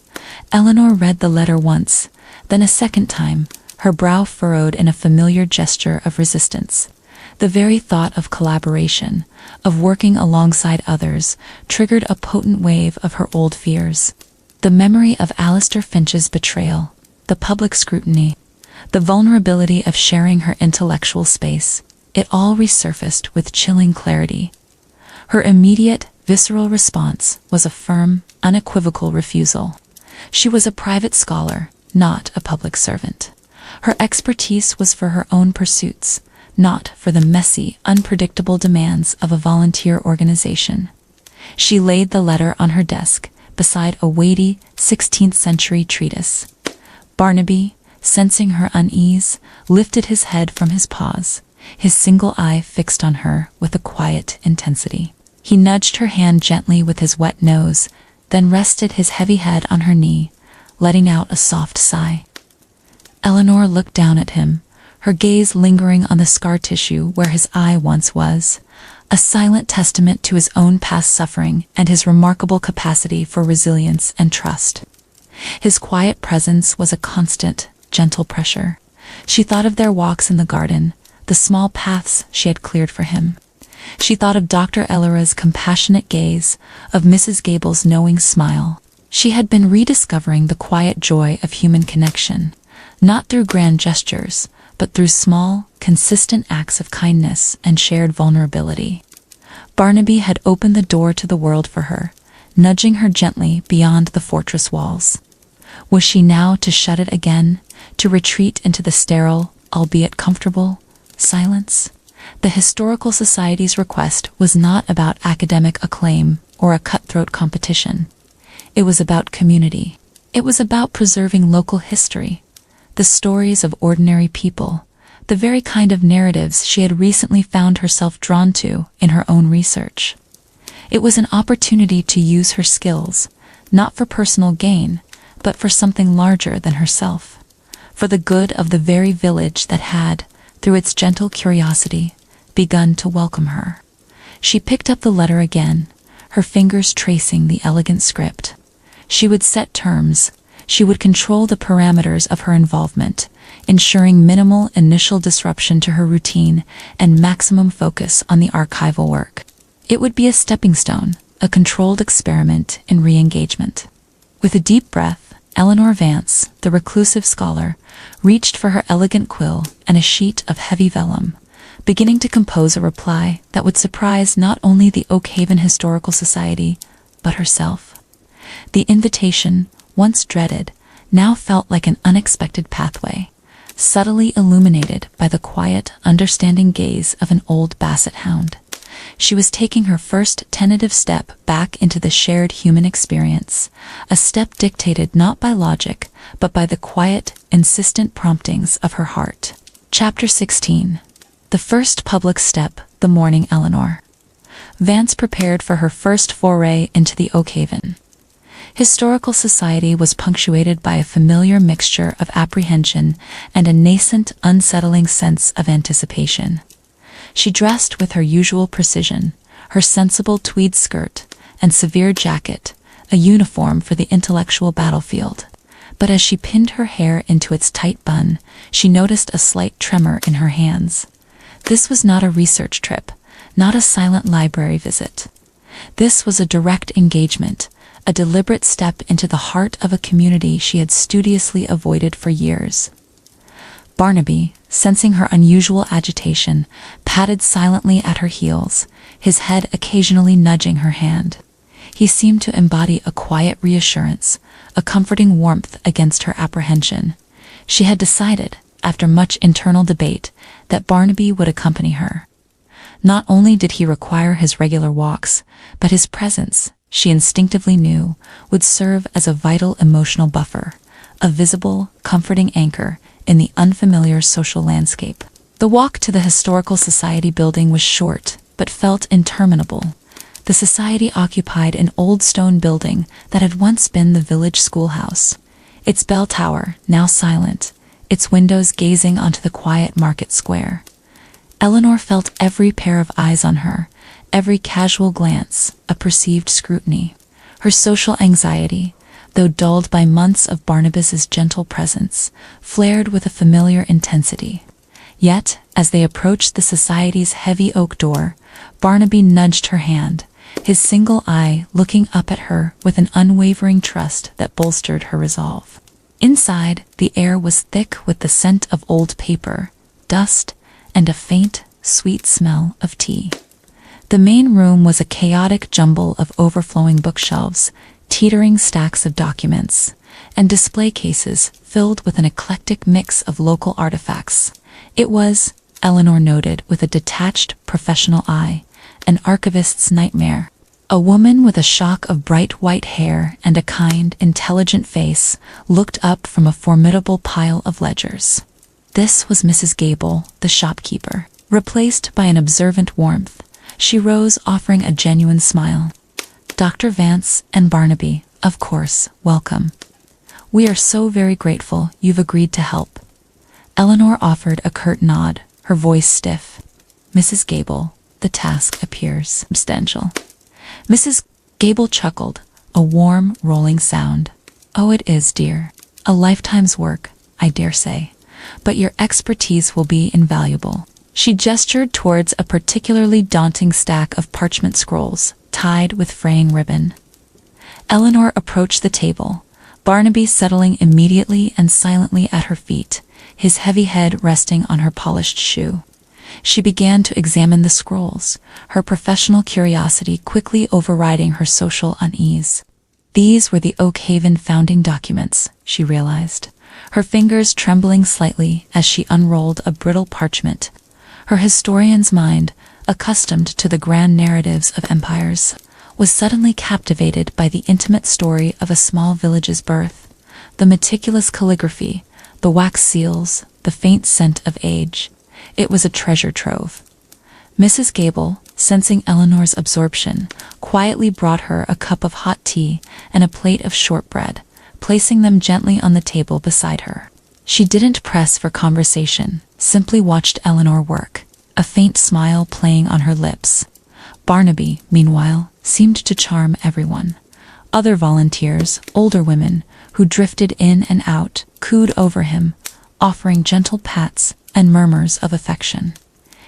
Eleanor read the letter once, then a second time, her brow furrowed in a familiar gesture of resistance. The very thought of collaboration, of working alongside others, triggered a potent wave of her old fears. The memory of Alistair Finch's betrayal, the public scrutiny, the vulnerability of sharing her intellectual space, it all resurfaced with chilling clarity. Her immediate, visceral response was a firm, unequivocal refusal. She was a private scholar, not a public servant. Her expertise was for her own pursuits, not for the messy, unpredictable demands of a volunteer organization. She laid the letter on her desk, beside a weighty 16th-century treatise. Barnaby, sensing her unease, lifted his head from his paws, his single eye fixed on her with a quiet intensity. He nudged her hand gently with his wet nose, then rested his heavy head on her knee, letting out a soft sigh. Eleanor looked down at him, her gaze lingering on the scar tissue where his eye once was, a silent testament to his own past suffering and his remarkable capacity for resilience and trust. His quiet presence was a constant, gentle pressure. She thought of their walks in the garden, the small paths she had cleared for him. She thought of Dr. Ellera's compassionate gaze, of Mrs. Gable's knowing smile. She had been rediscovering the quiet joy of human connection, not through grand gestures, but through small, consistent acts of kindness and shared vulnerability. Barnaby had opened the door to the world for her, nudging her gently beyond the fortress walls. Was she now to shut it again, to retreat into the sterile, albeit comfortable, silence? The Historical Society's request was not about academic acclaim or a cutthroat competition. It was about community. It was about preserving local history, the stories of ordinary people, the very kind of narratives she had recently found herself drawn to in her own research. It was an opportunity to use her skills, not for personal gain, but for something larger than herself, for the good of the very village that had, through its gentle curiosity, begun to welcome her. She picked up the letter again, her fingers tracing the elegant script. She would set terms, she would control the parameters of her involvement, ensuring minimal initial disruption to her routine and maximum focus on the archival work. It would be a stepping stone, a controlled experiment in re-engagement. With a deep breath, Eleanor Vance, the reclusive scholar, reached for her elegant quill and a sheet of heavy vellum, beginning to compose a reply that would surprise not only the Oakhaven Historical Society, but herself. The invitation, once dreaded, now felt like an unexpected pathway, subtly illuminated by the quiet, understanding gaze of an old basset hound. She was taking her first tentative step back into the shared human experience, a step dictated not by logic, but by the quiet, insistent promptings of her heart. Chapter 16. The first public step, the morning Eleanor. Vance prepared for her first foray into the Oakhaven Historical Society was punctuated by a familiar mixture of apprehension and a nascent, unsettling sense of anticipation. She dressed with her usual precision, her sensible tweed skirt and severe jacket, a uniform for the intellectual battlefield. But as she pinned her hair into its tight bun, she noticed a slight tremor in her hands. This was not a research trip, not a silent library visit. This was a direct engagement, a deliberate step into the heart of a community she had studiously avoided for years. Barnaby, sensing her unusual agitation, padded silently at her heels, his head occasionally nudging her hand. He seemed to embody a quiet reassurance, a comforting warmth against her apprehension. She had decided, after much internal debate, that Barnaby would accompany her. Not only did he require his regular walks, but his presence, she instinctively knew, would serve as a vital emotional buffer, a visible, comforting anchor in the unfamiliar social landscape. The walk to the Historical Society building was short, but felt interminable. The society occupied an old stone building that had once been the village schoolhouse. Its bell tower, now silent, its windows gazing onto the quiet market square. Eleanor felt every pair of eyes on her, every casual glance, a perceived scrutiny. Her social anxiety, though dulled by months of Barnabas's gentle presence, flared with a familiar intensity. Yet, as they approached the society's heavy oak door, Barnaby nudged her hand, his single eye looking up at her with an unwavering trust that bolstered her resolve. Inside, the air was thick with the scent of old paper, dust, and a faint, sweet smell of tea. The main room was a chaotic jumble of overflowing bookshelves, teetering stacks of documents, and display cases filled with an eclectic mix of local artifacts. It was, Eleanor noted with a detached, professional eye, an archivist's nightmare. A woman with a shock of bright white hair and a kind, intelligent face looked up from a formidable pile of ledgers. This was Mrs. Gable, the shopkeeper. Replaced by an observant warmth, she rose, offering a genuine smile. Dr. Vance and Barnaby, of course, welcome. We are so very grateful you've agreed to help. Eleanor offered a curt nod, her voice stiff. Mrs. Gable, the task appears substantial. Mrs. Gable chuckled, a warm, rolling sound. Oh, it is, dear. A lifetime's work, I dare say. But your expertise will be invaluable. She gestured towards a particularly daunting stack of parchment scrolls, tied with fraying ribbon. Eleanor approached the table, Barnaby settling immediately and silently at her feet, his heavy head resting on her polished shoe. She began to examine the scrolls, her professional curiosity quickly overriding her social unease. These were the Oakhaven founding documents, she realized, her fingers trembling slightly as she unrolled a brittle parchment. Her historian's mind, accustomed to the grand narratives of empires, was suddenly captivated by the intimate story of a small village's birth. The meticulous calligraphy, the wax seals, the faint scent of age. It was a treasure trove. Mrs. Gable, sensing Eleanor's absorption, quietly brought her a cup of hot tea and a plate of shortbread, placing them gently on the table beside her. She didn't press for conversation, simply watched Eleanor work, a faint smile playing on her lips. Barnaby, meanwhile, seemed to charm everyone. Other volunteers, older women, who drifted in and out, cooed over him, offering gentle pats and murmurs of affection.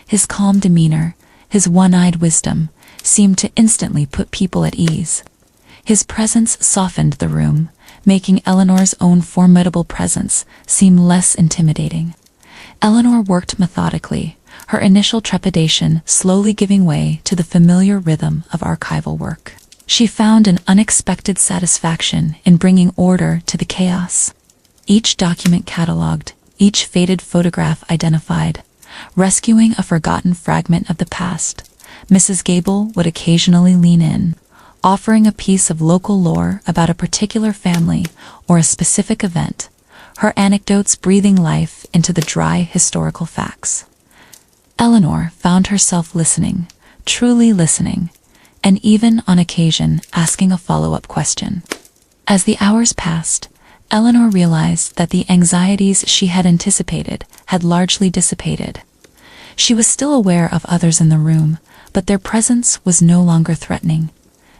His calm demeanor, his one-eyed wisdom, seemed to instantly put people at ease. His presence softened the room, making Eleanor's own formidable presence seem less intimidating. Eleanor worked methodically, her initial trepidation slowly giving way to the familiar rhythm of archival work. She found an unexpected satisfaction in bringing order to the chaos. Each document catalogued, each faded photograph identified, rescuing a forgotten fragment of the past. Mrs. Gable would occasionally lean in, offering a piece of local lore about a particular family or a specific event, her anecdotes breathing life into the dry historical facts. Eleanor found herself listening, truly listening, and even on occasion asking a follow-up question. As the hours passed, Eleanor realized that the anxieties she had anticipated had largely dissipated. She was still aware of others in the room, but their presence was no longer threatening.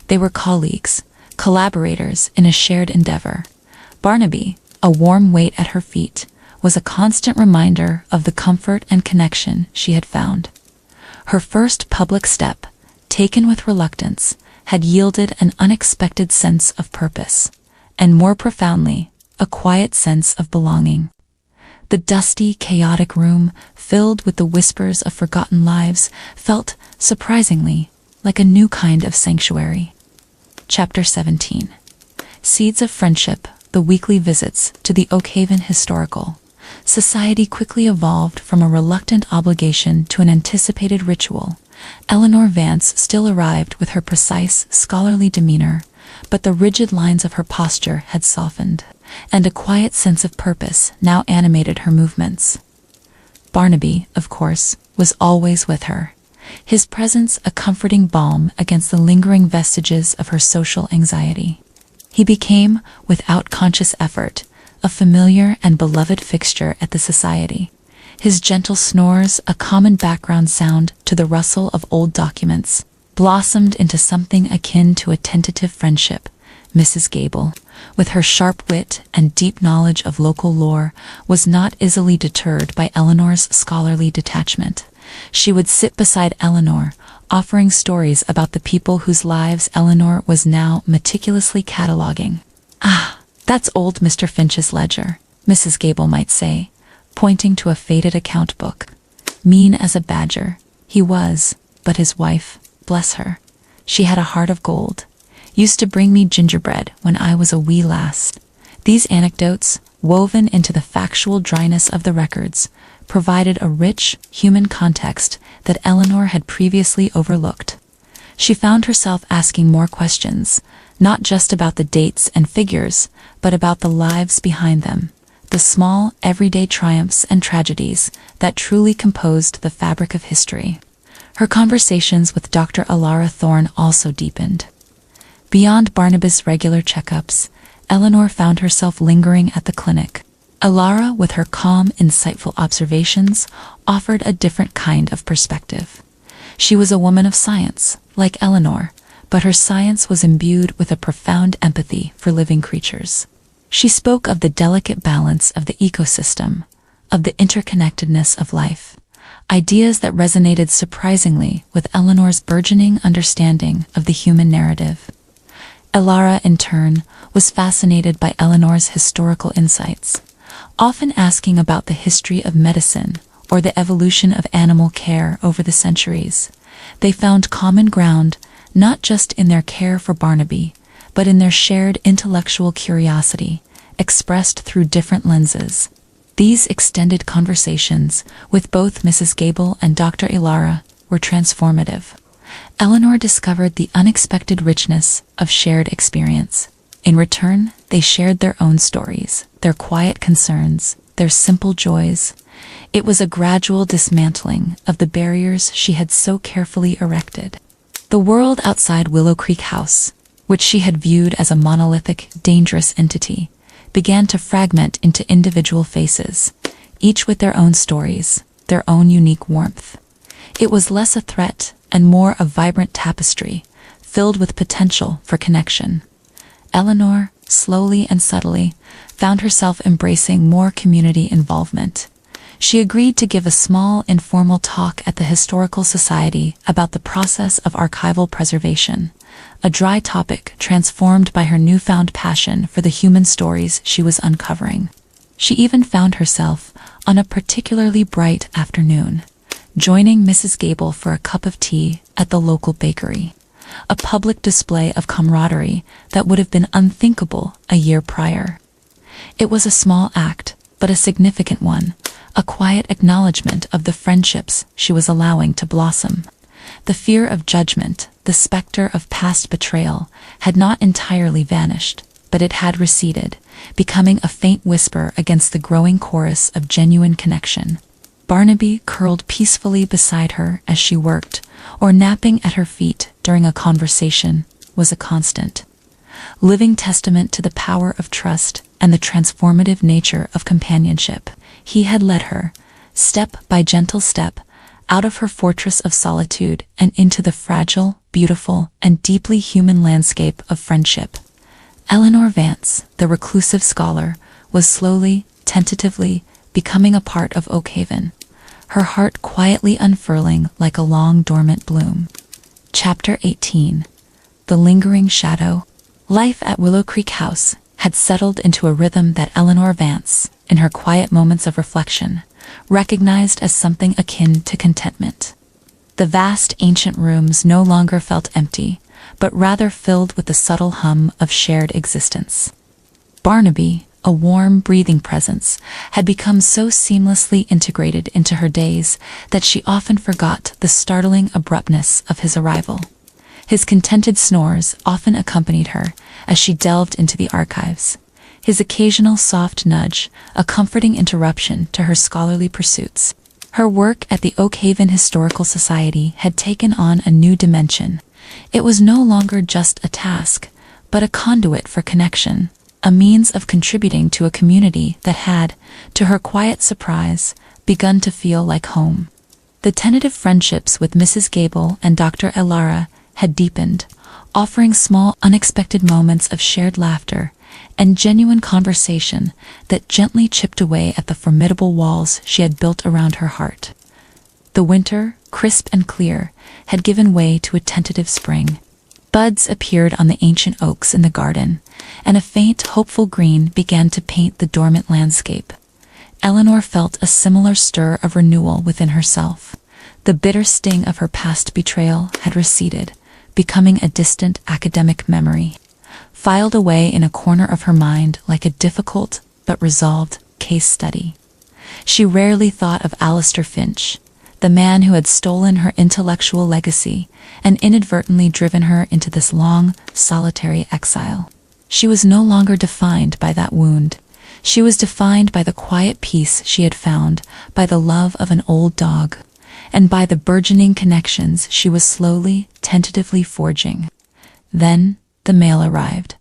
They were colleagues, collaborators in a shared endeavor. Barnaby, a warm weight at her feet, was a constant reminder of the comfort and connection she had found. Her first public step, taken with reluctance, had yielded an unexpected sense of purpose, and more profoundly, a quiet sense of belonging. The dusty, chaotic room, filled with the whispers of forgotten lives, felt, surprisingly, like a new kind of sanctuary. Chapter 17. Seeds of Friendship, the weekly visits to the Oakhaven Historical Society quickly evolved from a reluctant obligation to an anticipated ritual. Eleanor Vance still arrived with her precise, scholarly demeanor, but the rigid lines of her posture had softened, and a quiet sense of purpose now animated her movements. Barnaby, of course, was always with her, his presence a comforting balm against the lingering vestiges of her social anxiety. He became, without conscious effort, a familiar and beloved fixture at the society. His gentle snores, a common background sound to the rustle of old documents, blossomed into something akin to a tentative friendship. Mrs. Gable, with her sharp wit and deep knowledge of local lore, was not easily deterred by Eleanor's scholarly detachment. She would sit beside Eleanor, offering stories about the people whose lives Eleanor was now meticulously cataloging. "Ah, that's old Mr. Finch's ledger," Mrs. Gable might say, pointing to a faded account book. "Mean as a badger, he was, but his wife, bless her, she had a heart of gold. Used to bring me gingerbread when I was a wee lass." These anecdotes, woven into the factual dryness of the records, provided a rich, human context that Eleanor had previously overlooked. She found herself asking more questions, not just about the dates and figures, but about the lives behind them, the small, everyday triumphs and tragedies that truly composed the fabric of history. Her conversations with Dr. Alara Thorne also deepened. Beyond Barnaby's regular checkups, Eleanor found herself lingering at the clinic. Alara, with her calm, insightful observations, offered a different kind of perspective. She was a woman of science, like Eleanor, but her science was imbued with a profound empathy for living creatures. She spoke of the delicate balance of the ecosystem, of the interconnectedness of life, ideas that resonated surprisingly with Eleanor's burgeoning understanding of the human narrative. Alara, in turn, was fascinated by Eleanor's historical insights, often asking about the history of medicine or the evolution of animal care over the centuries. They found common ground not just in their care for Barnaby, but in their shared intellectual curiosity, expressed through different lenses. These extended conversations with both Mrs. Gable and Dr. Alara were transformative. Eleanor discovered the unexpected richness of shared experience. In return, they shared their own stories, their quiet concerns, their simple joys. It was a gradual dismantling of the barriers she had so carefully erected. The world outside Willow Creek House, which she had viewed as a monolithic, dangerous entity, began to fragment into individual faces, each with their own stories, their own unique warmth. It was less a threat and more a vibrant tapestry, filled with potential for connection. Eleanor, slowly and subtly, found herself embracing more community involvement. She agreed to give a small, informal talk at the Historical Society about the process of archival preservation, a dry topic transformed by her newfound passion for the human stories she was uncovering. She even found herself, on a particularly bright afternoon, joining Mrs. Gable for a cup of tea at the local bakery, a public display of camaraderie that would have been unthinkable a year prior. It was a small act, but a significant one, a quiet acknowledgement of the friendships she was allowing to blossom. The fear of judgment, the specter of past betrayal, had not entirely vanished, but it had receded, becoming a faint whisper against the growing chorus of genuine connection. Barnaby curled peacefully beside her as she worked, or napping at her feet during a conversation, was a constant, living testament to the power of trust and the transformative nature of companionship. He had led her, step by gentle step, out of her fortress of solitude and into the fragile, beautiful, and deeply human landscape of friendship. Eleanor Vance, the reclusive scholar, was slowly, tentatively, becoming a part of Oakhaven, her heart quietly unfurling like a long dormant bloom. Chapter 18. The Lingering Shadow. Life at Willow Creek House had settled into a rhythm that Eleanor Vance, in her quiet moments of reflection, recognized as something akin to contentment. The vast ancient rooms no longer felt empty, but rather filled with the subtle hum of shared existence. Barnaby, a warm, breathing presence, had become so seamlessly integrated into her days that she often forgot the startling abruptness of his arrival. His contented snores often accompanied her as she delved into the archives, his occasional soft nudge a comforting interruption to her scholarly pursuits. Her work at the Oakhaven Historical Society had taken on a new dimension. It was no longer just a task, but a conduit for connection, a means of contributing to a community that had, to her quiet surprise, begun to feel like home. The tentative friendships with Mrs. Gable and Dr. Elara had deepened, offering small, unexpected moments of shared laughter and genuine conversation that gently chipped away at the formidable walls she had built around her heart. The winter, crisp and clear, had given way to a tentative spring. Buds appeared on the ancient oaks in the garden, and a faint, hopeful green began to paint the dormant landscape. Eleanor felt a similar stir of renewal within herself. The bitter sting of her past betrayal had receded, becoming a distant academic memory, filed away in a corner of her mind like a difficult but resolved case study. She rarely thought of Alistair Finch, the man who had stolen her intellectual legacy and inadvertently driven her into this long, solitary exile. She was no longer defined by that wound. She was defined by the quiet peace she had found, by the love of an old dog, and by the burgeoning connections she was slowly, tentatively forging. Then the mail arrived.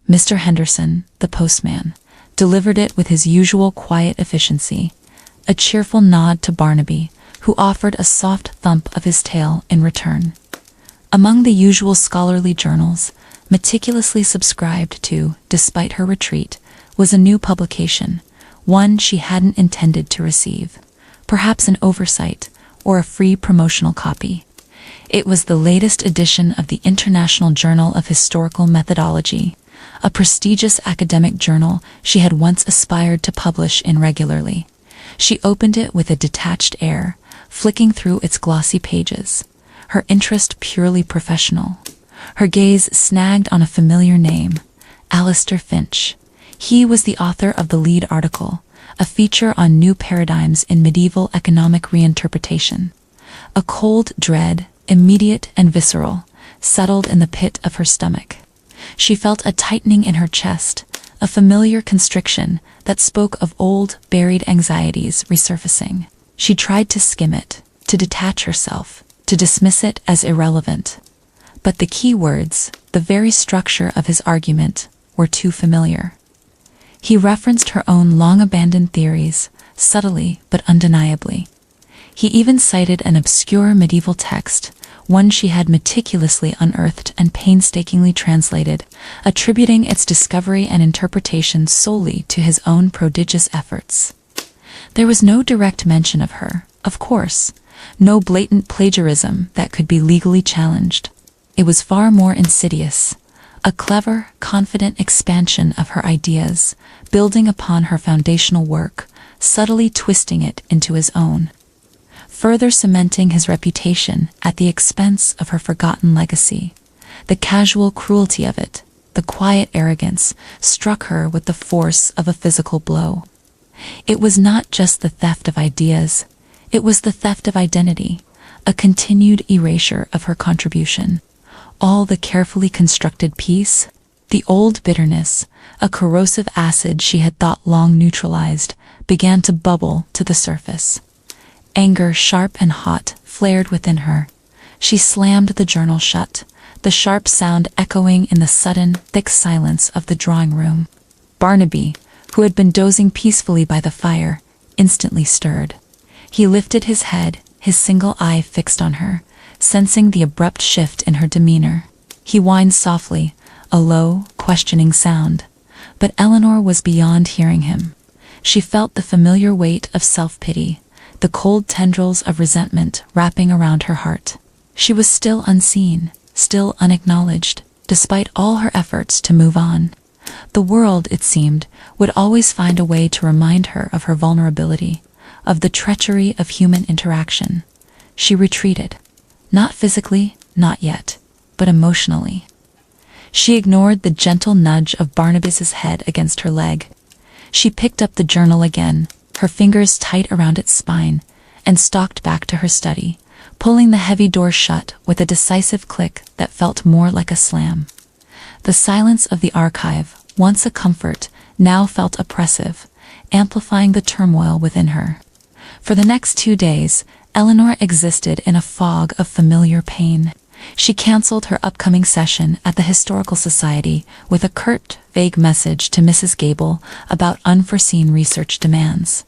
Mr. Henderson, the postman, delivered it with his usual quiet efficiency, a cheerful nod to Barnaby, who offered a soft thump of his tail in return. Among the usual scholarly journals, meticulously subscribed to, despite her retreat, was a new publication, one she hadn't intended to receive, perhaps an oversight or a free promotional copy. It was the latest edition of the International Journal of Historical Methodology, a prestigious academic journal she had once aspired to publish in regularly. She opened it with a detached air, flicking through its glossy pages, her interest purely professional. Her gaze snagged on a familiar name, Alistair Finch. He was the author of the lead article, a feature on new paradigms in medieval economic reinterpretation. A cold dread, immediate and visceral, settled in the pit of her stomach. She felt a tightening in her chest, a familiar constriction that spoke of old, buried anxieties resurfacing. She tried to skim it, to detach herself, to dismiss it as irrelevant. But the key words, the very structure of his argument, were too familiar. He referenced her own long-abandoned theories, subtly but undeniably. He even cited an obscure medieval text, one she had meticulously unearthed and painstakingly translated, attributing its discovery and interpretation solely to his own prodigious efforts. There was no direct mention of her, of course, no blatant plagiarism that could be legally challenged. It was far more insidious, a clever, confident expansion of her ideas, building upon her foundational work, subtly twisting it into his own, further cementing his reputation at the expense of her forgotten legacy. The casual cruelty of it, the quiet arrogance, struck her with the force of a physical blow. It was not just the theft of ideas, it was the theft of identity, a continued erasure of her contribution. All the carefully constructed piece, the old bitterness, a corrosive acid she had thought long neutralized, began to bubble to the surface. Anger, sharp and hot, flared within her. She slammed the journal shut, the sharp sound echoing in the sudden, thick silence of the drawing room. Barnaby, who had been dozing peacefully by the fire, instantly stirred. He lifted his head, his single eye fixed on her, sensing the abrupt shift in her demeanor. He whined softly, a low, questioning sound. But Eleanor was beyond hearing him. She felt the familiar weight of self-pity, the cold tendrils of resentment wrapping around her heart. She was still unseen, still unacknowledged, despite all her efforts to move on. The world, it seemed, would always find a way to remind her of her vulnerability, of the treachery of human interaction. She retreated. Not physically, not yet, but emotionally. She ignored the gentle nudge of Barnaby's head against her leg. She picked up the journal again, her fingers tight around its spine, and stalked back to her study, pulling the heavy door shut with a decisive click that felt more like a slam. The silence of the archive, once a comfort, now felt oppressive, amplifying the turmoil within her. For the next 2 days, Eleanor existed in a fog of familiar pain. She canceled her upcoming session at the Historical Society with a curt, vague message to Mrs. Gable about unforeseen research demands.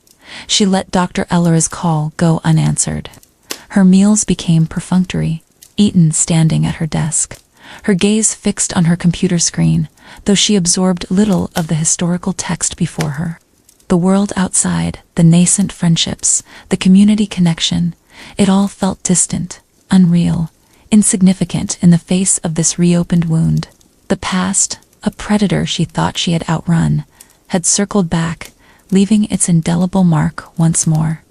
She let Dr. Eller's call go unanswered. Her meals became perfunctory, eaten standing at her desk, her gaze fixed on her computer screen, though she absorbed little of the historical text before her. The world outside, the nascent friendships, the community connection, it all felt distant, unreal, insignificant in the face of this reopened wound. The past, a predator she thought she had outrun, had circled back, leaving its indelible mark once more.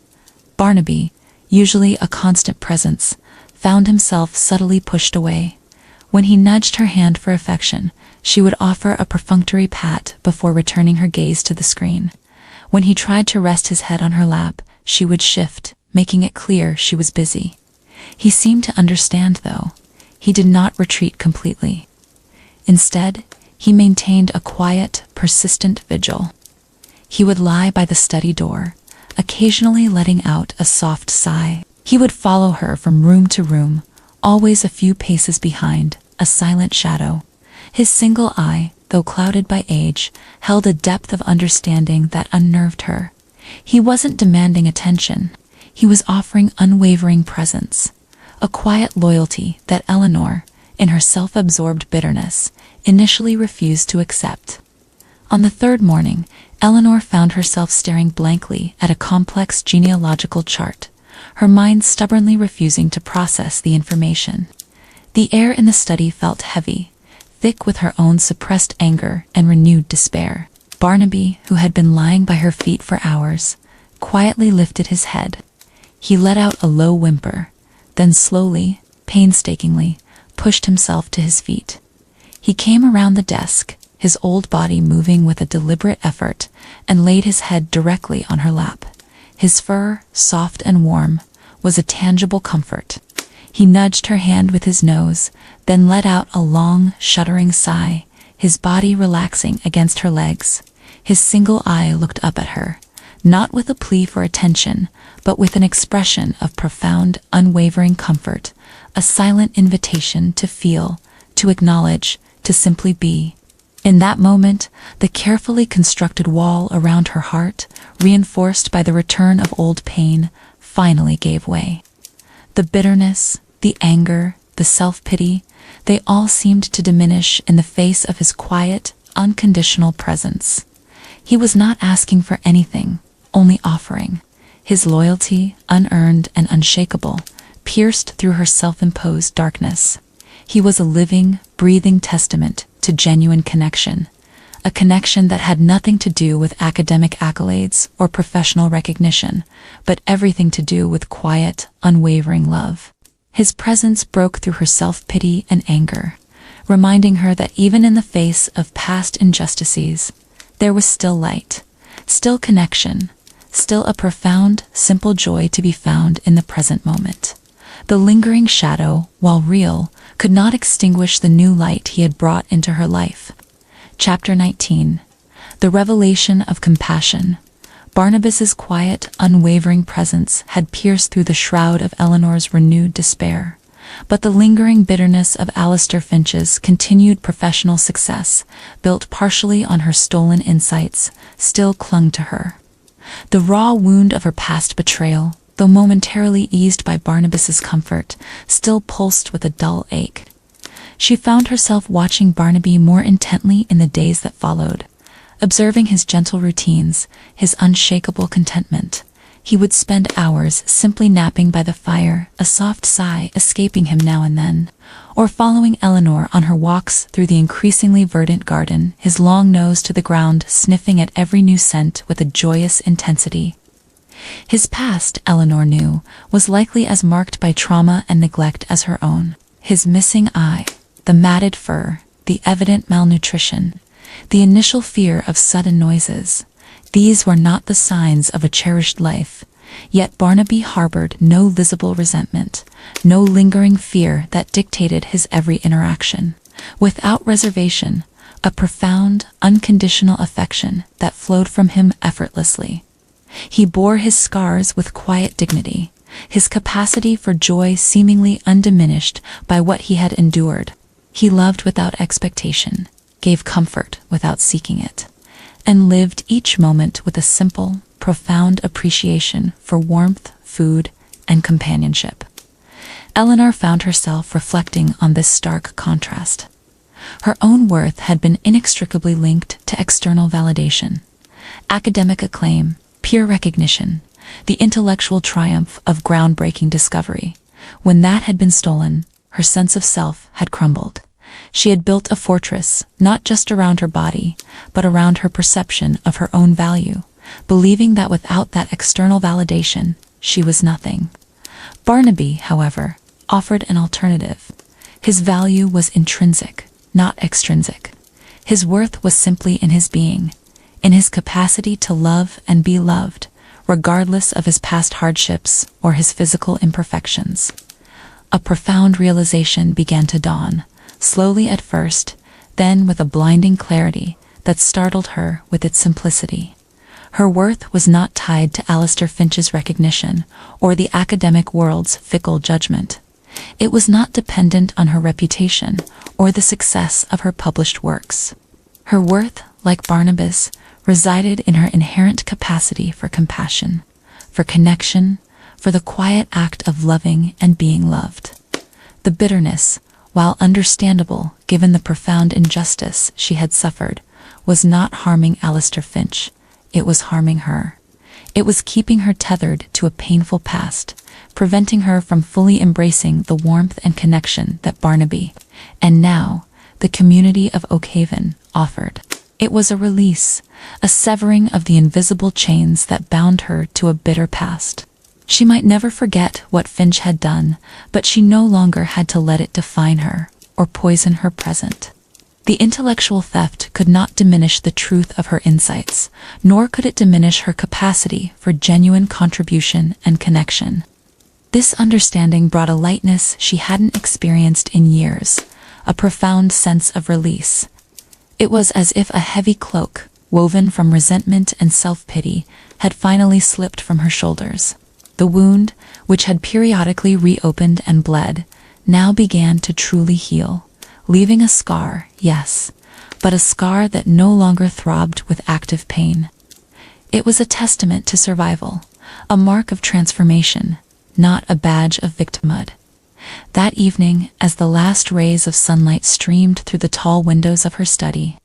Barnaby, usually a constant presence, found himself subtly pushed away. When he nudged her hand for affection, she would offer a perfunctory pat before returning her gaze to the screen. When he tried to rest his head on her lap, she would shift, making it clear she was busy. He seemed to understand, though. He did not retreat completely. Instead, he maintained a quiet, persistent vigil. He would lie by the study door, occasionally letting out a soft sigh. He would follow her from room to room, always a few paces behind, a silent shadow. His single eye, though clouded by age, held a depth of understanding that unnerved her. He wasn't demanding attention. He was offering unwavering presence, a quiet loyalty that Eleanor, in her self-absorbed bitterness, initially refused to accept. On the third morning, Eleanor found herself staring blankly at a complex genealogical chart, her mind stubbornly refusing to process the information. The air in the study felt heavy, thick with her own suppressed anger and renewed despair. Barnaby, who had been lying by her feet for hours, quietly lifted his head. He let out a low whimper, then slowly, painstakingly, pushed himself to his feet. He came around the desk, his old body moving with a deliberate effort, and laid his head directly on her lap. His fur, soft and warm, was a tangible comfort. He nudged her hand with his nose, then let out a long, shuddering sigh, his body relaxing against her legs. His single eye looked up at her, not with a plea for attention, but with an expression of profound, unwavering comfort, a silent invitation to feel, to acknowledge, to simply be. In that moment, the carefully constructed wall around her heart, reinforced by the return of old pain, finally gave way. The bitterness, the anger, the self-pity, they all seemed to diminish in the face of his quiet, unconditional presence. He was not asking for anything, only offering. His loyalty, unearned and unshakable, pierced through her self-imposed darkness. He was a living, breathing testament to genuine connection, a connection that had nothing to do with academic accolades or professional recognition, but everything to do with quiet, unwavering love. His presence broke through her self-pity and anger, reminding her that even in the face of past injustices, there was still light, still connection, still a profound, simple joy to be found in the present moment. The lingering shadow, while real, could not extinguish the new light he had brought into her life. Chapter 19. The Revelation of Compassion. Barnabas's quiet, unwavering presence had pierced through the shroud of Eleanor's renewed despair. But the lingering bitterness of Alistair Finch's continued professional success, built partially on her stolen insights, still clung to her. The raw wound of her past betrayal, though momentarily eased by Barnabas's comfort, still pulsed with a dull ache. She found herself watching Barnaby more intently in the days that followed, observing his gentle routines, his unshakable contentment. He would spend hours simply napping by the fire, a soft sigh escaping him now and then, or following Eleanor on her walks through the increasingly verdant garden, his long nose to the ground, sniffing at every new scent with a joyous intensity. His past, Eleanor knew, was likely as marked by trauma and neglect as her own. His missing eye, the matted fur, the evident malnutrition, the initial fear of sudden noises, these were not the signs of a cherished life. Yet Barnaby harbored no visible resentment, no lingering fear that dictated his every interaction. Without reservation, a profound, unconditional affection that flowed from him effortlessly. He bore his scars with quiet dignity, his capacity for joy seemingly undiminished by what he had endured. He loved without expectation, gave comfort without seeking it, and lived each moment with a simple, profound appreciation for warmth, food, and companionship. Eleanor found herself reflecting on this stark contrast. Her own worth had been inextricably linked to external validation, academic acclaim, peer recognition, the intellectual triumph of groundbreaking discovery. When that had been stolen, her sense of self had crumbled. She had built a fortress, not just around her body, but around her perception of her own value, believing that without that external validation, she was nothing. Barnaby, however, offered an alternative. His value was intrinsic, not extrinsic. His worth was simply in his being, in his capacity to love and be loved, regardless of his past hardships or his physical imperfections. A profound realization began to dawn, slowly at first, then with a blinding clarity that startled her with its simplicity. Her worth was not tied to Alistair Finch's recognition or the academic world's fickle judgment. It was not dependent on her reputation or the success of her published works. Her worth, like Barnabas, resided in her inherent capacity for compassion, for connection, for the quiet act of loving and being loved. The bitterness, while understandable given the profound injustice she had suffered, was not harming Alistair Finch. It was harming her. It was keeping her tethered to a painful past, preventing her from fully embracing the warmth and connection that Barnaby, and now the community of Oakhaven, offered. It was a release, a severing of the invisible chains that bound her to a bitter past. She might never forget what Finch had done, but she no longer had to let it define her or poison her present. The intellectual theft could not diminish the truth of her insights, nor could it diminish her capacity for genuine contribution and connection. This understanding brought a lightness she hadn't experienced in years, a profound sense of release. It was as if a heavy cloak, woven from resentment and self-pity, had finally slipped from her shoulders. The wound, which had periodically reopened and bled, now began to truly heal, leaving a scar, yes, but a scar that no longer throbbed with active pain. It was a testament to survival, a mark of transformation, not a badge of victimhood. That evening, as the last rays of sunlight streamed through the tall windows of her study,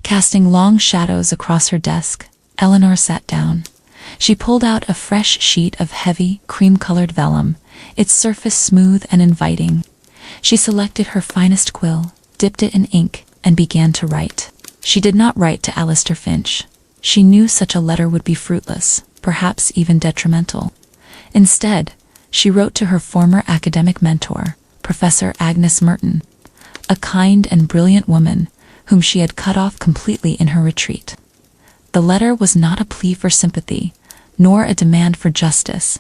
casting long shadows across her desk, Eleanor sat down. She pulled out a fresh sheet of heavy, cream-colored vellum, its surface smooth and inviting. She selected her finest quill, dipped it in ink, and began to write. She did not write to Alistair Finch. She knew such a letter would be fruitless, perhaps even detrimental. Instead, she wrote to her former academic mentor, Professor Agnes Merton, a kind and brilliant woman whom she had cut off completely in her retreat. The letter was not a plea for sympathy, nor a demand for justice.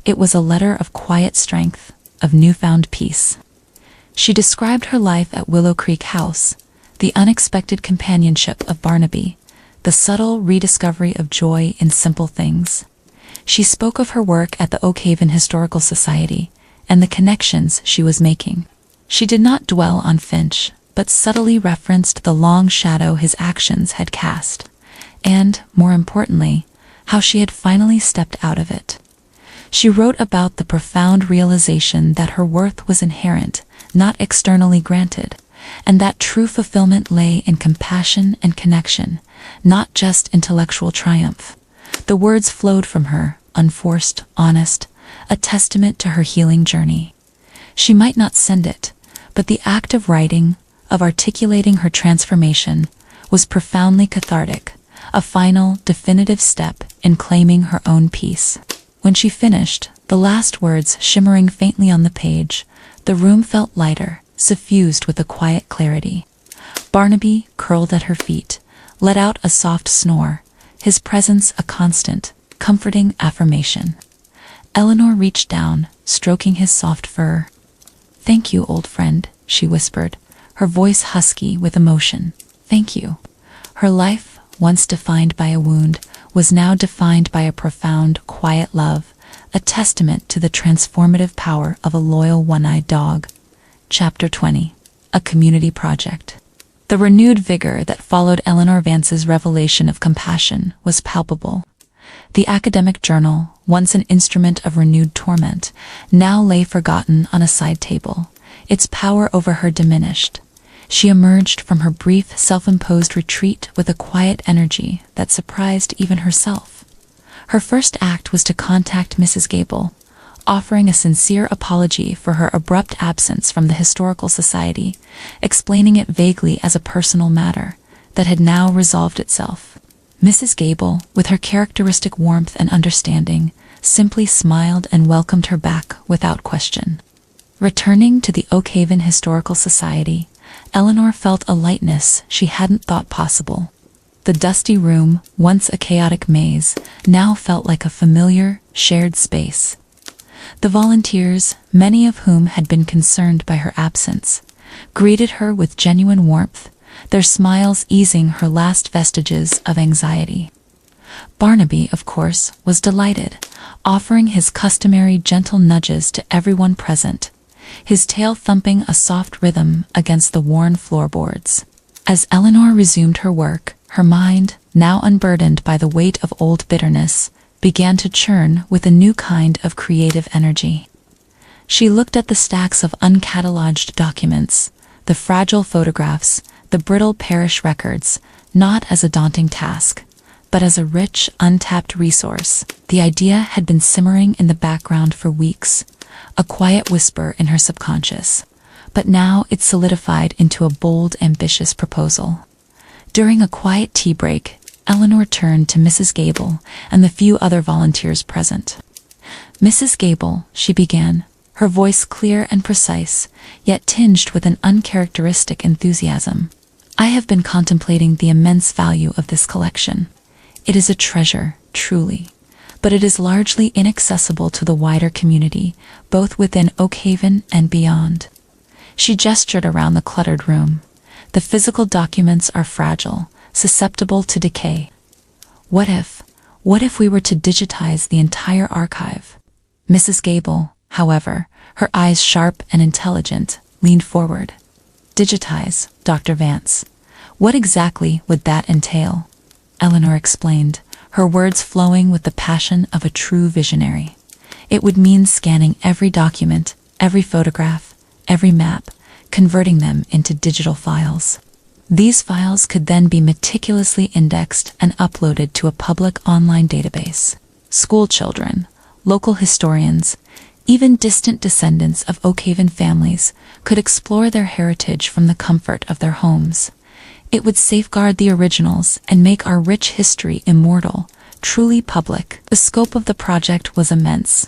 It was a letter of quiet strength, of newfound peace. She described her life at Willow Creek House, the unexpected companionship of Barnaby, the subtle rediscovery of joy in simple things. She spoke of her work at the Oakhaven Historical Society and the connections she was making. She did not dwell on Finch, but subtly referenced the long shadow his actions had cast, and, more importantly, how she had finally stepped out of it. She wrote about the profound realization that her worth was inherent, not externally granted, and that true fulfillment lay in compassion and connection, not just intellectual triumph. The words flowed from her, unforced, honest, a testament to her healing journey. She might not send it, but the act of writing, of articulating her transformation, was profoundly cathartic, a final, definitive step in claiming her own peace. When she finished, the last words shimmering faintly on the page, the room felt lighter, suffused with a quiet clarity. Barnaby, curled at her feet, let out a soft snore, his presence a constant, comforting affirmation. Eleanor reached down, stroking his soft fur. "Thank you, old friend," she whispered, her voice husky with emotion. "Thank you." Her life, once defined by a wound, was now defined by a profound, quiet love, a testament to the transformative power of a loyal one-eyed dog. Chapter 20. A Community Project. The renewed vigor that followed Eleanor Vance's revelation of compassion was palpable. The academic journal, once an instrument of renewed torment, now lay forgotten on a side table, its power over her diminished. She emerged from her brief, self-imposed retreat with a quiet energy that surprised even herself. Her first act was to contact Mrs. Gable, offering a sincere apology for her abrupt absence from the Historical Society, explaining it vaguely as a personal matter that had now resolved itself. Mrs. Gable, with her characteristic warmth and understanding, simply smiled and welcomed her back without question. Returning to the Oakhaven Historical Society, Eleanor felt a lightness she hadn't thought possible. The dusty room, once a chaotic maze, now felt like a familiar, shared space. The volunteers, many of whom had been concerned by her absence, greeted her with genuine warmth, their smiles easing her last vestiges of anxiety. Barnaby, of course, was delighted, offering his customary gentle nudges to everyone present, his tail thumping a soft rhythm against the worn floorboards. As Eleanor resumed her work, her mind, now unburdened by the weight of old bitterness, began to churn with a new kind of creative energy. She looked at the stacks of uncatalogued documents, the fragile photographs, the brittle parish records, not as a daunting task, but as a rich, untapped resource. The idea had been simmering in the background for weeks, a quiet whisper in her subconscious, but now it solidified into a bold, ambitious proposal. During a quiet tea break, Eleanor turned to Mrs. Gable and the few other volunteers present. "Mrs. Gable," she began, her voice clear and precise, yet tinged with an uncharacteristic enthusiasm. "I have been contemplating the immense value of this collection. It is a treasure, truly, but it is largely inaccessible to the wider community, both within Oakhaven and beyond." She gestured around the cluttered room. The physical documents are fragile, susceptible to decay. What if we were to digitize the entire archive? Mrs. Gable, however, her eyes sharp and intelligent, leaned forward. Digitize, Dr. Vance. What exactly would that entail? Eleanor explained, her words flowing with the passion of a true visionary. It would mean scanning every document, every photograph, every map, converting them into digital files. These files could then be meticulously indexed and uploaded to a public online database. School children, local historians, even distant descendants of Oakhaven families could explore their heritage from the comfort of their homes. It would safeguard the originals and make our rich history immortal, truly public. The scope of the project was immense.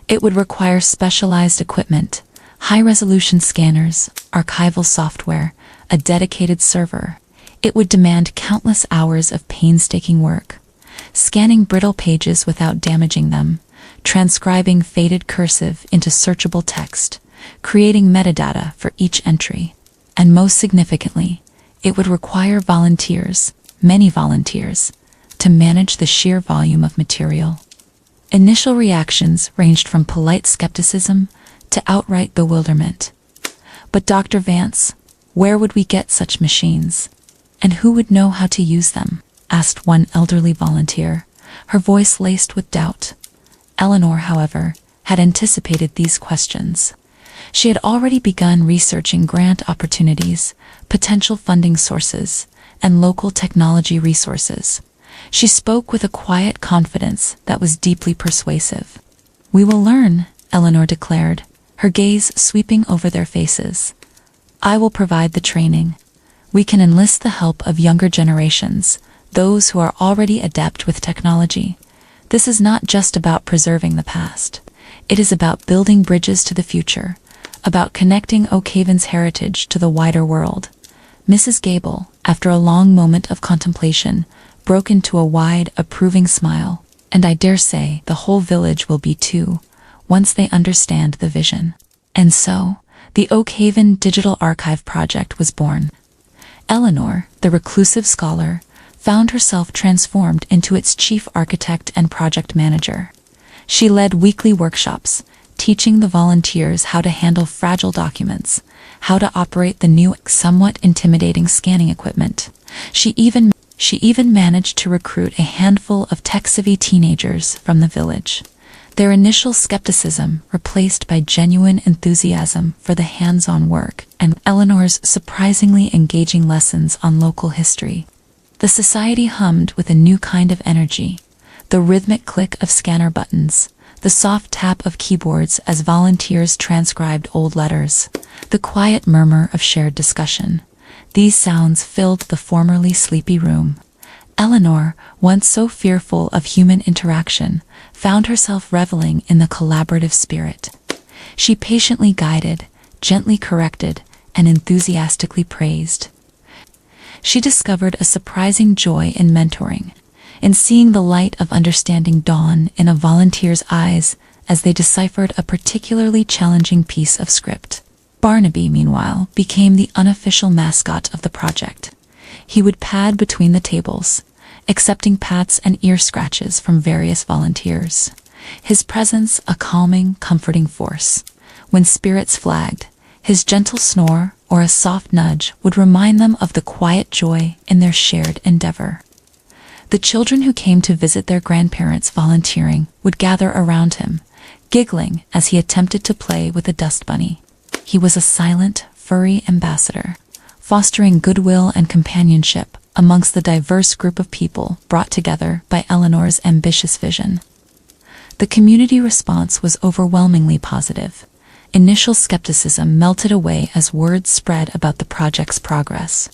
It would require specialized equipment, high-resolution scanners, archival software, a dedicated server. It would demand countless hours of painstaking work, scanning brittle pages without damaging them, transcribing faded cursive into searchable text, creating metadata for each entry. And most significantly, it would require volunteers, many volunteers, to manage the sheer volume of material. Initial reactions ranged from polite skepticism to outright bewilderment. But Dr. Vance, where would we get such machines? And who would know how to use them? Asked one elderly volunteer, her voice laced with doubt. Eleanor, however, had anticipated these questions. She had already begun researching grant opportunities, potential funding sources, and local technology resources. She spoke with a quiet confidence that was deeply persuasive. "We will learn," Eleanor declared, her gaze sweeping over their faces. "I will provide the training. We can enlist the help of younger generations, those who are already adept with technology. This is not just about preserving the past. It is about building bridges to the future, about connecting Oakhaven's heritage to the wider world." Mrs. Gable, after a long moment of contemplation, broke into a wide, approving smile. "And I dare say the whole village will be too, once they understand the vision." And so, the Oakhaven Digital Archive Project was born. Eleanor, the reclusive scholar, found herself transformed into its chief architect and project manager. She led weekly workshops, teaching the volunteers how to handle fragile documents, how to operate the new, somewhat intimidating scanning equipment. She even managed to recruit a handful of tech-savvy teenagers from the village. Their initial skepticism replaced by genuine enthusiasm for the hands-on work and Eleanor's surprisingly engaging lessons on local history. The society hummed with a new kind of energy, the rhythmic click of scanner buttons, the soft tap of keyboards as volunteers transcribed old letters, the quiet murmur of shared discussion. These sounds filled the formerly sleepy room. Eleanor, once so fearful of human interaction, found herself reveling in the collaborative spirit. She patiently guided, gently corrected, and enthusiastically praised. She discovered a surprising joy in mentoring, in seeing the light of understanding dawn in a volunteer's eyes as they deciphered a particularly challenging piece of script. Barnaby, meanwhile, became the unofficial mascot of the project. He would pad between the tables, accepting pats and ear scratches from various volunteers. His presence a calming, comforting force. When spirits flagged, his gentle snore or a soft nudge would remind them of the quiet joy in their shared endeavor. The children who came to visit their grandparents volunteering would gather around him, giggling as he attempted to play with a dust bunny. He was a silent, furry ambassador, fostering goodwill and companionship amongst the diverse group of people brought together by Eleanor's ambitious vision. The community response was overwhelmingly positive. Initial skepticism melted away as word spread about the project's progress.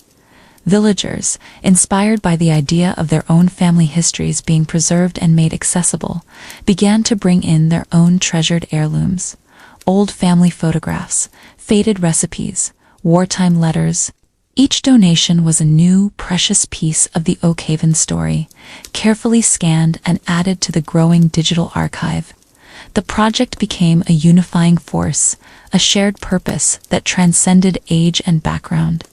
Villagers, inspired by the idea of their own family histories being preserved and made accessible, began to bring in their own treasured heirlooms, old family photographs, faded recipes, wartime letters. Each donation was a new, precious piece of the Oakhaven story, carefully scanned and added to the growing digital archive. The project became a unifying force, a shared purpose that transcended age and background.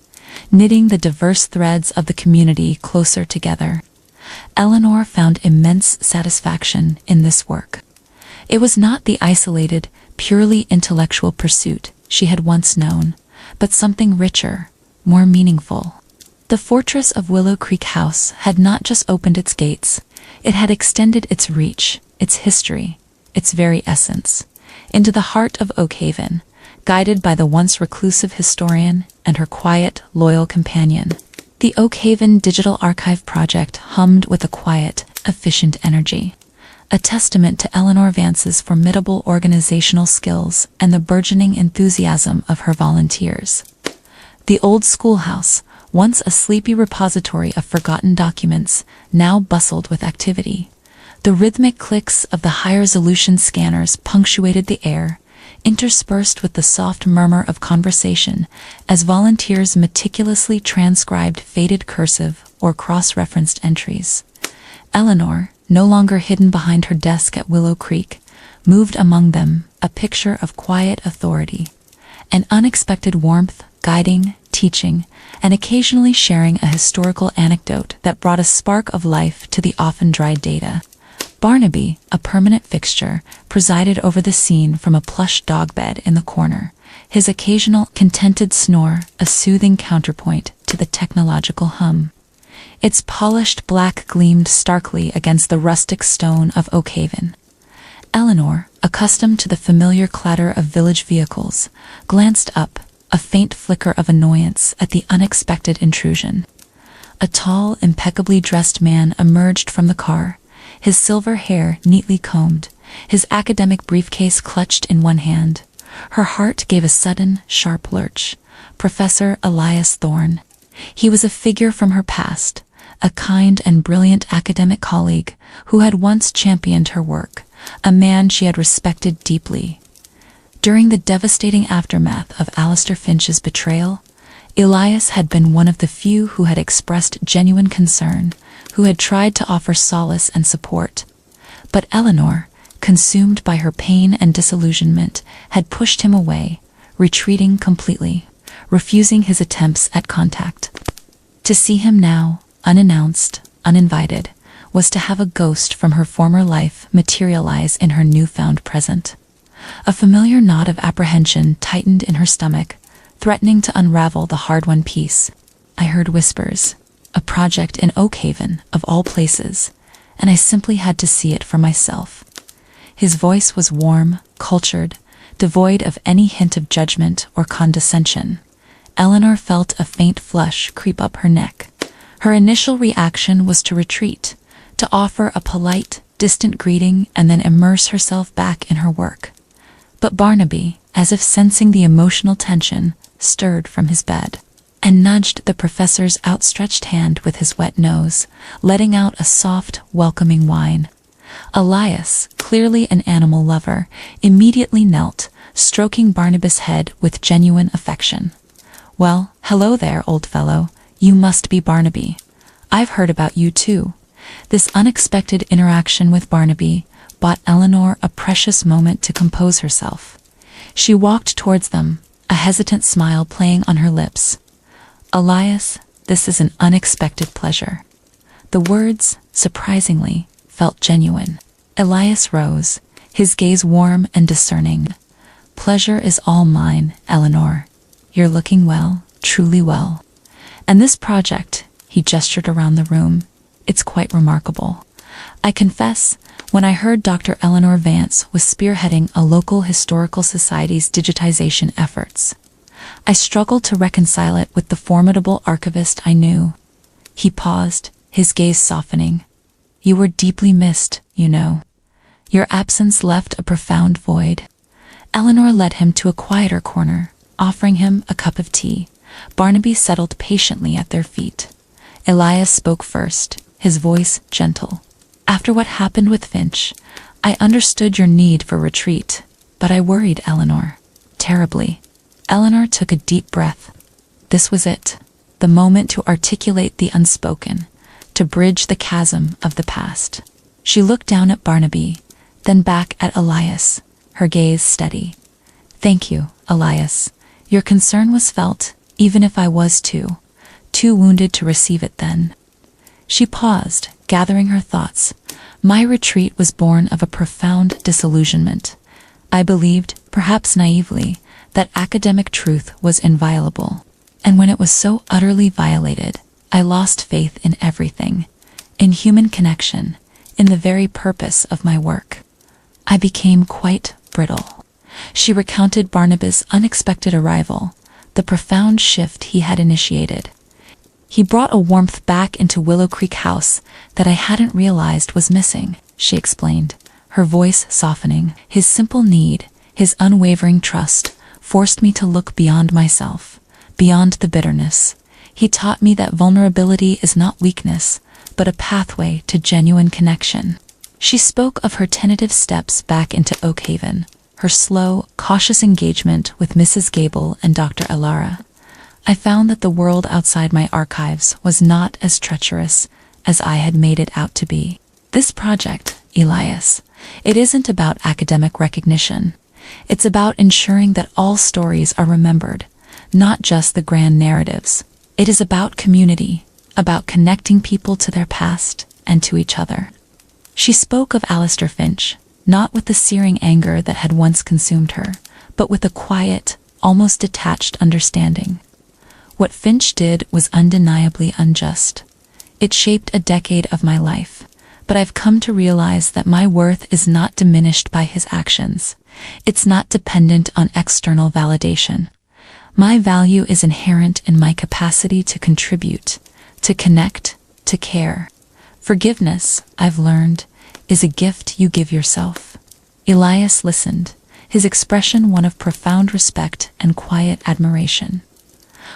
knitting the diverse threads of the community closer together. Eleanor found immense satisfaction in this work. It was not the isolated, purely intellectual pursuit she had once known, but something richer, more meaningful. The fortress of Willow Creek House had not just opened its gates, it had extended its reach, its history, its very essence, into the heart of Oak Haven, guided by the once reclusive historian and her quiet, loyal companion. The Oak Haven Digital Archive project hummed with a quiet, efficient energy, a testament to Eleanor Vance's formidable organizational skills and the burgeoning enthusiasm of her volunteers. The old schoolhouse, once a sleepy repository of forgotten documents, now bustled with activity. The rhythmic clicks of the high-resolution scanners punctuated the air, interspersed with the soft murmur of conversation as volunteers meticulously transcribed faded cursive or cross-referenced entries. Eleanor, no longer hidden behind her desk at Willow Creek, moved among them, a picture of quiet authority, an unexpected warmth, guiding, teaching, and occasionally sharing a historical anecdote that brought a spark of life to the often dry data. Barnaby, a permanent fixture, presided over the scene from a plush dog bed in the corner, his occasional contented snore a soothing counterpoint to the technological hum. Its polished black gleamed starkly against the rustic stone of Oak Haven. Eleanor, accustomed to the familiar clatter of village vehicles, glanced up, a faint flicker of annoyance at the unexpected intrusion. A tall, impeccably dressed man emerged from the car, his silver hair neatly combed, his academic briefcase clutched in one hand. Her heart gave a sudden, sharp lurch. Professor Elias Thorne. He was a figure from her past, a kind and brilliant academic colleague who had once championed her work, a man she had respected deeply. During the devastating aftermath of Alistair Finch's betrayal, Elias had been one of the few who had expressed genuine concern, who had tried to offer solace and support. But Eleanor, consumed by her pain and disillusionment, had pushed him away, retreating completely, refusing his attempts at contact. To see him now, unannounced, uninvited, was to have a ghost from her former life materialize in her newfound present. A familiar knot of apprehension tightened in her stomach, threatening to unravel the hard-won peace. I heard whispers. A project in Oak Haven, of all places, and I simply had to see it for myself. His voice was warm, cultured, devoid of any hint of judgment or condescension. Eleanor felt a faint flush creep up her neck. Her initial reaction was to retreat, to offer a polite, distant greeting and then immerse herself back in her work. But Barnaby, as if sensing the emotional tension, stirred from his bed and nudged the professor's outstretched hand with his wet nose, letting out a soft, welcoming whine. Elias, clearly an animal lover, immediately knelt, stroking Barnabas' head with genuine affection. Well, hello there, old fellow. You must be Barnaby. I've heard about you too. This unexpected interaction with Barnaby bought Eleanor a precious moment to compose herself. She walked towards them, a hesitant smile playing on her lips. Elias, this is an unexpected pleasure. The words, surprisingly, felt genuine. Elias rose, his gaze warm and discerning. Pleasure is all mine, Eleanor. You're looking well, truly well. And this project, he gestured around the room, it's quite remarkable. I confess, when I heard Dr. Eleanor Vance was spearheading a local historical society's digitization efforts, I struggled to reconcile it with the formidable archivist I knew. He paused, his gaze softening. You were deeply missed, you know. Your absence left a profound void. Eleanor led him to a quieter corner, offering him a cup of tea. Barnaby settled patiently at their feet. Elias spoke first, his voice gentle. After what happened with Finch, I understood your need for retreat, but I worried Eleanor. Terribly. Eleanor took a deep breath. This was it, the moment to articulate the unspoken, to bridge the chasm of the past. She looked down at Barnaby, then back at Elias, her gaze steady. Thank you, Elias. Your concern was felt, even if I was too. too wounded to receive it then. She paused, gathering her thoughts. My retreat was born of a profound disillusionment. I believed, perhaps naively, that academic truth was inviolable. And when it was so utterly violated, I lost faith in everything, in human connection, in the very purpose of my work. I became quite brittle. She recounted Barnaby's unexpected arrival, the profound shift he had initiated. He brought a warmth back into Willow Creek House that I hadn't realized was missing, she explained, her voice softening. His simple need, his unwavering trust, forced me to look beyond myself, beyond the bitterness. He taught me that vulnerability is not weakness, but a pathway to genuine connection. She spoke of her tentative steps back into Oak Haven, her slow, cautious engagement with Mrs. Gable and Dr. Elara. I found that the world outside my archives was not as treacherous as I had made it out to be. This project, Elias, it isn't about academic recognition. It's about ensuring that all stories are remembered, not just the grand narratives. It is about community, about connecting people to their past and to each other. She spoke of Alistair Finch, not with the searing anger that had once consumed her, but with a quiet, almost detached understanding. What Finch did was undeniably unjust. It shaped a decade of my life, but I've come to realize that my worth is not diminished by his actions. It's not dependent on external validation. My value is inherent in my capacity to contribute, to connect, to care. Forgiveness, I've learned, is a gift you give yourself. Elias listened, his expression one of profound respect and quiet admiration.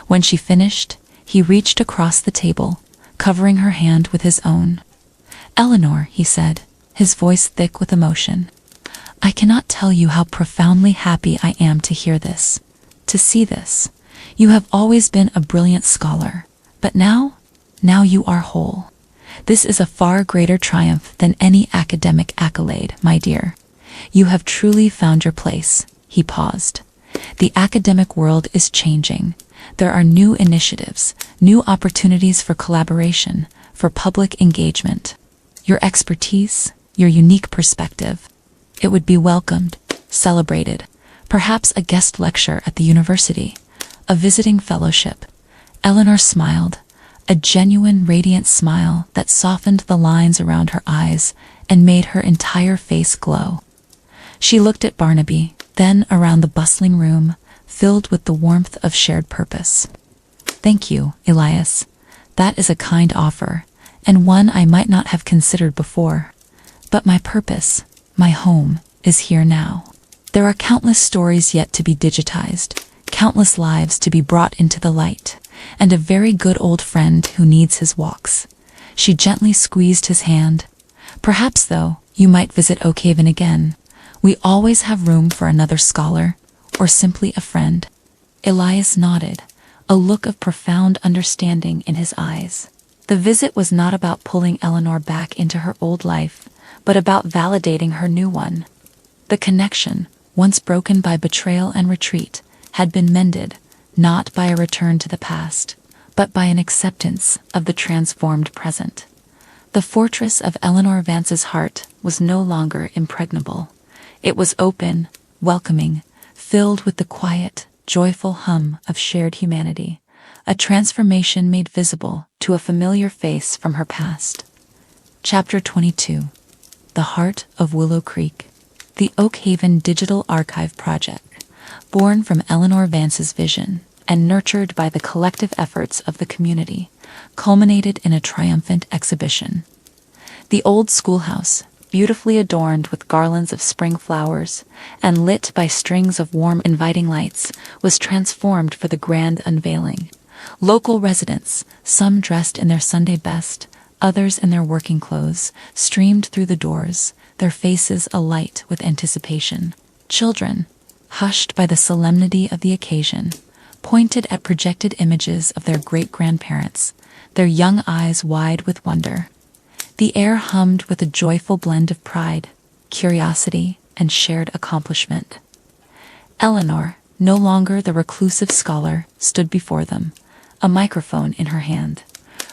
When she finished, he reached across the table, covering her hand with his own. "Eleanor," he said, his voice thick with emotion, "I cannot tell you how profoundly happy I am to hear this, to see this. You have always been a brilliant scholar, but now you are whole. This is a far greater triumph than any academic accolade, my dear. You have truly found your place." He paused. "The academic world is changing. There are new initiatives, new opportunities for collaboration, for public engagement. Your expertise, your unique perspective, it would be welcomed, celebrated, perhaps a guest lecture at the university, a visiting fellowship." Eleanor smiled, a genuine, radiant smile that softened the lines around her eyes and made her entire face glow. She looked at Barnaby, then around the bustling room, filled with the warmth of shared purpose. "Thank you, Elias. That is a kind offer, and one I might not have considered before. But my purpose, my home, is here now. There are countless stories yet to be digitized, countless lives to be brought into the light, and a very good old friend who needs his walks." She gently squeezed his hand. "Perhaps, though, you might visit Oak Haven again. We always have room for another scholar, or simply a friend." Elias nodded, a look of profound understanding in his eyes. The visit was not about pulling Eleanor back into her old life, but about validating her new one. The connection, once broken by betrayal and retreat, had been mended, not by a return to the past, but by an acceptance of the transformed present. The fortress of Eleanor Vance's heart was no longer impregnable. It was open, welcoming, filled with the quiet, joyful hum of shared humanity, a transformation made visible to a familiar face from her past. Chapter 22. The Heart of Willow Creek. The Oak Haven Digital Archive Project, born from Eleanor Vance's vision and nurtured by the collective efforts of the community, culminated in a triumphant exhibition. The old schoolhouse, beautifully adorned with garlands of spring flowers and lit by strings of warm, inviting lights, was transformed for the grand unveiling. Local residents, some dressed in their Sunday best, others in their working clothes, streamed through the doors, their faces alight with anticipation. Children, hushed by the solemnity of the occasion, pointed at projected images of their great-grandparents, their young eyes wide with wonder. The air hummed with a joyful blend of pride, curiosity, and shared accomplishment. Eleanor, no longer the reclusive scholar, stood before them, a microphone in her hand.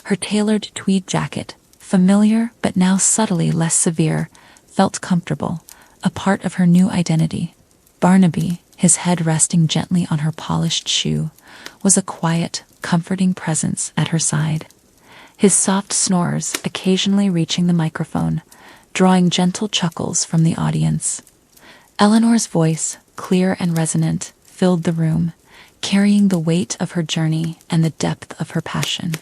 Her tailored tweed jacket, familiar but now subtly less severe, felt comfortable, a part of her new identity. Barnaby, his head resting gently on her polished shoe, was a quiet, comforting presence at her side. His soft snores occasionally reaching the microphone, drawing gentle chuckles from the audience. Eleanor's voice, clear and resonant, filled the room, carrying the weight of her journey and the depth of her passion.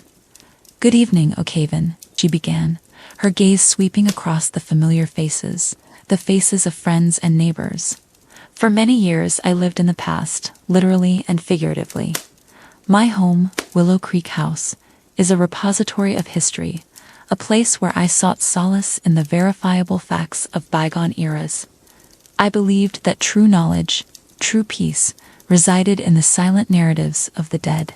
"Good evening, O'Cavan," she began, her gaze sweeping across the familiar faces, the faces of friends and neighbors. "For many years I lived in the past, literally and figuratively. My home, Willow Creek House, is a repository of history, a place where I sought solace in the verifiable facts of bygone eras. I believed that true knowledge, true peace, resided in the silent narratives of the dead."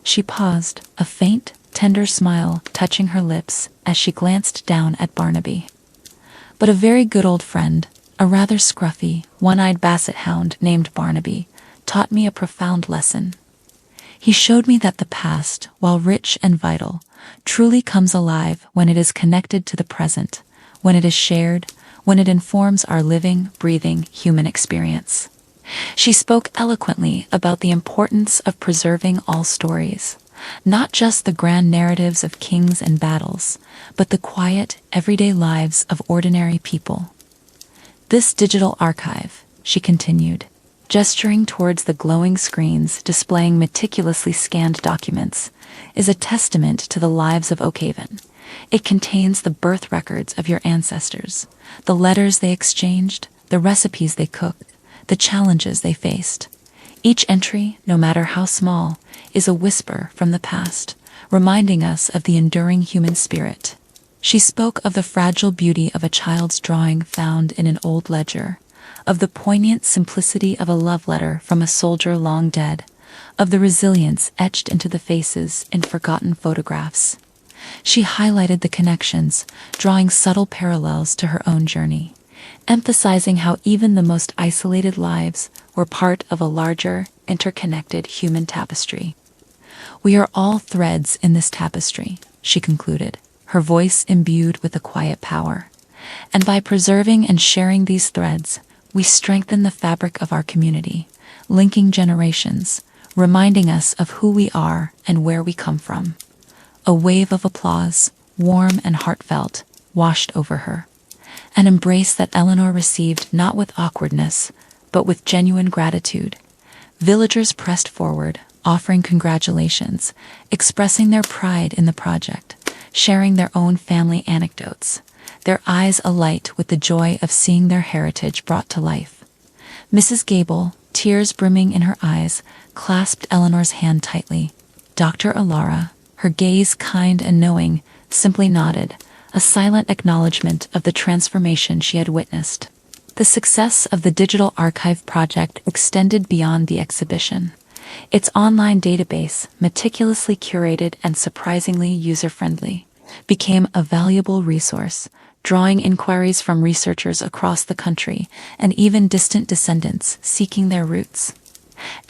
She paused, a faint, tender smile touching her lips as she glanced down at Barnaby. "But a very good old friend, a rather scruffy, one-eyed basset hound named Barnaby, taught me a profound lesson. He showed me that the past, while rich and vital, truly comes alive when it is connected to the present, when it is shared, when it informs our living, breathing human experience." She spoke eloquently about the importance of preserving all stories, not just the grand narratives of kings and battles, but the quiet, everyday lives of ordinary people. "This digital archive," she continued, gesturing towards the glowing screens displaying meticulously scanned documents, "is a testament to the lives of O'Cavan. It contains the birth records of your ancestors, the letters they exchanged, the recipes they cooked, the challenges they faced. Each entry, no matter how small, is a whisper from the past, reminding us of the enduring human spirit." She spoke of the fragile beauty of a child's drawing found in an old ledger, of the poignant simplicity of a love letter from a soldier long dead, of the resilience etched into the faces in forgotten photographs. She highlighted the connections, drawing subtle parallels to her own journey, emphasizing how even the most isolated lives were part of a larger, interconnected human tapestry. "We are all threads in this tapestry," she concluded, her voice imbued with a quiet power. "And by preserving and sharing these threads, we strengthen the fabric of our community, linking generations, reminding us of who we are and where we come from." A wave of applause, warm and heartfelt, washed over her. An embrace that Eleanor received not with awkwardness, but with genuine gratitude. Villagers pressed forward, offering congratulations, expressing their pride in the project, sharing their own family anecdotes, their eyes alight with the joy of seeing their heritage brought to life. Mrs. Gable, tears brimming in her eyes, clasped Eleanor's hand tightly. Dr. Alara, her gaze kind and knowing, simply nodded, a silent acknowledgement of the transformation she had witnessed. The success of the Digital Archive project extended beyond the exhibition. Its online database, meticulously curated and surprisingly user-friendly, became a valuable resource, drawing inquiries from researchers across the country and even distant descendants seeking their roots.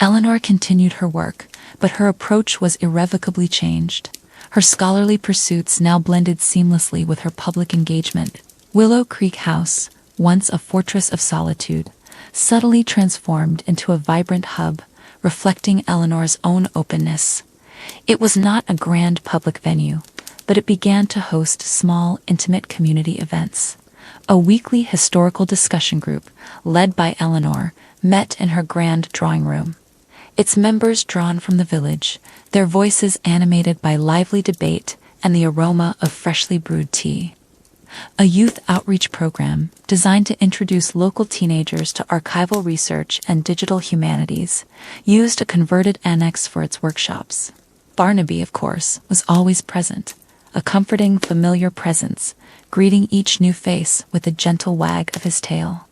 Eleanor continued her work, but her approach was irrevocably changed. Her scholarly pursuits now blended seamlessly with her public engagement. Willow Creek House, once a fortress of solitude, subtly transformed into a vibrant hub, reflecting Eleanor's own openness. It was not a grand public venue, but it began to host small, intimate community events. A weekly historical discussion group, led by Eleanor, met in her grand drawing room. Its members drawn from the village, their voices animated by lively debate and the aroma of freshly brewed tea. A youth outreach program designed to introduce local teenagers to archival research and digital humanities used a converted annex for its workshops. Barnaby, of course, was always present, a comforting, familiar presence, greeting each new face with a gentle wag of his tail.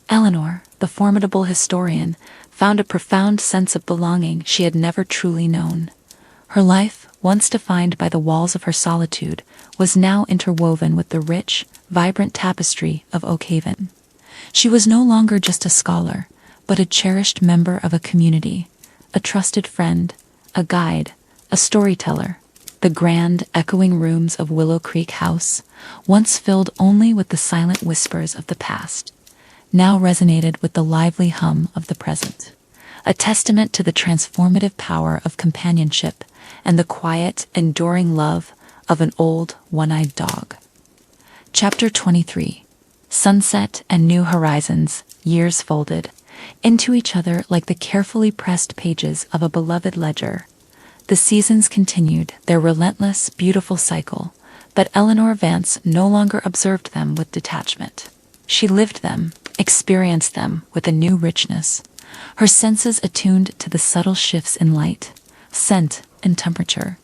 Eleanor, the formidable historian, found a profound sense of belonging she had never truly known. Her life, once defined by the walls of her solitude, was now interwoven with the rich, vibrant tapestry of O'Cavan. She was no longer just a scholar, but a cherished member of a community, a trusted friend, a guide, a storyteller. The grand, echoing rooms of Willow Creek House, once filled only with the silent whispers of the past, now resonated with the lively hum of the present, a testament to the transformative power of companionship and the quiet, enduring love of an old, one-eyed dog. Chapter 23. Sunset and New Horizons, years folded into each other like the carefully pressed pages of a beloved ledger. The seasons continued their relentless, beautiful cycle, but Eleanor Vance no longer observed them with detachment. She lived them, experienced them with a new richness, her senses attuned to the subtle shifts in light, scent, and temperature.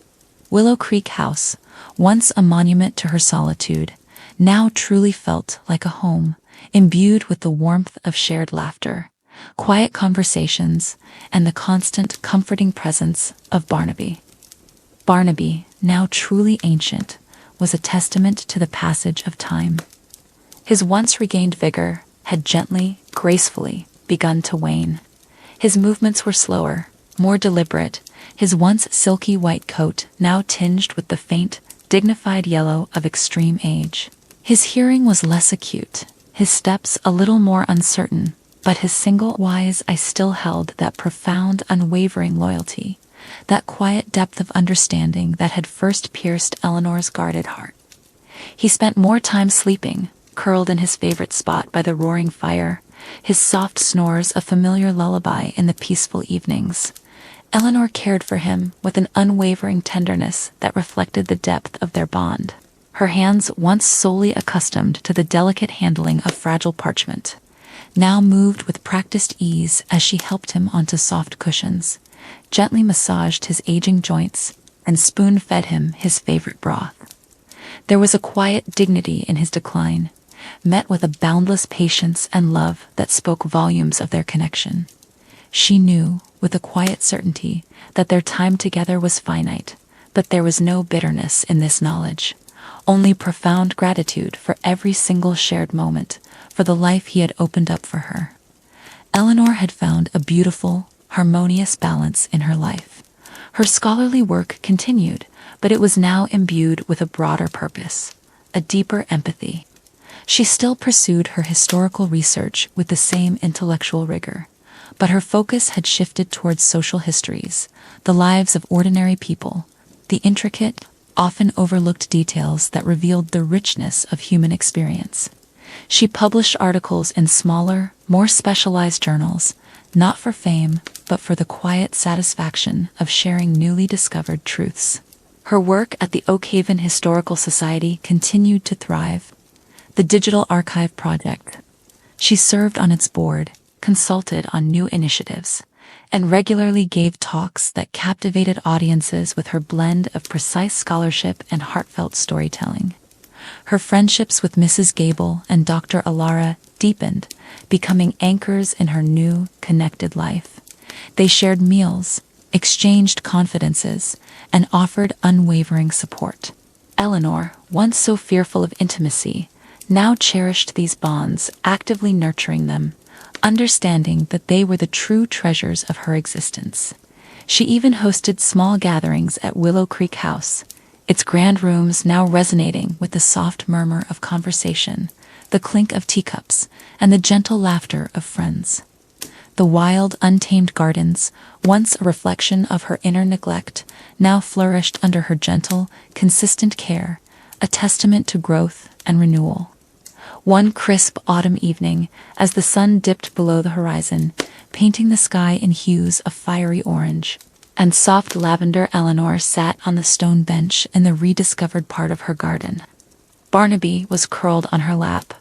Willow Creek House, once a monument to her solitude, now truly felt like a home, imbued with the warmth of shared laughter, quiet conversations, and the constant, comforting presence of Barnaby. Barnaby, now truly ancient, was a testament to the passage of time. His once regained vigor had gently, gracefully begun to wane. His movements were slower, more deliberate, his once silky white coat now tinged with the faint, dignified yellow of extreme age. His hearing was less acute, his steps a little more uncertain, but his single wise eye still held that profound, unwavering loyalty, that quiet depth of understanding that had first pierced Eleanor's guarded heart. He spent more time sleeping, curled in his favorite spot by the roaring fire, his soft snores a familiar lullaby in the peaceful evenings. Eleanor cared for him with an unwavering tenderness that reflected the depth of their bond. Her hands, once solely accustomed to the delicate handling of fragile parchment, now moved with practiced ease as she helped him onto soft cushions, gently massaged his aging joints, and spoon-fed him his favorite broth. There was a quiet dignity in his decline, met with a boundless patience and love that spoke volumes of their connection. She knew, with a quiet certainty, that their time together was finite, but there was no bitterness in this knowledge, only profound gratitude for every single shared moment, for the life he had opened up for her. Eleanor had found a beautiful, harmonious balance in her life. Her scholarly work continued, but it was now imbued with a broader purpose, a deeper empathy. She still pursued her historical research with the same intellectual rigor, but her focus had shifted towards social histories, the lives of ordinary people, the intricate, often overlooked details that revealed the richness of human experience. She published articles in smaller, more specialized journals, not for fame, but for the quiet satisfaction of sharing newly discovered truths. Her work at the Oakhaven Historical Society continued to thrive. The Digital Archive Project. She served on its board, consulted on new initiatives, and regularly gave talks that captivated audiences with her blend of precise scholarship and heartfelt storytelling. Her friendships with Mrs. Gable and Dr. Alara deepened, becoming anchors in her new, connected life. They shared meals, exchanged confidences, and offered unwavering support. Eleanor, once so fearful of intimacy, now cherished these bonds, actively nurturing them, understanding that they were the true treasures of her existence. She even hosted small gatherings at Willow Creek House, its grand rooms now resonating with the soft murmur of conversation, the clink of teacups, and the gentle laughter of friends. The wild, untamed gardens, once a reflection of her inner neglect, now flourished under her gentle, consistent care, a testament to growth and renewal. One crisp autumn evening, as the sun dipped below the horizon, painting the sky in hues of fiery orange and soft lavender, Eleanor sat on the stone bench in the rediscovered part of her garden. Barnaby was curled on her lap,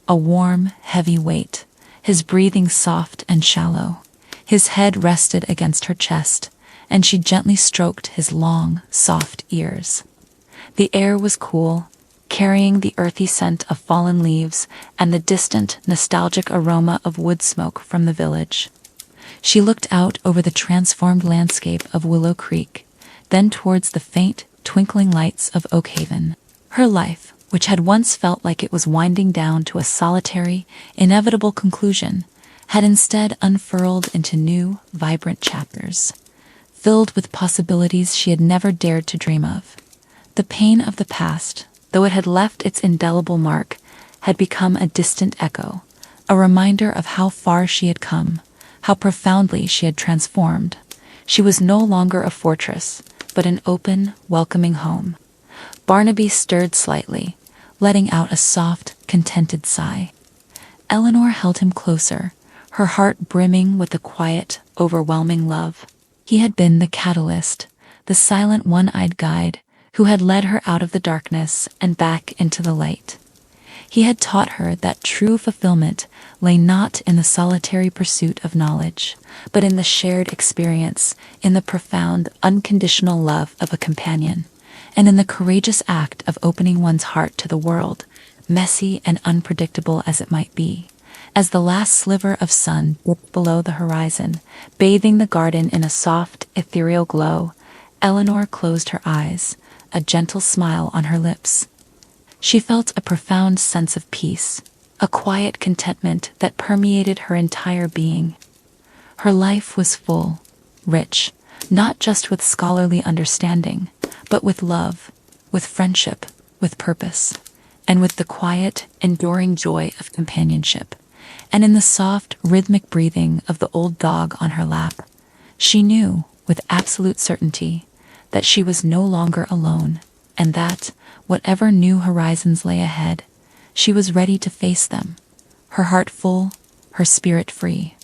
a warm, heavy weight, his breathing soft and shallow. His head rested against her chest, and she gently stroked his long, soft ears. The air was cool, carrying the earthy scent of fallen leaves and the distant, nostalgic aroma of wood smoke from the village. She looked out over the transformed landscape of Willow Creek, then towards the faint, twinkling lights of Oakhaven. Her life, which had once felt like it was winding down to a solitary, inevitable conclusion, had instead unfurled into new, vibrant chapters, filled with possibilities she had never dared to dream of. The pain of the past, though it had left its indelible mark, had become a distant echo, a reminder of how far she had come, how profoundly she had transformed. She was no longer a fortress, but an open, welcoming home. Barnaby stirred slightly, letting out a soft, contented sigh. Eleanor held him closer, her heart brimming with a quiet, overwhelming love. He had been the catalyst, the silent one-eyed guide, who had led her out of the darkness and back into the light. He had taught her that true fulfillment lay not in the solitary pursuit of knowledge, but in the shared experience, in the profound, unconditional love of a companion, and in the courageous act of opening one's heart to the world, messy and unpredictable as it might be. As the last sliver of sun dipped below the horizon, bathing the garden in a soft, ethereal glow, Eleanor closed her eyes, a gentle smile on her lips. She felt a profound sense of peace, a quiet contentment that permeated her entire being. Her life was full, rich, not just with scholarly understanding, but with love, with friendship, with purpose, and with the quiet, enduring joy of companionship. And in the soft, rhythmic breathing of the old dog on her lap, she knew, with absolute certainty, that she was no longer alone, and that, whatever new horizons lay ahead, she was ready to face them, her heart full, her spirit free.